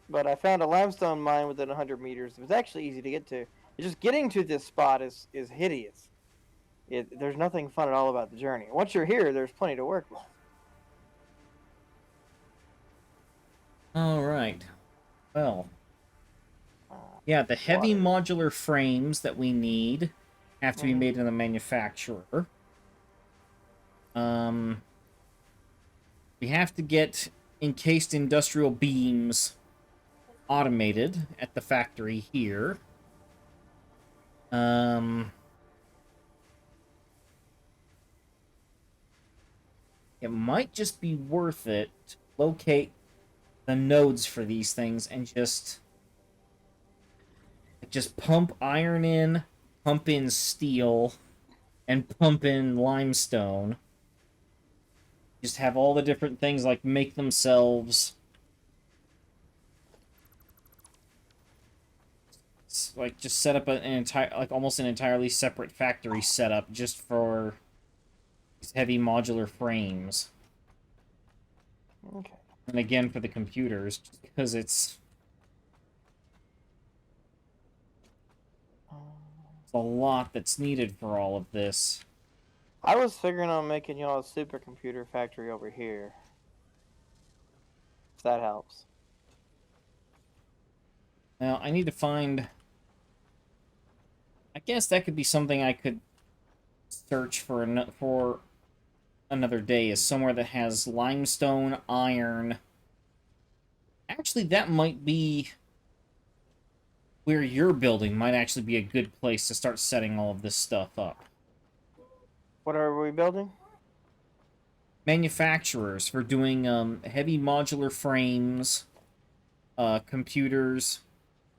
But I found a limestone mine within 100 meters. It was actually easy to get to. It's just getting to this spot is hideous. There's nothing fun at all about the journey. Once you're here, there's plenty to work with. All right. Well. Yeah, the heavy modular frames that we need have to be made in the manufacturer. We have to get encased industrial beams automated at the factory here. It might just be worth it to locate the nodes for these things and just pump iron in, pump in steel, and pump in limestone. Just have all the different things, like, make themselves... like, just set up an entire, like, almost an entirely separate factory setup just for these heavy modular frames. Okay. And again, for the computers, just because it's a lot that's needed for all of this. I was figuring on making y'all a supercomputer factory over here. If that helps. Now, I need to find... I guess that could be something I could search for another day, is somewhere that has limestone, iron. Actually, that might be where you're building might actually be a good place to start setting all of this stuff up. What are we building? Manufacturers for doing heavy modular frames, computers,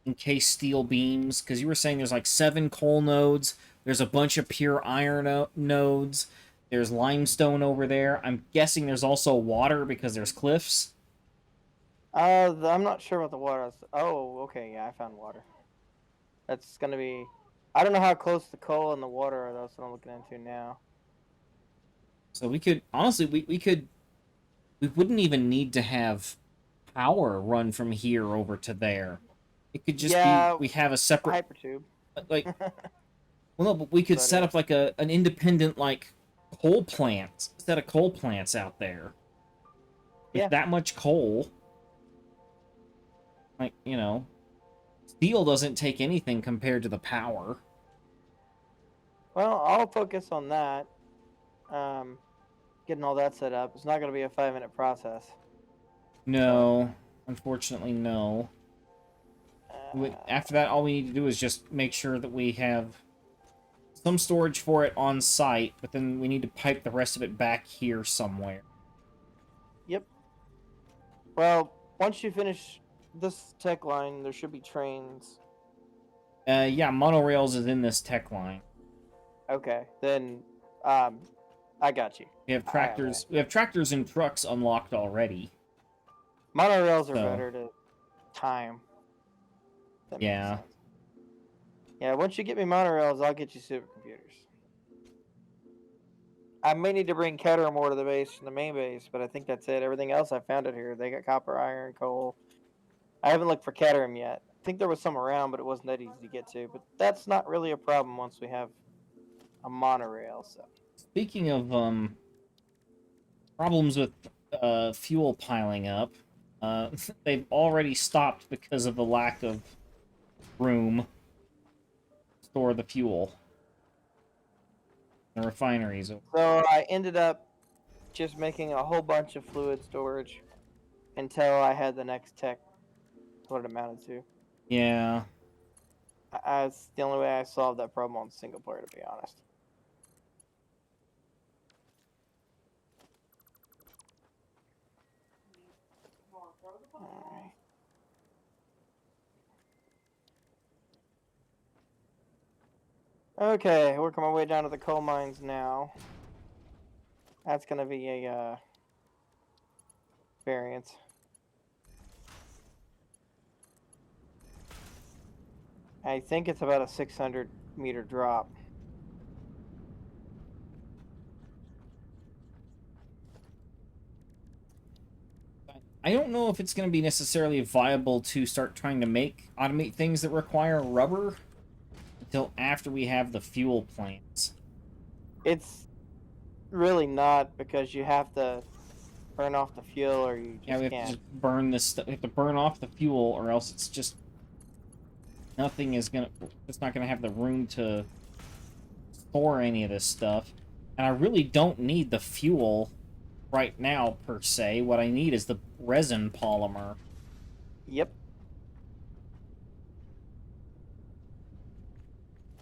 encased steel beams, because you were saying there's like 7 coal nodes, there's a bunch of pure iron nodes, there's limestone over there. I'm guessing there's also water because there's cliffs. I'm not sure about the water. Oh, okay, yeah, I found water. That's gonna be... I don't know how close the coal and the water are, though, that's what I'm looking into now. So we could, honestly, we wouldn't even need to have power run from here over to there. It could just be, we have a separate... hypertube. Like, well, no, but we could set up, like, an independent, like, coal plant. Set of coal plants out there. With that much coal. Like, you know, steel doesn't take anything compared to the power. Well, I'll focus on that. Getting all that set up. It's not going to be a 5-minute process. No. Unfortunately, no. After that, all we need to do is just make sure that we have some storage for it on site, but then we need to pipe the rest of it back here somewhere. Yep. Well, once you finish this tech line, there should be trains. Yeah, monorails is in this tech line. Okay, then, I got you. We have tractors. We have tractors and trucks unlocked already. Monorails are better to time. Yeah. Yeah, once you get me monorails, I'll get you supercomputers. I may need to bring Keter more to the base from the main base, but I think that's it. Everything else I found it here. They got copper, iron, coal. I haven't looked for Keterum yet. I think there was some around, but it wasn't that easy to get to. But that's not really a problem once we have a monorail. So, speaking of problems with fuel piling up, They've already stopped because of the lack of room to store the fuel. The refineries. So I ended up just making a whole bunch of fluid storage until I had the next tech. That's what it amounted to. Yeah. It's the only way I solved that problem on single player, to be honest. Alright. Okay, working my way down to the coal mines now. That's gonna be a variance. I think it's about a 600-meter drop. I don't know if it's going to be necessarily viable to start trying to automate things that require rubber until after we have the fuel plants. It's really not, because you have to burn off the fuel or you just Yeah, we have can't. to just burn this stuff. We have to burn off the fuel, or else it's just nothing is gonna. It's not gonna have the room to store any of this stuff. And I really don't need the fuel right now per se. What I need is the resin polymer. Yep.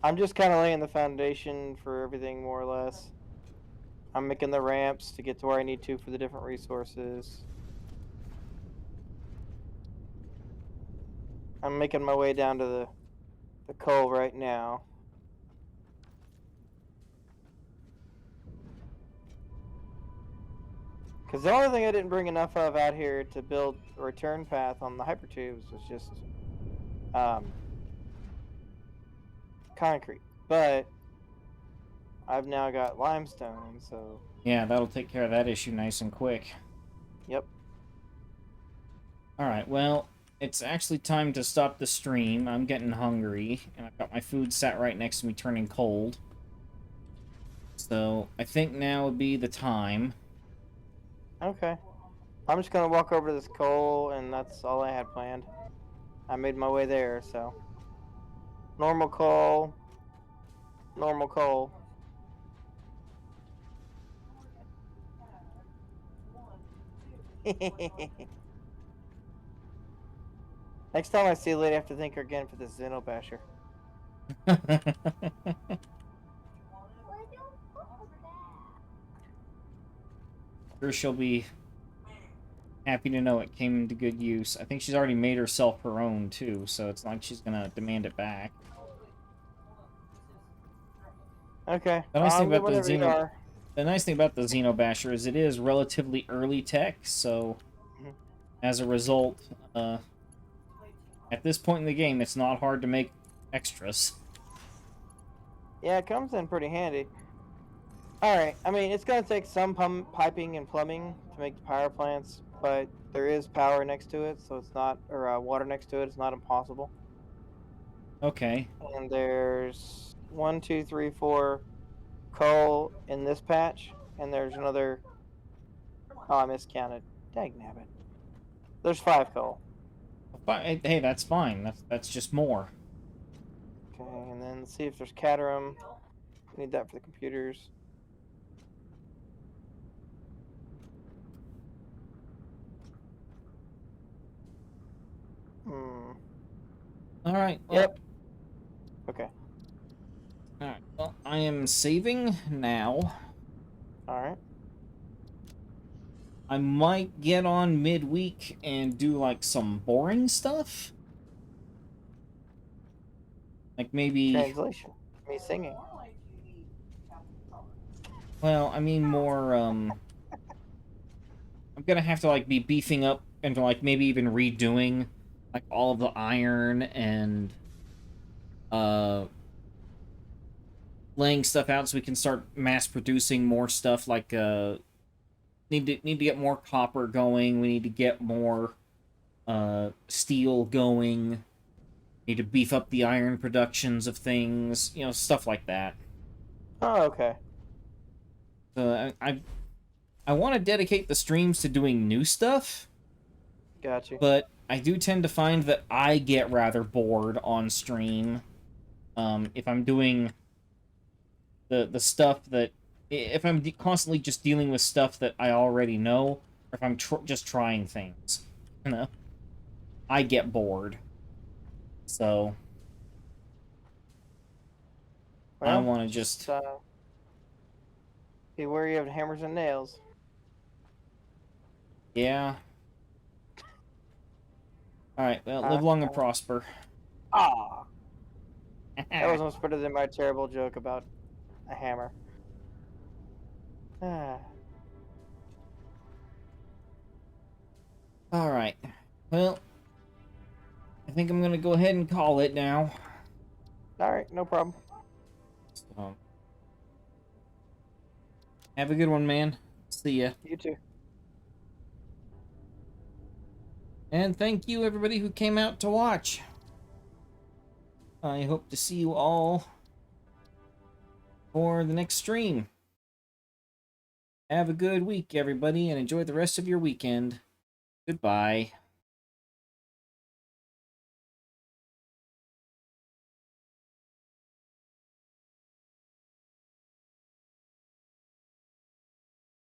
I'm just kind of laying the foundation for everything, more or less. I'm making the ramps to get to where I need to for the different resources. I'm making my way down to the coal right now. Because the only thing I didn't bring enough of out here to build a return path on the hypertubes was just concrete. But I've now got limestone, so... Yeah, that'll take care of that issue nice and quick. Yep. Alright, well, it's actually time to stop the stream. I'm getting hungry, and I've got my food sat right next to me turning cold. So, I think now would be the time. Okay. I'm just gonna walk over to this coal, and that's all I had planned. I made my way there, so... Normal coal. Normal coal. Next time I see a lady, I have to thank her again for this Xenobasher. Sure, she'll be happy to know it came into good use. I think she's already made herself her own, too, so it's not like she's gonna demand it back. Okay. The nice thing about the whatever you are. The nice thing about the Xenobasher is it is relatively early tech, so Mhm. as a result, at this point in the game, it's not hard to make extras. Yeah, it comes in pretty handy. Alright, I mean, it's going to take some piping and plumbing to make the power plants, but there is power next to it, so it's not, or water next to it, it's not impossible. Okay. And there's 1, 2, 3, 4 coal in this patch, and there's another... Oh, I miscounted. Dagnabbit. There's 5 coal. Hey, that's fine. That's just more. Okay, and then let's see if there's Caterham. We need that for the computers. Hmm. Alright, well, Yep. Okay. alright, well, I am saving now. Alright. I might get on midweek and do, like, some boring stuff. Like, maybe... Translation. Me singing. Well, I mean more, I'm gonna have to, like, be beefing up and, like, maybe even redoing, like, all of the iron and, laying stuff out so we can start mass-producing more stuff, like, need to get more copper going, we need to get more, steel going, need to beef up the iron productions of things, you know, stuff like that. Oh, okay. I want to dedicate the streams to doing new stuff. Got you. But I do tend to find that I get rather bored on stream. If I'm doing the stuff that... If I'm constantly just dealing with stuff that I already know, or if I'm just trying things, you know, I get bored. So... I Well, want to just... be wary of hammers and nails. Yeah. Alright, well, live long and prosper. Ah! That was almost better than my terrible joke about a hammer. Alright. Well, I think I'm gonna go ahead and call it now. Alright, no problem. So, have a good one, man. See ya. You too. And thank you, everybody who came out to watch. I hope to see you all for the next stream. Have a good week, everybody, and enjoy the rest of your weekend. Goodbye.